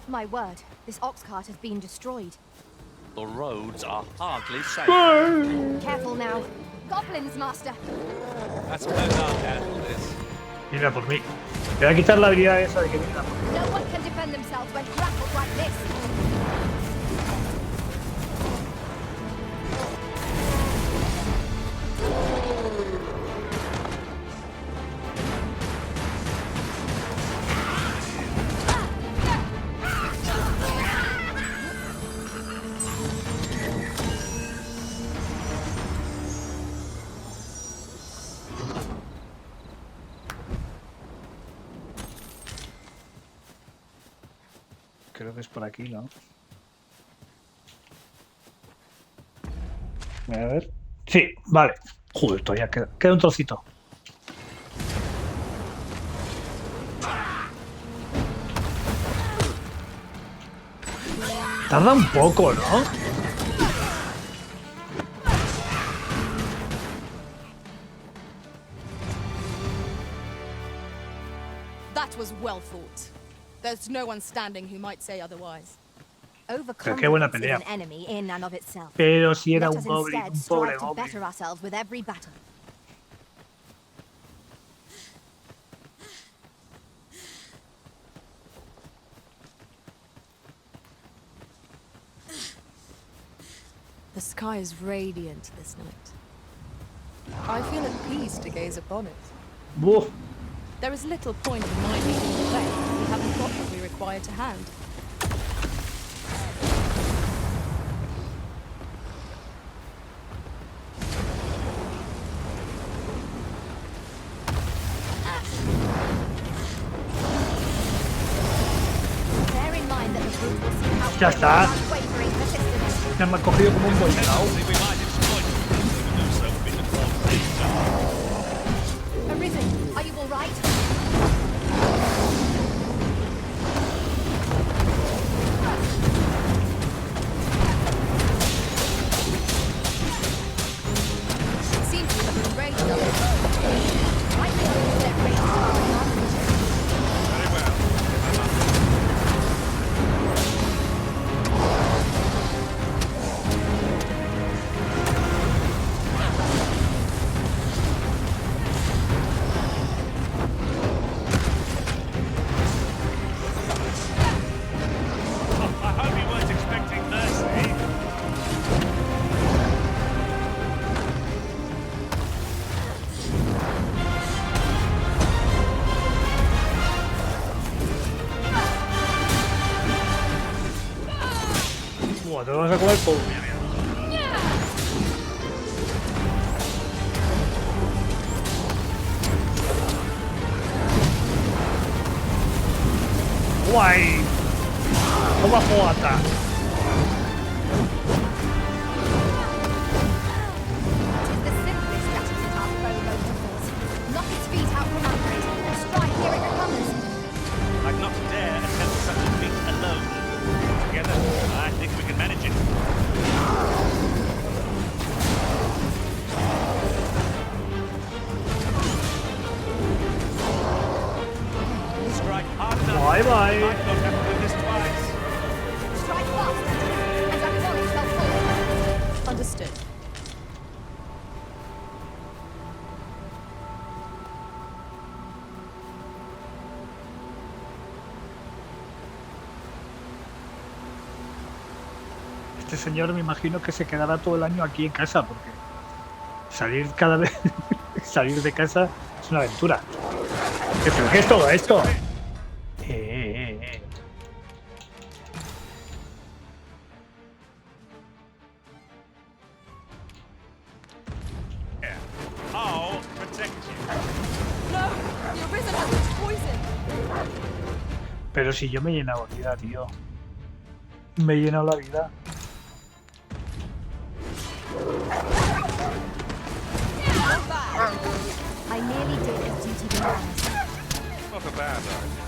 My word, this ox cart has been destroyed.
The roads are hardly safe.
Careful now. Goblins, master.
That's better not handle this.
Mira por mí. Te voy a quitar la habilidad esa de que viene por mí.
No one can defend themselves when grappled like this.
Creo que es por aquí, ¿no? A ver. Sí, vale. Joder, todavía queda un trocito. Tarda un poco, ¿no?
That was well thought. There's no one standing who might say otherwise.
Pero qué buena pelea.
Overconfidence is an enemy in and of itself.
Pero si era
Let
un
us
goblin,
instead
un pobre
strive to
goblin.
better ourselves with every battle.
The sky is radiant this night. I feel at peace to gaze upon it.
Woof.
There is little point in my leading the way if we haven't got what we require to hand.
Bear in mind that the brute will see how
Ya está.
unwavering persistence.
Ya me ha cogido como un bolsao. te vas a comer todo. Guay. Toma fogata.
The simplest strategy to our foe low to force. Knock its feet out from under it and strike here it recovers.
I'd not dare attempt such a feat alone. Together, I think we can manage it. Strike hard enough.
Bye bye.
Might not have to do this twice.
Strike fast and acknowledge shall fall.
Understood.
Este señor me imagino que se quedará todo el año aquí en casa, porque salir cada vez salir de casa es una aventura. ¿Qué es todo esto?
I'll protect you.
No! The arisen has its poison!
Pero si yo me he llenado la vida, tío. Me he llenado la vida.
I nearly did as duty demands.
Not a bad idea.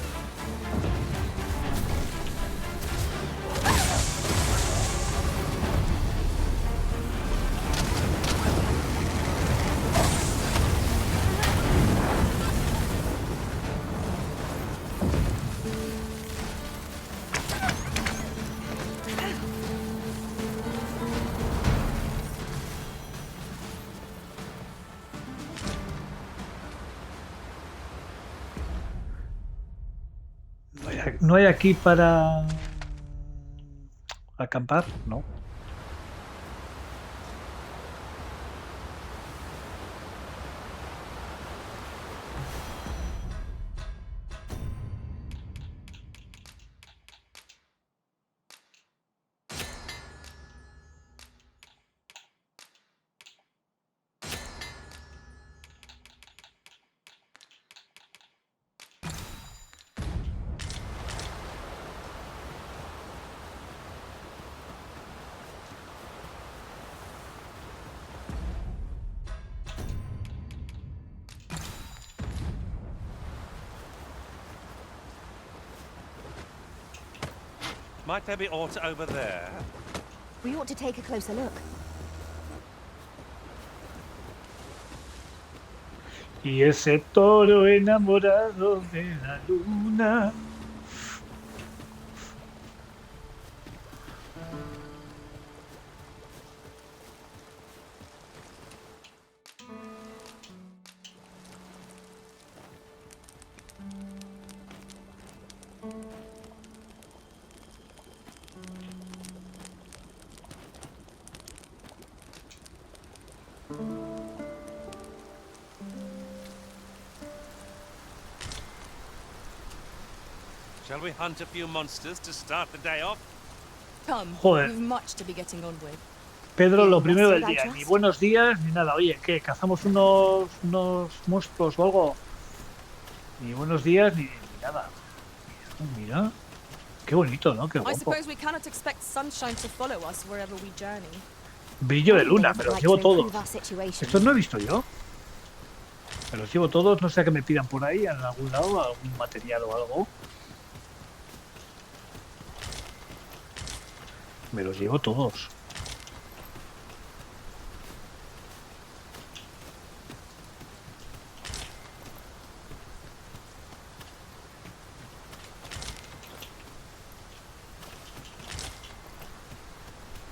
¿No hay aquí para acampar? No.
Might there be aught over there?
We ought to take a closer look.
Y ese toro enamorado de la luna.
Shall we hunt a few monsters to start the day off?
Come,
Joder.
we've much to be getting on with.
Pedro, lo primero del día, ni buenos días ni nada. Oye, ¿qué? ¿Cazamos unos monstruos o algo? Ni buenos días ni nada. Mira, qué bonito, ¿no? Qué
I
guapo.
suppose we cannot expect sunshine to follow us wherever we journey.
Brillo de luna, me los llevo todos. Estos no he visto yo. Me los llevo todos, no sé a qué me pidan por ahí, en algún lado, algún material o algo. Me los llevo todos.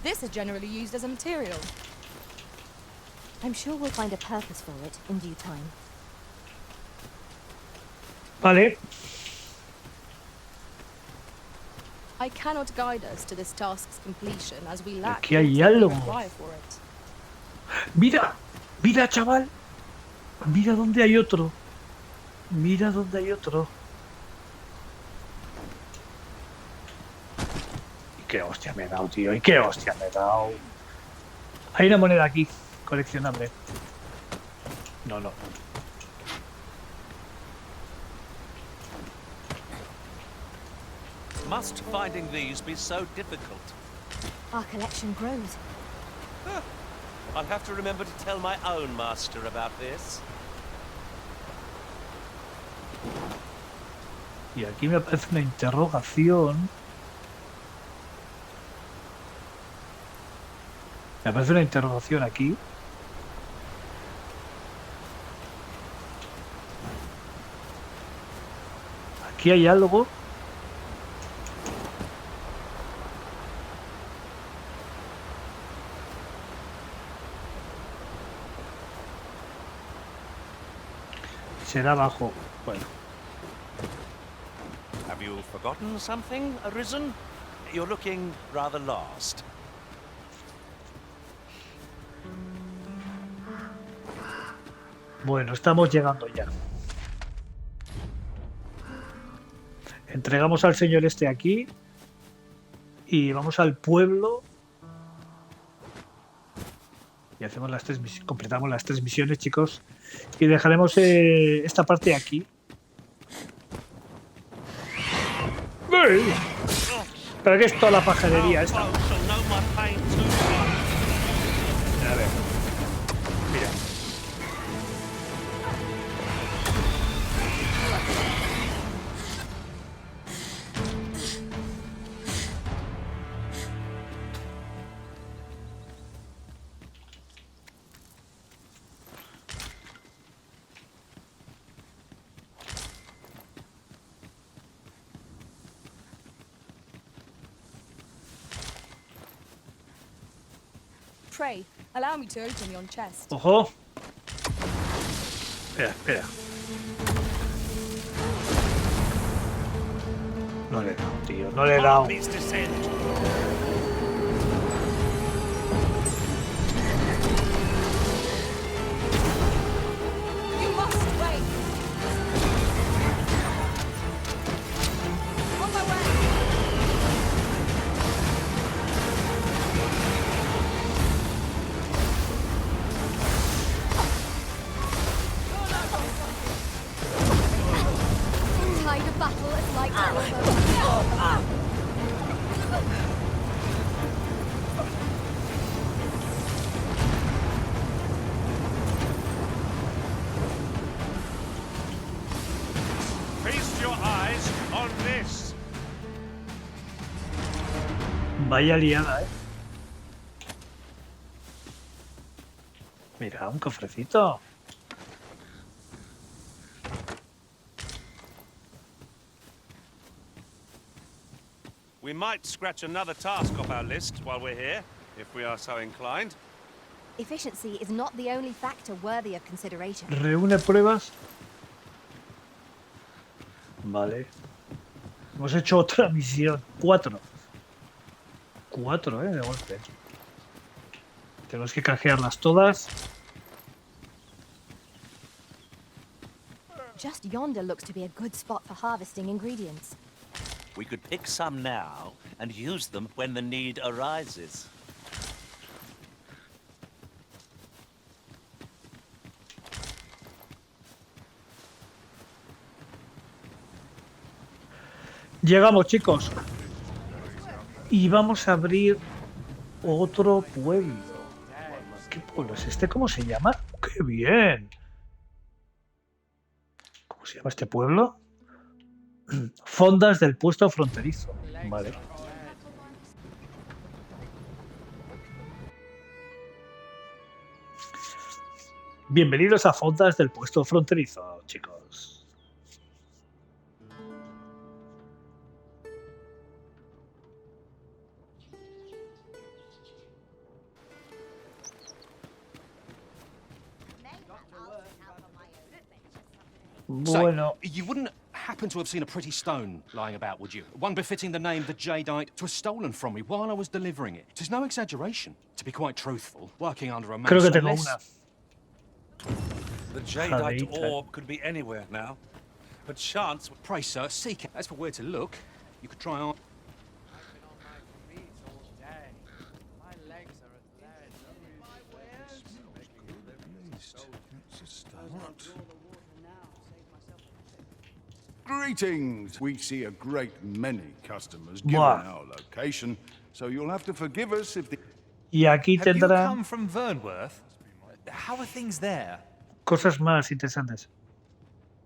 This is generally used as a material.
I'm sure we'll find a purpose for it in due time.
Vale.
I cannot guide us to this task's completion as we lack
Aquí hay
the
algo.
reply for it.
Mira, mira, chaval. Mira dónde hay otro. Mira dónde hay otro. qué hostia me he dado, tío. ¿Y qué hostia me he dado? Hay una moneda aquí, coleccionable. No.
Must finding these be so difficult?
Our collection grows.
I'll have to remember to tell my own master about this.
Y aquí me aparece una interrogación. Me aparece una interrogación aquí. Aquí hay algo. Será abajo. Bueno.
Have you forgotten something, Arisen? You're looking rather lost.
Bueno, estamos llegando ya. Entregamos al señor este aquí. Y vamos al pueblo. Y hacemos las 3 misiones. Completamos las 3 misiones, chicos. Y dejaremos esta parte aquí. ¡Ey! ¿Pero qué es toda la pajarería esta? A ver. Mira.
Pray, allow me to open your chest.
Ojo. Espera. No le he dado, tío. No le he dado. Vaya liada, Mira, un cofrecito.
We might scratch another task off our list while we're here, if we are so inclined.
Efficiency is not the only factor worthy of consideration.
Reúne pruebas. Vale. Hemos hecho otra misión. 4. 4, de golpe. Tenemos que canjearlas todas.
Just yonder looks to be a good spot for harvesting ingredients.
We could pick some now and use them when the need arises.
Llegamos, chicos. Y vamos a abrir otro pueblo. ¿Qué pueblo es este? ¿Cómo se llama? ¡Qué bien! ¿Cómo se llama este pueblo? Fondas del puesto fronterizo. Vale. Bienvenidos a Fondas del puesto fronterizo, chicos. Bueno.
So, you wouldn't happen to have seen a pretty stone lying about, would you? One befitting the name the Jadeite. It was stolen from me while I was delivering it. It is no exaggeration. To be quite truthful, working under a man
Creo que
so
tengo
less...
una.
The Jadeite orb could be anywhere now, but chance...
Pray, sir, seek it. As for where to look, you could try on...
Greetings! We see a great many customers given our location, so you'll have to forgive us if the...
Y aquí
Have you
tendrán
come from Vernworth? How are things there?
cosas más interesantes.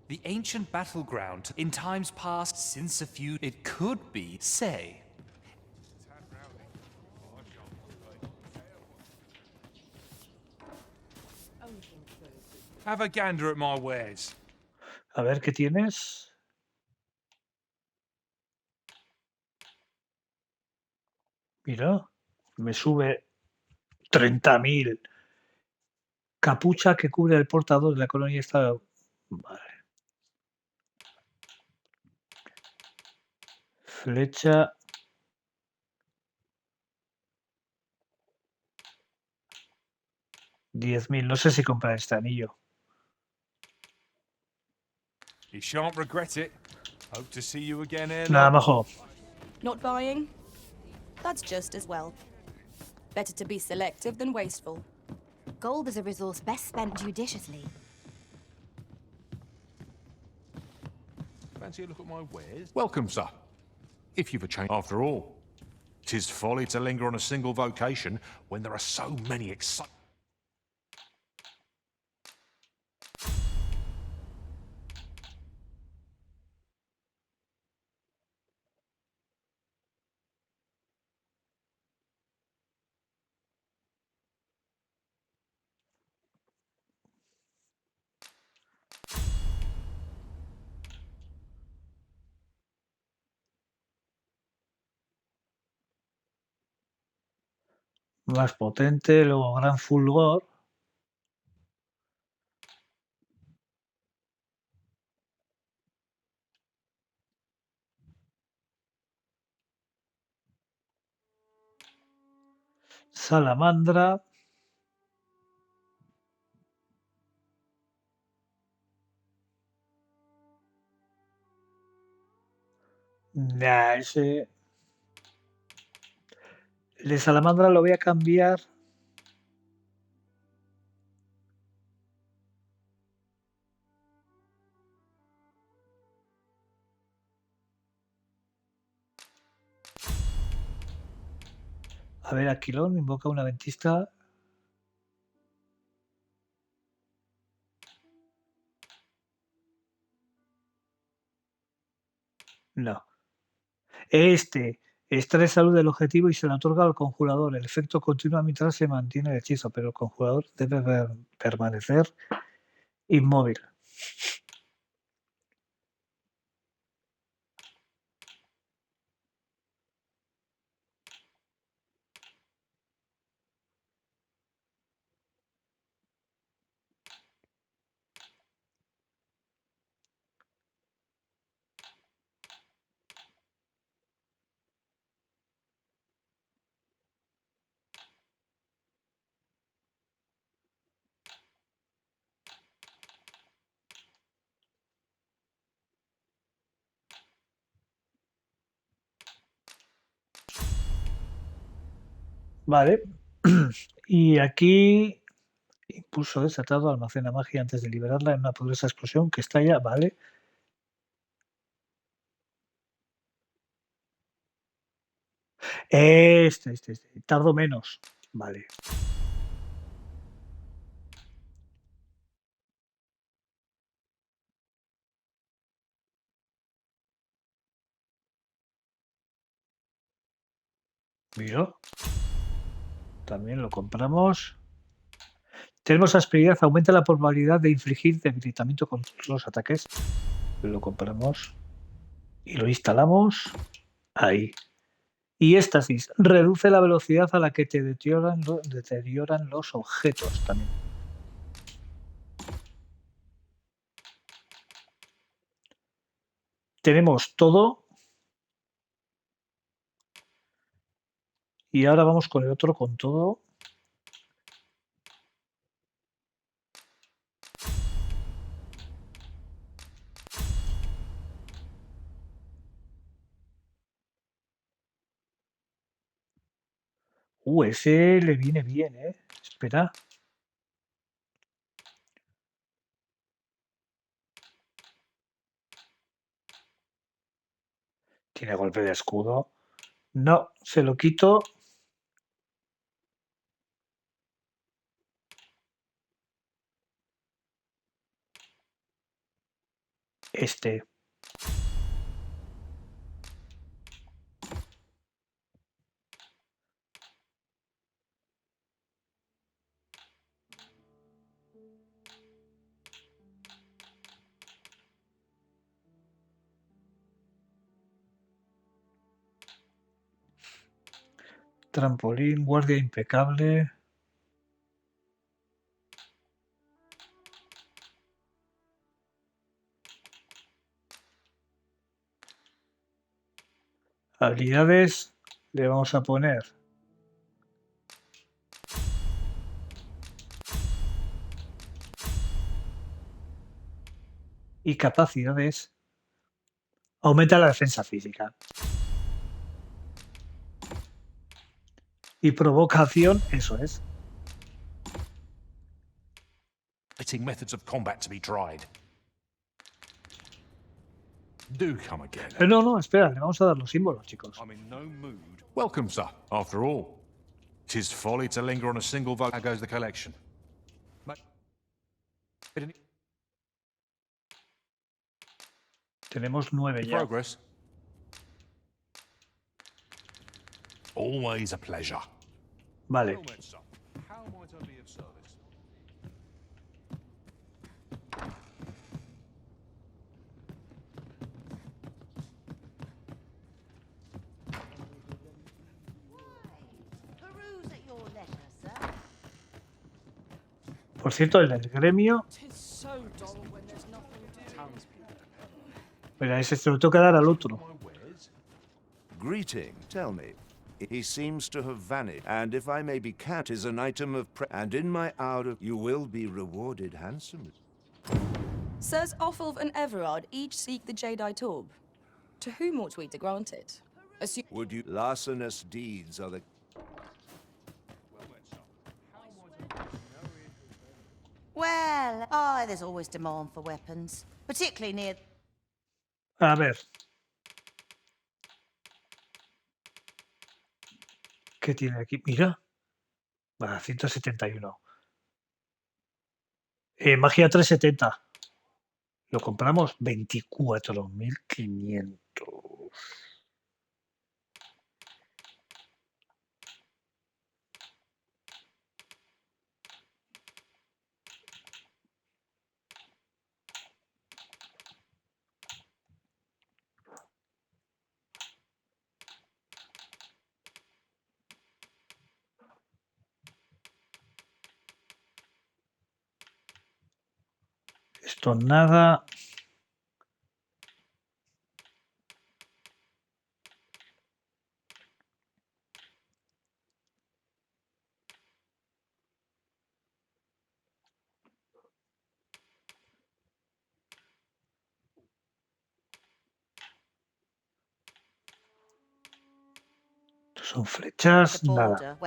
The ancient battleground. In times past, since a feud, it could be, say.
Have a gander at my wares.
A ver qué tienes. Mira, me sube 30.000. Capucha que cubre el portador de la colonia está... Vale. Flecha. $10.000. No sé si comprar este anillo.
You shan't regret it. Hope to see you again ere
Nada,
long.
majo.
Not buying? That's just as well. Better to be selective than wasteful.
Gold is a resource best spent judiciously.
Fancy a look at my wares?
Welcome, sir. If you've a change after all. 'Tis folly to linger on a single vocation when there are so many exciting...
Más potente, luego gran fulgor. Salamandra. Nah, ese... El de salamandra lo voy a cambiar. A ver, Aquilón invoca una ventista. No. Este extrae salud del objetivo y se le otorga al conjurador. El efecto continúa mientras se mantiene el hechizo, pero el conjurador debe permanecer inmóvil. Vale. Y aquí, impulso desatado, almacena magia antes de liberarla en una poderosa explosión que estalla. Vale. Este. Tardo menos. Vale. Mira. También lo compramos. Tenemos asperidad, aumenta la probabilidad de infligir debilitamiento contra los ataques. Lo compramos y lo instalamos ahí. Y éstasis, reduce la velocidad a la que te deterioran los objetos también. Tenemos todo. Y ahora vamos con el otro con todo. Ese le viene bien, ¿eh? Espera. Tiene golpe de escudo. No, se lo quito. Este. Trampolín, guardia impecable. Habilidades le vamos a poner y capacidades. Aumenta la defensa física. Y provocación, eso es.
Methods of combat to be tried. Do come again.
No, espera, le vamos a dar los símbolos, chicos.
I'm in no mood. Welcome, sir. After all, 'tis folly to linger on a single vote. How goes the collection?
Tenemos 9 ya.
Progress. Always a pleasure.
Vale. Por cierto, el del gremio. Mira, ese se lo tengo que dar al otro.
Greeting, tell me. He seems to have vanished, and if I may be cat is an item of and in my hour of you will be rewarded handsomely.
Sirs Offulf and Everard each seek the Jadeite orb. To whom ought we to grant it?
Would you larcenous deeds are the
Well, there's always demand for weapons, particularly near...
A ver. ¿Qué tiene aquí? Mira. Va, 171. Magia 370. Lo compramos 24.500. Esto nada. Son flechas, nada.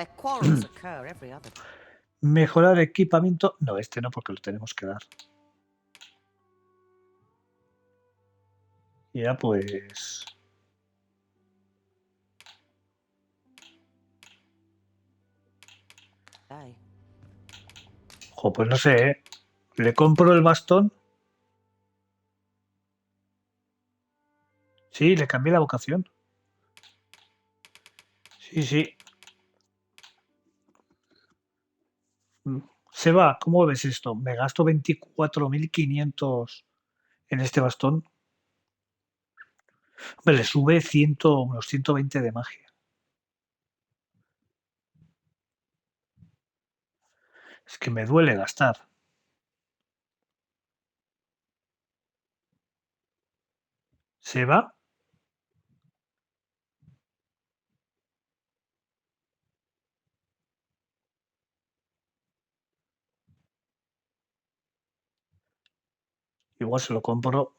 Mejorar equipamiento. No, este no, porque lo tenemos que dar. Ya pues. Ojo, pues no sé, ¿eh? ¿Le compro el bastón? Sí, le cambié la vocación. Sí. Se va, ¿cómo ves esto? Me gasto 24.500 en este bastón. Me le sube unos 120 de magia. Es que me duele gastar. ¿Se va? Igual se lo compro.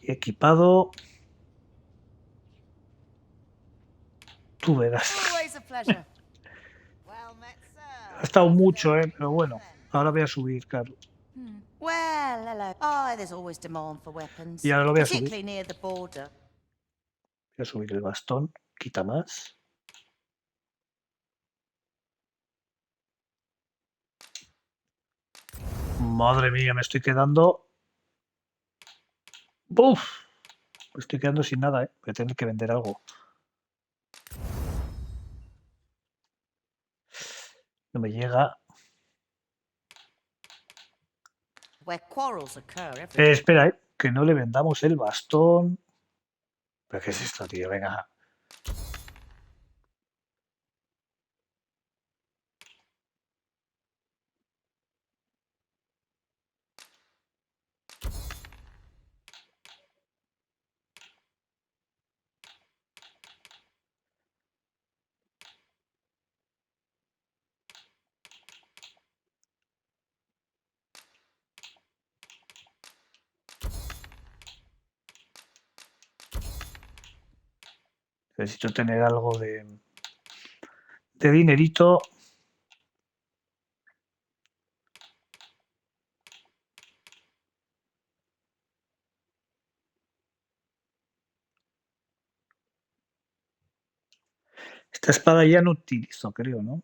Equipado. Tú verás. Ha estado mucho, pero bueno. Ahora voy a subir, claro.
Well, hello. Oh, there's always demand for weapons,
Y ahora lo voy a subir.
particularly near the border.
Voy a subir el bastón. Quita más. Madre mía, me estoy quedando... ¡Buf! Me estoy quedando sin nada, Voy a tener que vender algo. No me llega.
Where quarrels occur everywhere.
Espera, que no le vendamos el bastón. ¿Pero qué es esto, tío? Venga. Necesito tener algo de dinerito. Esta espada ya no utilizo, creo, ¿no?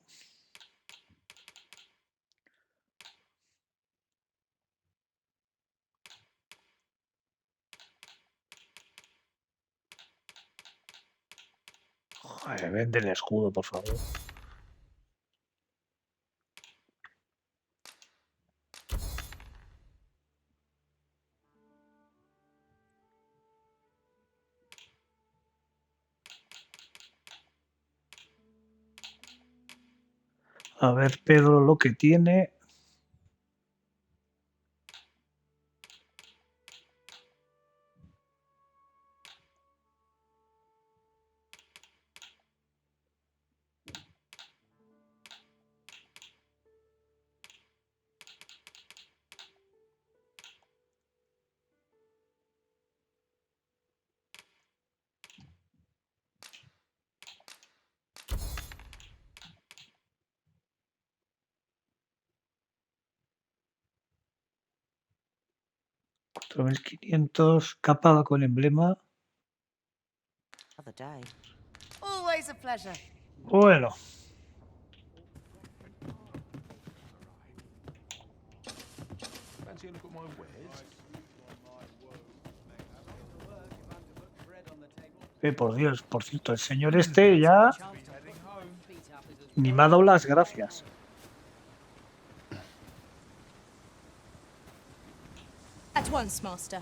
Joder, vende el escudo, por favor. A ver, Pedro, lo que tiene. $4.500, capa con emblema.
Always a pleasure.
Bueno. Por Dios, por cierto, el señor este ya ni me ha dado las gracias.
At once, master.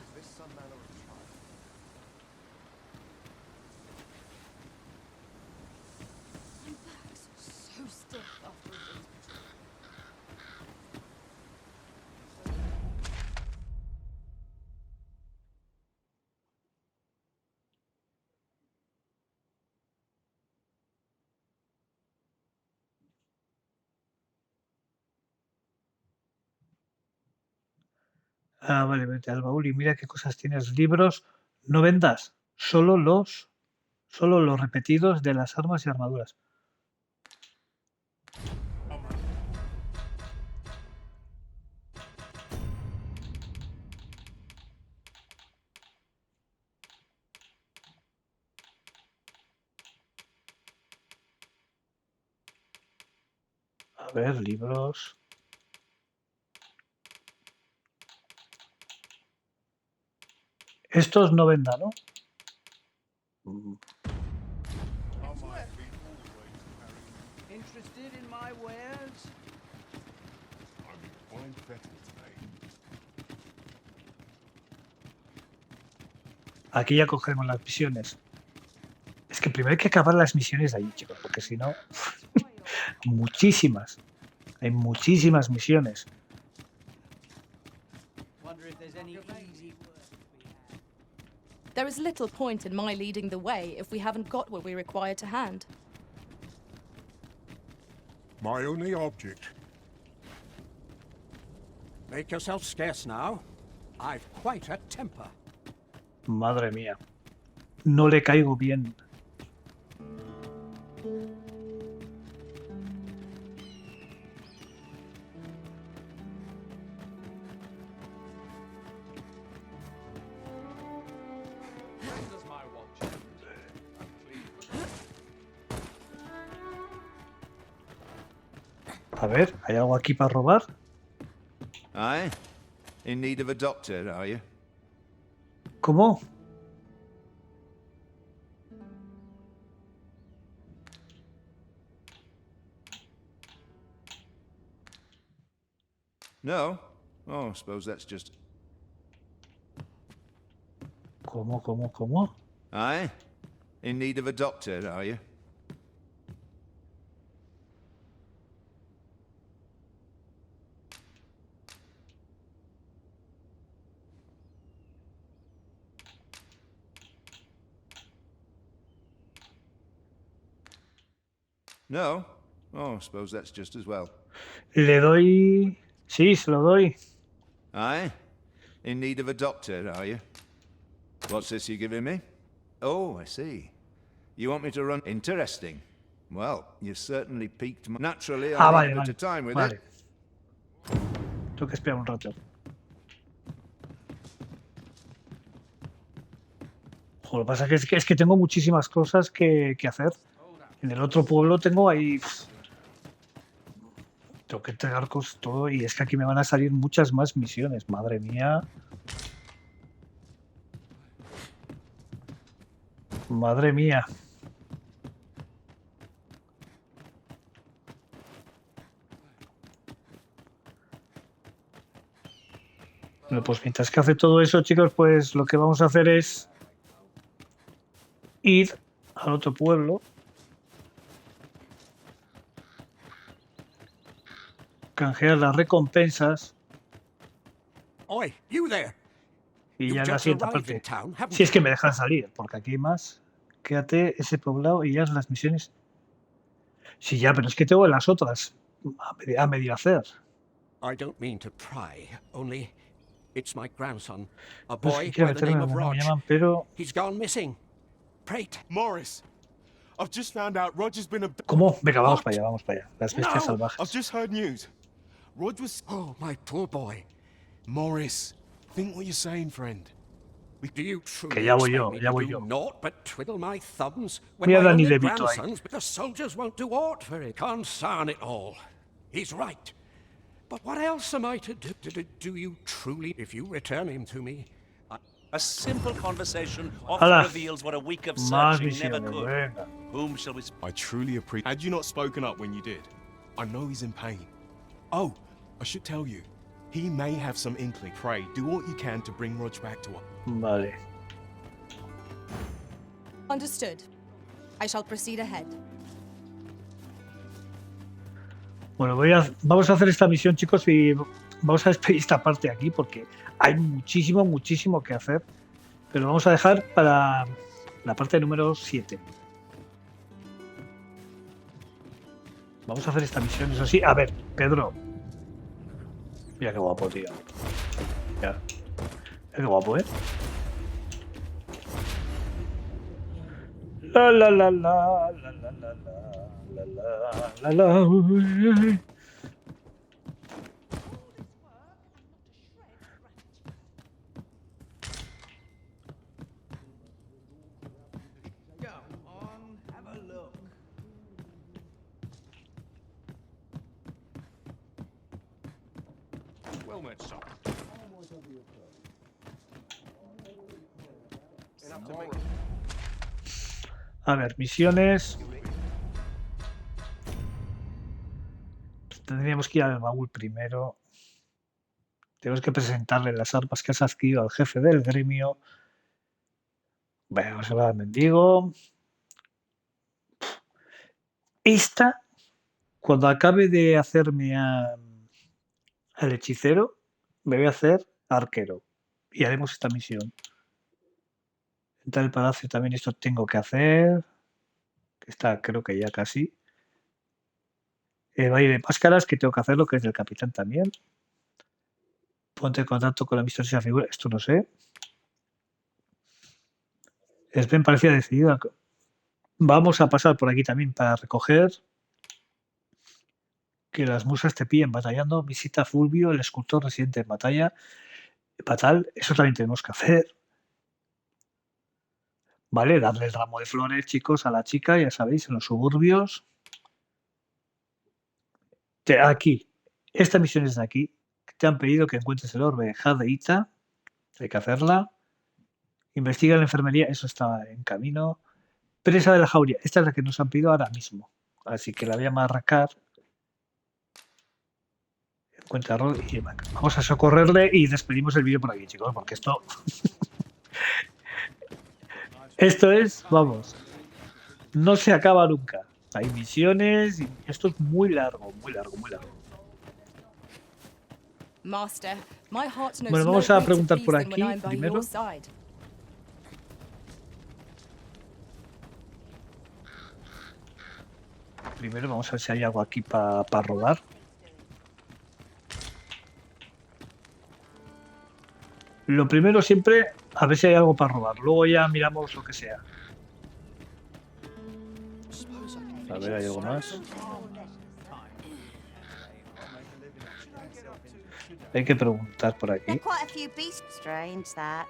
Ah, vale, vete al baúl y mira qué cosas tienes. Libros, no vendas, solo los repetidos de las armas y armaduras. A ver, libros. Estos no vendan, ¿no?
Interested in my wares?
Aquí ya cogemos las misiones. Es que primero hay que acabar las misiones de ahí, chicos, porque si no... muchísimas. Hay muchísimas misiones.
There is little point in my leading the way if we haven't got what we require to hand.
My only object.
Make yourself scarce now. I've quite a temper.
Madre mía. No le caigo bien. A ver, ¿hay algo aquí para robar?
Aye? In need of a doctor, are you?
¿Cómo?
No? Oh, I suppose that's just...
¿Cómo?
Aye? In need of a doctor, are you? No? Oh, I suppose that's just as well.
Le doy... Sí, se lo doy.
Aye? In need of a doctor, are you? What's this you're giving me? Oh, I see. You want me to run... Interesting. Well, you've certainly piqued my... Naturally, I need a bit of time with it.
Tengo que esperar un rato. Joder, lo que pasa es que tengo muchísimas cosas que hacer. En el otro pueblo tengo ahí... Tengo que entregar cosas todo y es que aquí me van a salir muchas más misiones. Madre mía. Madre mía. Bueno, pues mientras que hace todo eso, chicos, pues lo que vamos a hacer es ir al otro pueblo. Canjear las recompensas.
Oi, you there.
Y ya en la siguiente parte. Si es que me dejan salir, porque aquí hay más. Quédate ese poblado y ya las misiones. Sí, ya, pero es que tengo las otras a medio hacer.
I don't mean to pry, only it's my grandson, a
No
boy
sé si quiero
by the name
meterme,
of
me
Rog.
llaman, pero...
He's gone missing. Pray.
Morris, I've just found out Roger's been
¿Cómo? Venga, vamos para allá. Las bestias salvajes.
I've just heard news. Rog was...
Oh, my poor boy.
Morris, think what you're saying, friend.
Do you truly
Que ya voy yo,
expect me
ya
to
voy
do
yo.
naught but twiddle my thumbs when
Mira
my
Danny
only
DeVito ahí.
grandsons, because soldiers won't do aught for it. Concern it all. He's right. But what else am I to do? Do you truly, if you return him to me...
A simple conversation often
Hala.
reveals what a week of
Más
searching never
misiones,
could.
venga.
Whom shall we...
I truly appreciate... Had you not spoken up when you did, I know he's in pain. Oh, I should tell you, he may have some inkling. Pray, do what you can to bring Rog back to us.
Vale.
Understood. I shall proceed ahead.
Bueno, vamos a hacer esta misión, chicos, y vamos a despedir esta parte aquí porque hay muchísimo que hacer. Pero lo vamos a dejar para la parte número 7. Vamos a hacer esta misión, eso sí. A ver, Pedro. Mira qué guapo, tío. Mira qué guapo, ¿eh? La la la la la la la la la la la. A ver, misiones. Tendríamos que ir al baúl primero. Tenemos que presentarle las armas que has adquirido al jefe del gremio. Bueno, vamos a ver al mendigo. Esta, cuando acabe de hacerme al hechicero, me voy a hacer arquero. Y haremos esta misión. Entrar al palacio también esto tengo que hacer. Que está, creo que ya casi. Baile de máscaras, que tengo que hacerlo, que es del capitán también. Ponte en contacto con la misteriosa figura. Esto no sé. Sven parecía decidido. Vamos a pasar por aquí también para recoger. Que las musas te pillen batallando. Visita a Fulvio, el escultor residente en batalla. Fatal, eso también tenemos que hacer. Vale, darle el ramo de flores, chicos, a la chica, ya sabéis, en los suburbios. Aquí, esta misión es de aquí. Te han pedido que encuentres el orbe de Jadeita. Hay que hacerla. Investiga la enfermería, eso está en camino. Presa de la jauría, esta es la que nos han pedido ahora mismo. Así que la voy a marcar. Encuentra rol y vamos a socorrerle y despedimos el vídeo por aquí, chicos, porque esto. Esto es, vamos, no se acaba nunca. Hay misiones y esto es muy largo, muy largo, muy largo.
Master, my heart knows
Bueno,
no
vamos a
greater
preguntar
peace
por
than when
aquí
I'm by
primero.
your side.
Primero vamos a ver si hay algo aquí para robar. Lo primero siempre, a ver si hay algo para robar. Luego ya miramos lo que sea. A ver, ¿hay algo más? Hay que preguntar por aquí.
There are quite a few beasts. Strange that.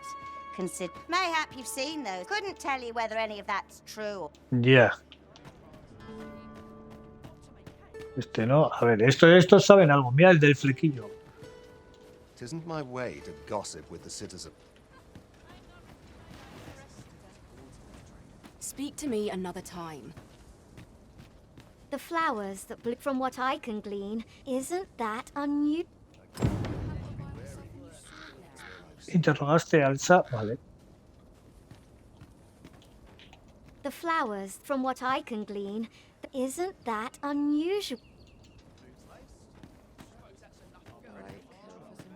Mayhap you've seen those. Couldn't tell you whether any of that's true.
Ya. Este no. A ver, estos saben algo. Mira el del flequillo.
It isn't my way to gossip with the citizen.
Speak to me another time.
The flowers that bloom, from what I can glean, isn't that unusual?
Interrogaste a Elsa. Vale.
The flowers, from what I can glean, isn't that unusual?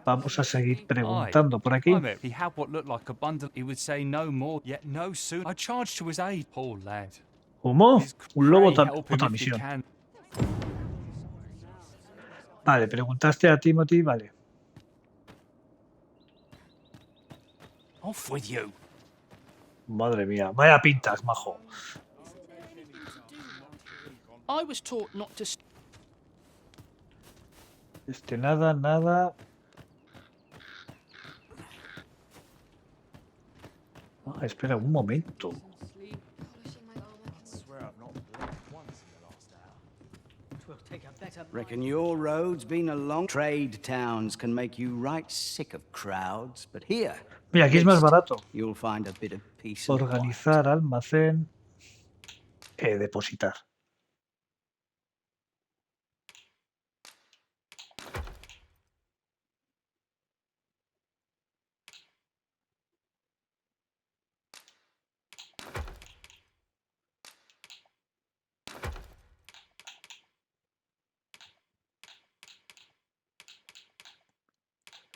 Vamos a seguir preguntando por aquí.
He had what looked like a bundle. He would say no more, yet no sooner. I charged to his aid. Poor lad.
¿Cómo? Un lobo,
Pray help him
otra
if you
misión.
can.
Vale, preguntaste a Timothy, vale.
Off with you.
Madre mía, vaya pintas, majo.
I was taught not to.
Nada, nada. Ah, espera un momento.
Reckon your road's been a long. Trade towns can make you right sick of crowds, but here,
Mira, aquí es más barato.
you'll find a bit of peace and quiet.
Organizar, almacén, depositar.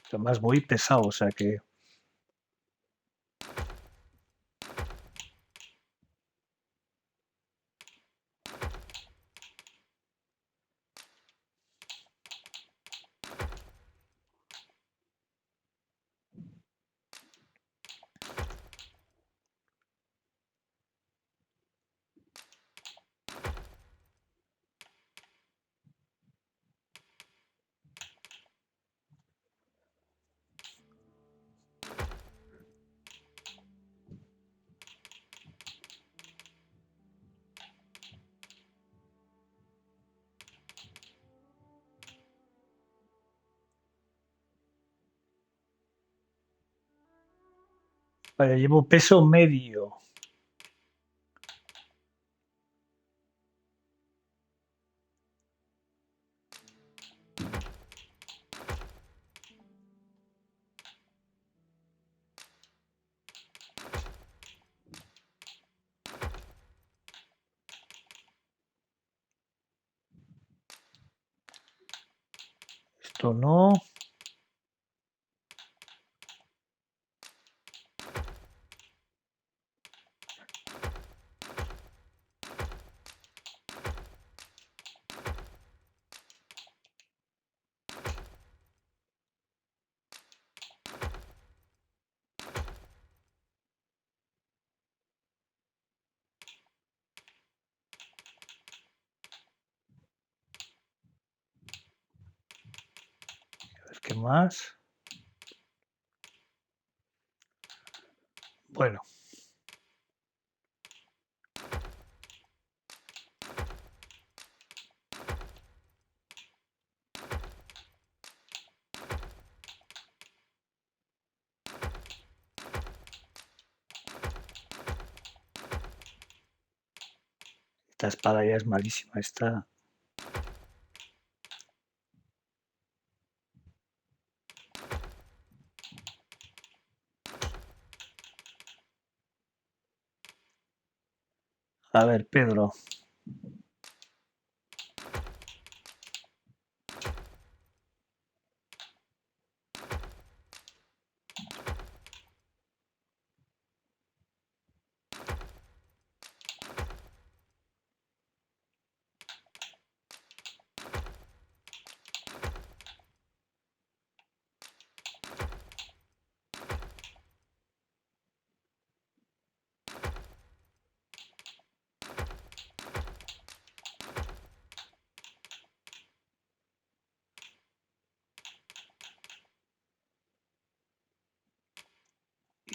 Además voy pesado, o sea que... Vale, llevo peso medio. Esto no. A ver qué más. Bueno. Esta espada ya es malísima. Esta... A ver, Pedro.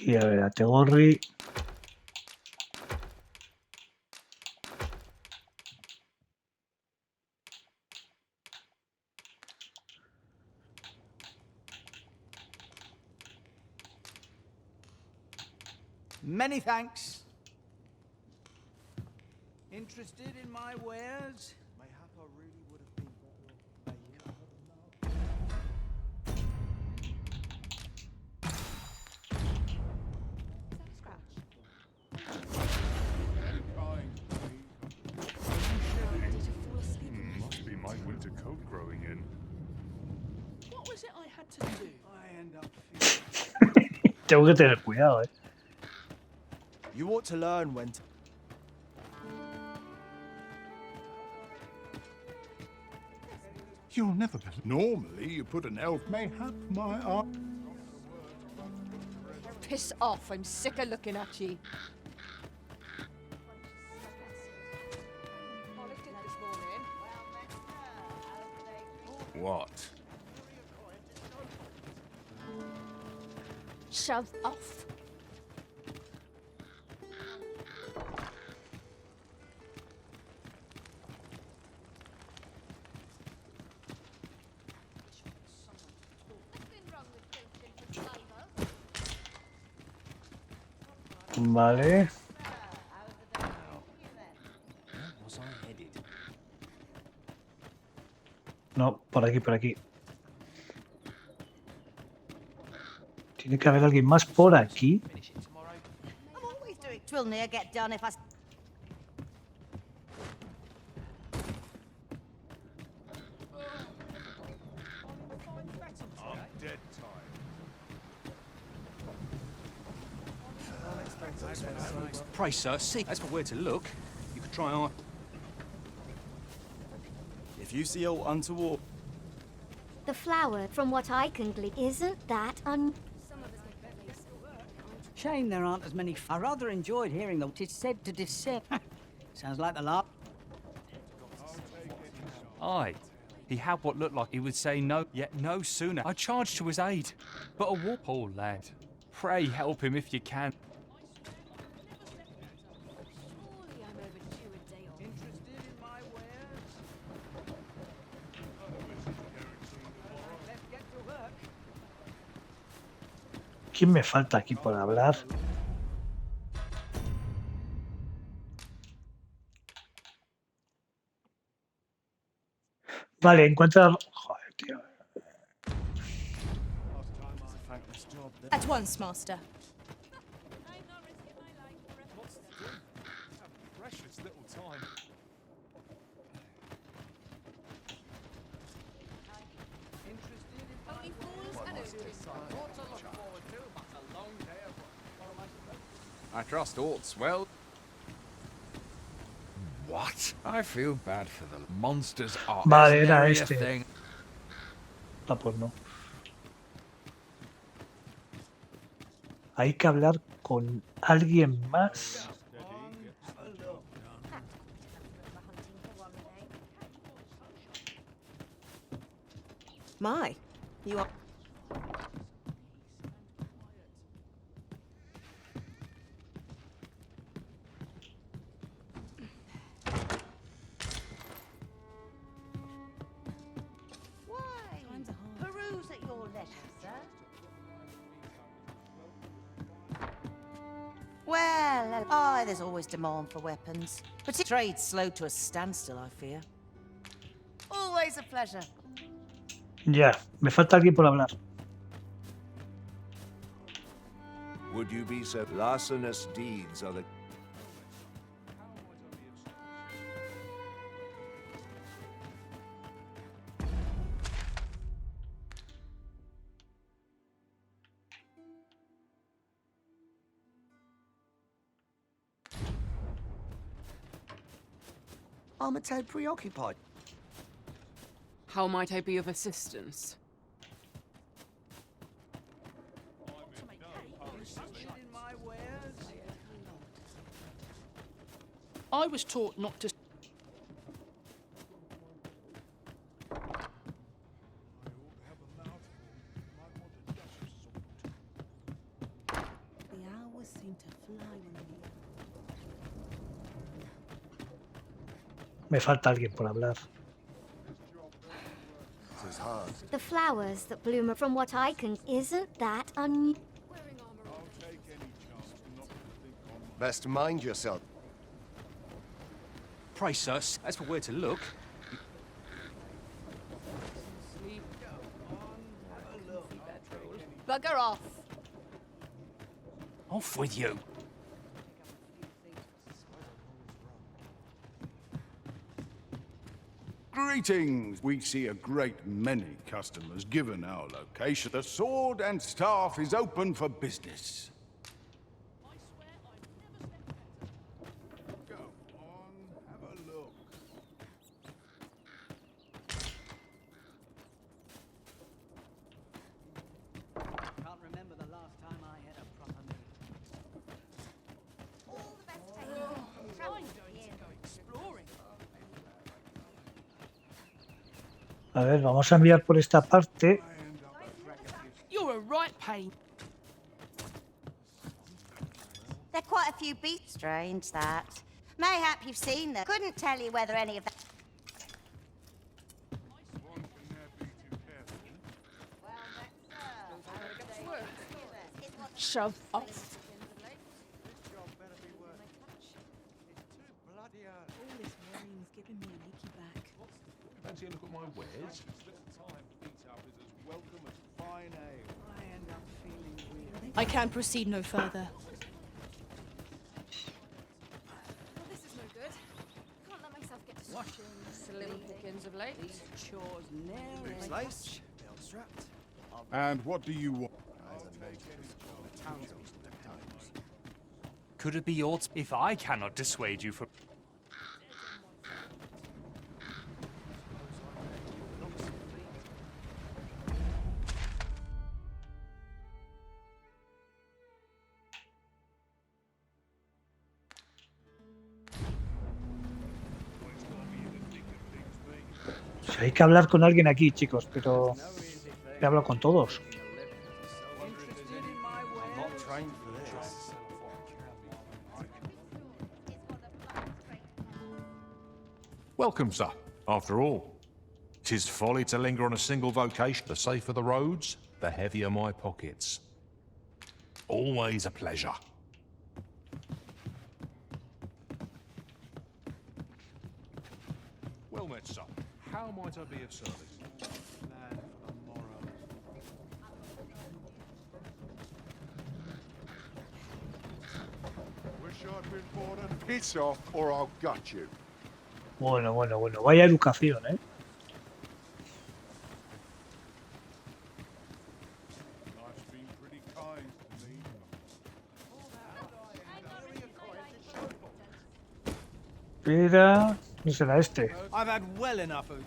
Y a ver, a Tegorri.
Many thanks. Interested in my wares? Mayhap I really would have been
Must be my winter coat growing in.
What was it I had to do?
I end up
Tengo que tener cuidado, eh.
You ought to learn when to...
You'll never believe. Normally, you put an elf. Mayhap my art.
Piss off, I'm sick of looking at you.
What?
Shove off.
Vale. No, por aquí, por aquí. Tiene que haber alguien más por aquí.
I'm always doing. 'Twill ne'er get done if I.
I'm dead tired.
Pray, sir, see, as for where to look, you could try our...
If you see all untoward...
The flower, from what I can glean, isn't that
Shame there aren't as many. I rather enjoyed hearing what is said to dissect. Sounds like the law.
Aye. He had what looked like he would say no, yet no sooner. I charged to his aid. But a war, poor lad. Pray help him if you can.
¿Quién me falta aquí por hablar? Vale, encuentra... Joder, tío.
At once, master.
Precious little time.
Only fools and
I trust all's well. What? I feel bad for the monsters are
Vale,
as
era
nary a
este.
thing.
Ah, pues no. Hay que hablar con alguien más.
My, you are...
Peruse at your leisure, sir. Well, Oh, there's always demand for weapons. But trade's slow to a standstill, I fear. Always a pleasure.
Ya, me falta alguien por hablar.
Would you be so larcenous deeds are the...
I'm a tad preoccupied.
How might I be of assistance?
I was taught not to.
The hours seem to fly when
Me falta alguien por hablar.
The flowers that bloom, from what I can, isn't that unusual?
Best mind yourself.
Pray, sir, as for where to look...
Bugger off.
Off with you.
Greetings! We see a great many customers given our location. The Sword and Staff is open for business. Go on, have a look.
Can't remember the last time I had a proper meal.
All the best
I'm going to go exploring.
A ver, vamos a enviar por esta parte.
You're a right pain.
There are quite a few beats. Strange, that. Mayhap you've seen them. Couldn't tell you whether any of that...
Shove off.
all this worrying's giving me a leaky back.
Fancy a look at my wares?
I can't proceed no further.
Well, this is no good. Can't let myself get distracted. Slim pickings of late.
Chores near
Big slice, belt strapped.
And what do you want?
Could it be yours if I cannot dissuade you from...
Si hay que hablar con alguien aquí, chicos, pero he hablado con todos.
Welcome, sir. After all, 'tis folly to linger on a single vocation. The safer the roads, the heavier my pockets. Always a pleasure. Well met, sir. How might I be of service?
Wish I'd been born and piss off, or I'll gut you.
Bueno, bueno, bueno. Vaya educación, ¿eh?
Life's been pretty kind to me.
Espera, no será este.
I've had well enough of...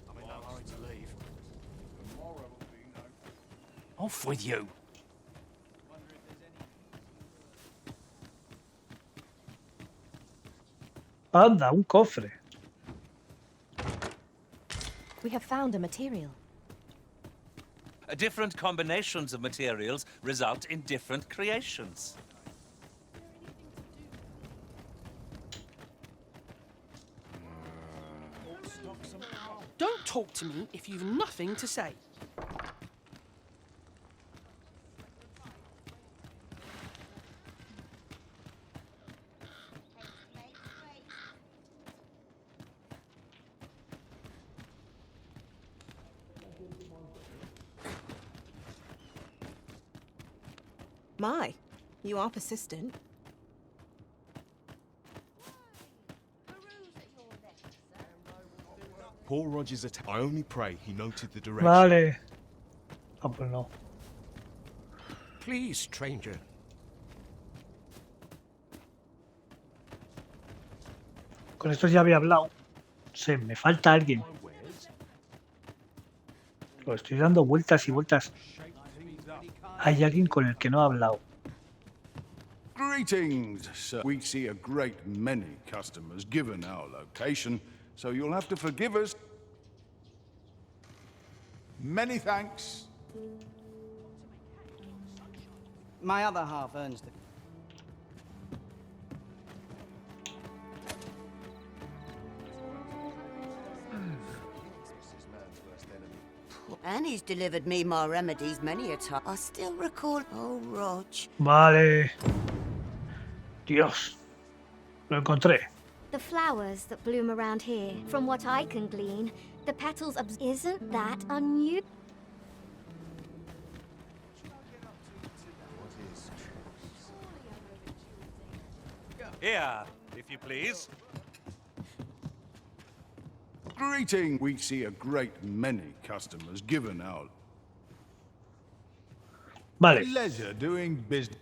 I'm in no hurry to leave.
Off with you.
Anda, un cofre.
We have found a material.
Different combinations of materials result in different creations.
talk to me if you've nothing to say.
My, you are persistent.
Paul Rogers' attack. I only pray he noted the direction.
Vale. Ah, pues no.
Please, stranger.
Con esto ya había hablado. Se me falta alguien. Lo estoy dando vueltas y vueltas. Hay alguien con el que no he hablado.
Greetings, sir. We see a great many customers given our location, so you'll have to forgive us. Many thanks.
My other half earns the...
Annie's delivered me my remedies many a time. I still recall... Oh, Rog.
Vale. Dios. Lo encontré.
The flowers that bloom around here, from what I can glean, the petals isn't that unusual?
Here, if you please.
Greeting. We see a great many customers given our
Vale.
pleasure doing business.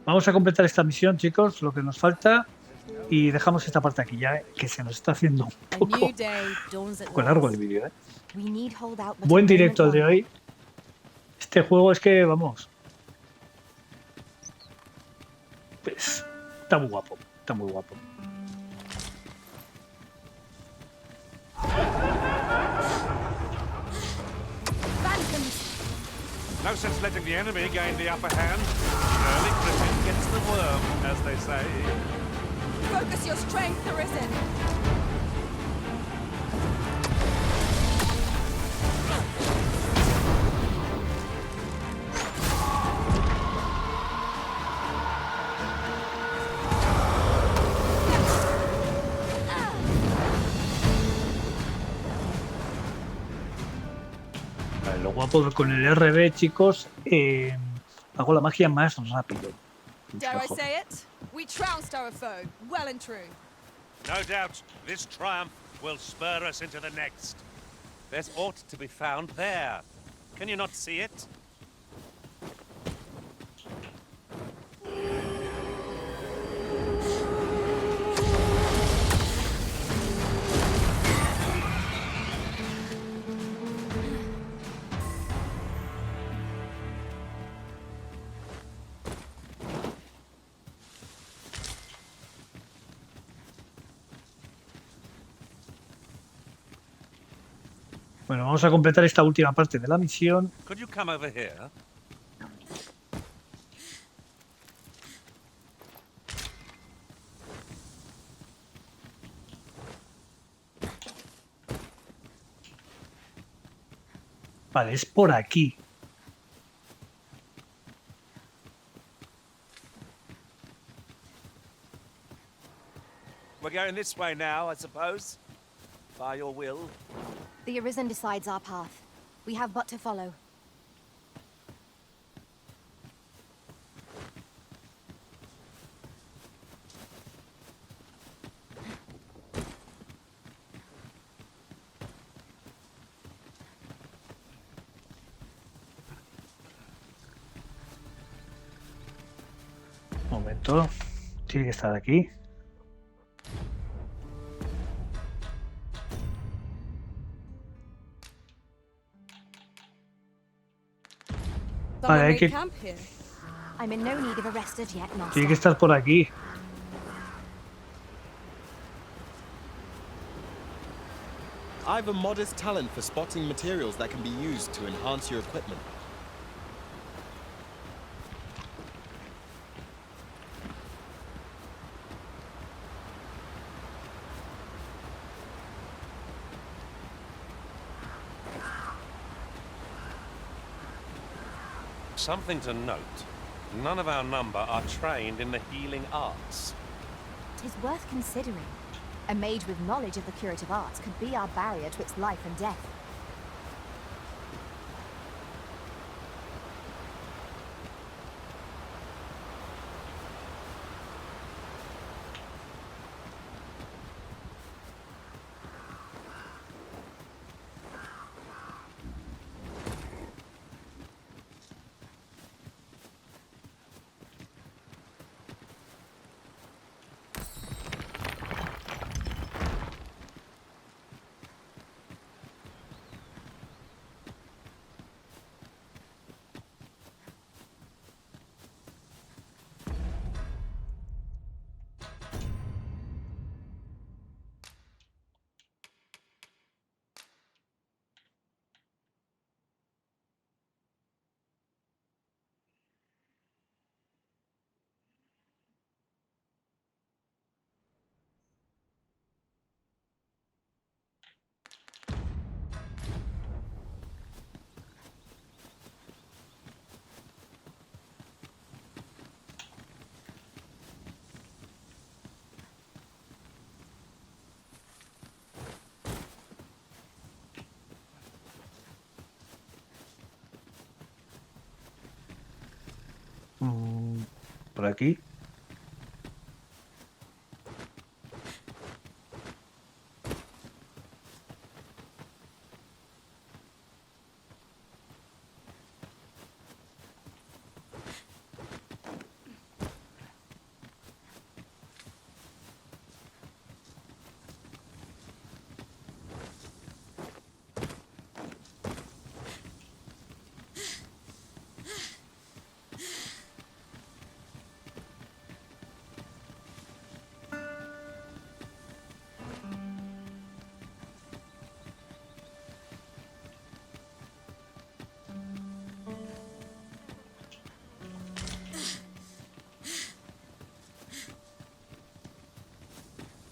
Vamos a completar esta misión, chicos, lo que nos falta. Y dejamos esta parte aquí ya, que se nos está haciendo un poco largo el vídeo. Buen directo el de hoy. Este juego es que, vamos... Pues, está muy guapo, está muy guapo.
No sense letting the enemy gain the upper hand. Early clipping gets the worm, as they say.
Focus your strength, Arisen.
Lo guapo con el RB, chicos, hago la magia más rápido.
Dare I say it? We trounced our foe, well and true.
No doubt, this triumph will spur us into the next. There's aught to be found there. Can you not see it?
Bueno, vamos a completar esta última parte de la misión.
Could you come over here?
Vale, es por aquí.
We're going this way now, I suppose. By your will.
The Arisen decides our path. We have but to follow.
Un momento. Tiene que estar aquí. Vale, hay que...
I'm in no need of arrest as yet, Master.
Tiene que estar por aquí.
I have a modest talent for spotting materials that can be used to enhance your equipment.
something to note. None of our number are trained in the healing arts.
Tis worth considering. A mage with knowledge of the curative arts could be our barrier twixt life and death.
Por aquí.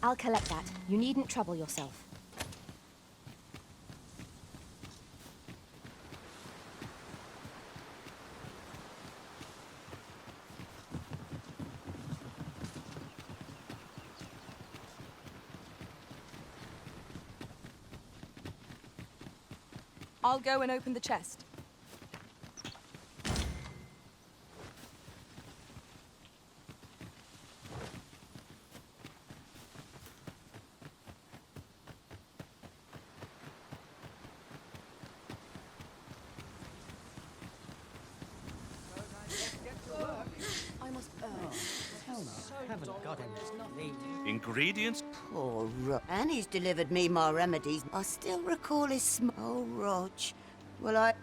I'll collect that. You needn't trouble yourself.
I'll go and open the chest.
I must haven't got any.
Ingredients?
Poor Rog. And he's delivered me my remedies. I still recall his Oh, Rog. Well,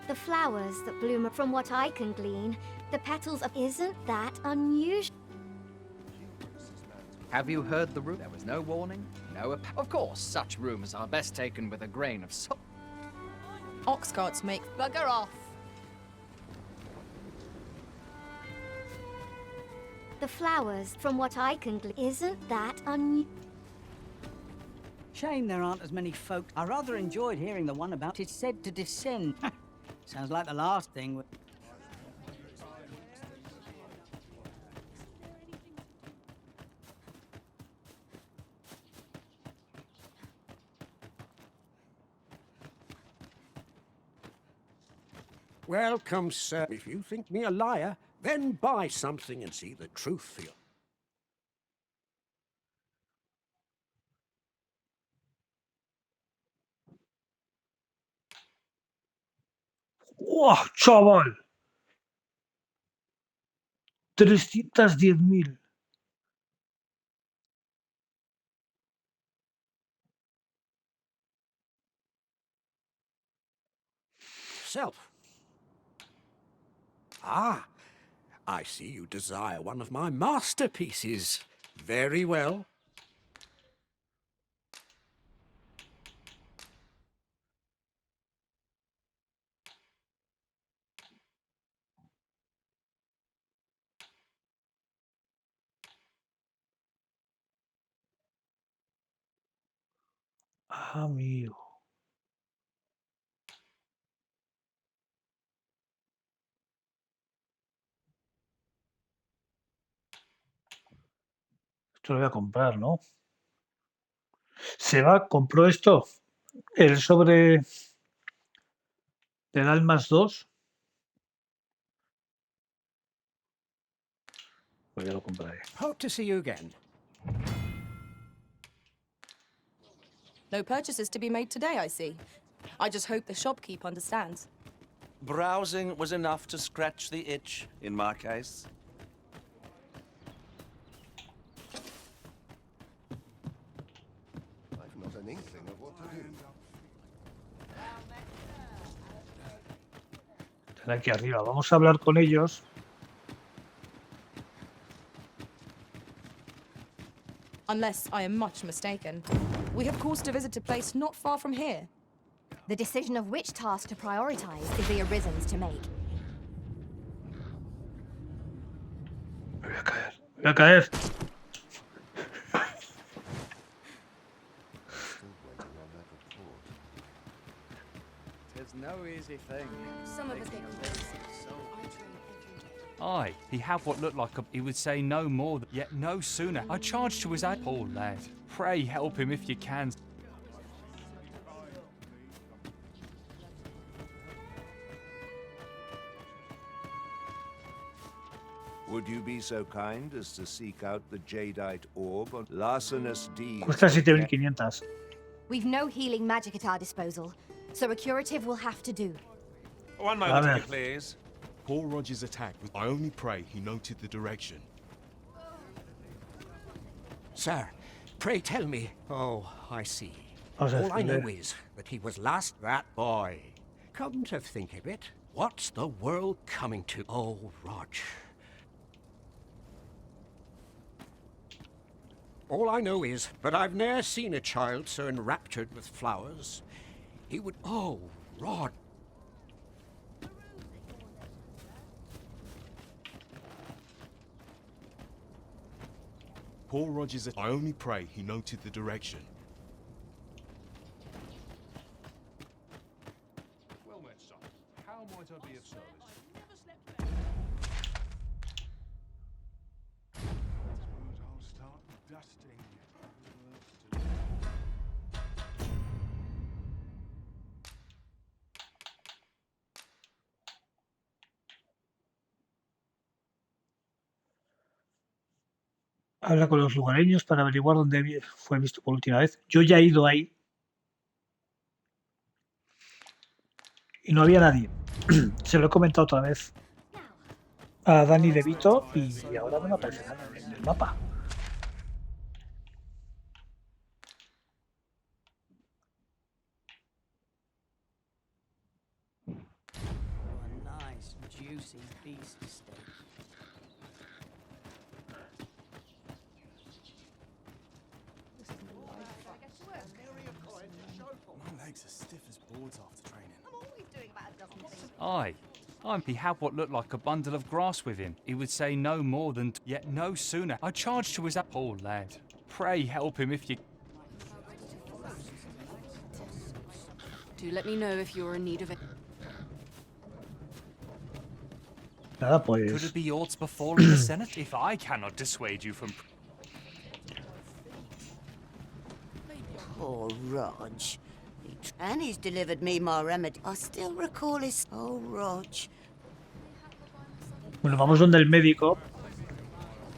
The flowers that bloom, from what I can glean, the petals of... Isn't that unusual?
Have you heard the rumor? There was no warning, no... Of course, such rumors are best taken with a grain of salt.
Ox carts make bugger off.
The flowers, from what I can glean, isn't that unusual?
Shame there aren't as many folk. I rather enjoyed hearing the one about it said to descend. Sounds like the last thing.
Welcome, sir. If you think me a liar, then buy something and see the truth for you.
¡Wow, chaval! 310.000.
Self. Ah, I see you desire one of my masterpieces. Very well.
Amigo. Esto lo voy a comprar, ¿no? Se va, compró esto. El sobre te da el +2. Pues ya lo compraré.
Hope to see you again.
No purchases to be made today, I see. I just hope the shopkeep understands.
Browsing was enough to scratch the itch, in my case.
I've not an inkling of what to do.
Están aquí arriba. Vamos a hablar con ellos.
Unless I am much mistaken. We have caused a visit a place not far from here.
The decision of which task to prioritize is the Arisen's to make.
Me voy a caer. Me voy a caer.
Tis no easy thing.
Some of us get
Aye, he had what looked like a... He would say no more, yet no sooner. I charged to his aid. Poor lad. Pray help him if you can.
Would you be so kind as to seek out the jadeite orb on larcenous deeds?
Cuesta 7.500.
We've no healing magic at our disposal, so a curative will have to do.
One moment, if you please.
Paul Rogers' attack was... I only pray he noted the direction.
Sir, pray tell me. Oh, I see.
Vamos a
All I know
defender.
is that he was last that boy. Come to think of it, what's the world coming to? Oh, Rog. All I know is that I've ne'er seen a child so enraptured with flowers. He would... Oh, Rod.
Paul Rogers... I only pray he noted the direction.
Well met, son. How might I be of service?
I'll start dusting.
Habla con los lugareños para averiguar dónde fue visto por última vez. Yo ya he ido ahí. Y no había nadie. Se lo he comentado otra vez a Dani De Vito y ahora no me aparece nada en el mapa.
A nice, juicy beast steak.
My legs are stiff as boards after training.
Aye. He had what looked like a bundle of grass with him. He would say no more than... Yet no sooner. I charged to his... Poor lad. Pray help him if you...
Do let me know if you're in need of it.
Nada, pues.
Could it be aught befallen the Senate? If I cannot dissuade you from...
Poor Rog. And he's delivered me my remedy. I still recall his... Oh, Rog.
Bueno, vamos donde el médico.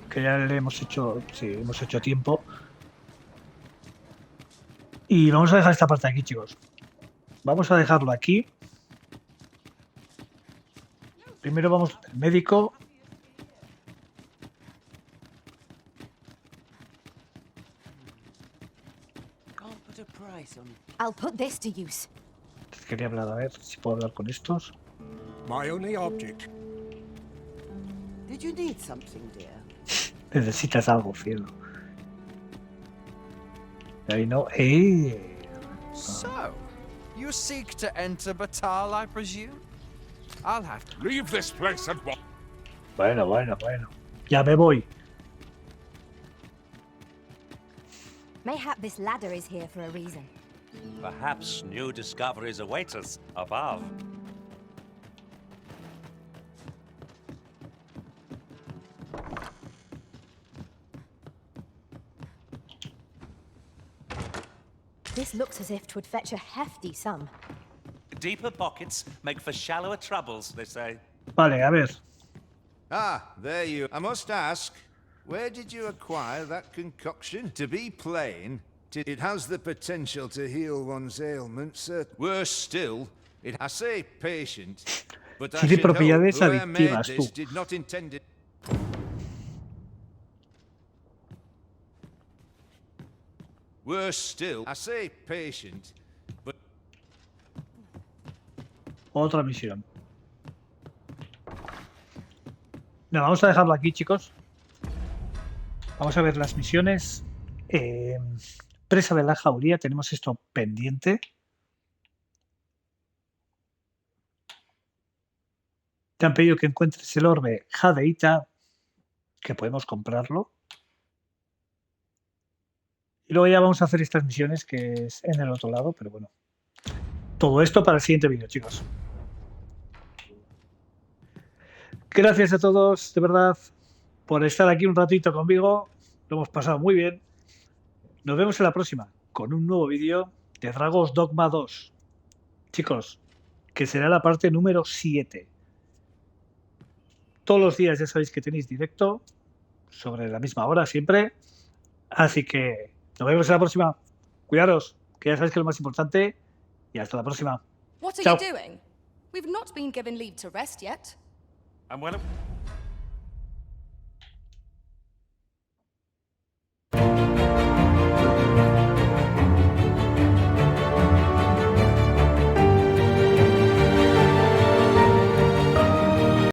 Que ya le hemos hecho... Sí, hemos hecho tiempo. Y vamos a dejar esta parte aquí, chicos. Vamos a dejarlo aquí. Primero vamos donde el médico.
I'll put this to use.
Quería hablar, a ver si puedo hablar con estos.
My only object.
Did you need something, dear?
Necesitas algo, cielo. Ahí no.
So, you seek to enter Batal, I presume? I'll have to
leave this place at once.
Bueno. Ya me voy.
Mayhap this ladder is here for a reason.
Perhaps new discoveries await us above.
This looks as if 'twould fetch a hefty sum.
Deeper pockets make for shallower troubles, they say.
Vale, a ver.
Ah, there you... I must ask, where did you acquire that concoction? To be plain, it has the potential to heal one's ailments. Worse still, I say patient, but I
Tiene
should hope
propiedades
whoever made
adictivas,
this
tú.
did not intend it. Worse still, I say patient, but...
Otra misión. No, vamos a dejarlo aquí, chicos. Vamos a ver las misiones. Presa de la jauría, tenemos esto pendiente. Te han pedido que encuentres el orbe jadeíta, que podemos comprarlo. Y luego ya vamos a hacer estas misiones, que es en el otro lado, pero bueno. Todo esto para el siguiente vídeo, chicos. Gracias a todos, de verdad, por estar aquí un ratito conmigo. Lo hemos pasado muy bien. Nos vemos en la próxima, con un nuevo vídeo de Dragos Dogma 2. Chicos, que será la parte número 7. Todos los días ya sabéis que tenéis directo, sobre la misma hora siempre. Así que nos vemos en la próxima. Cuidaros, que ya sabéis que es lo más importante. Y hasta la próxima.
What are
Chao.
you doing? We've not been given leave to rest yet.
I'm well...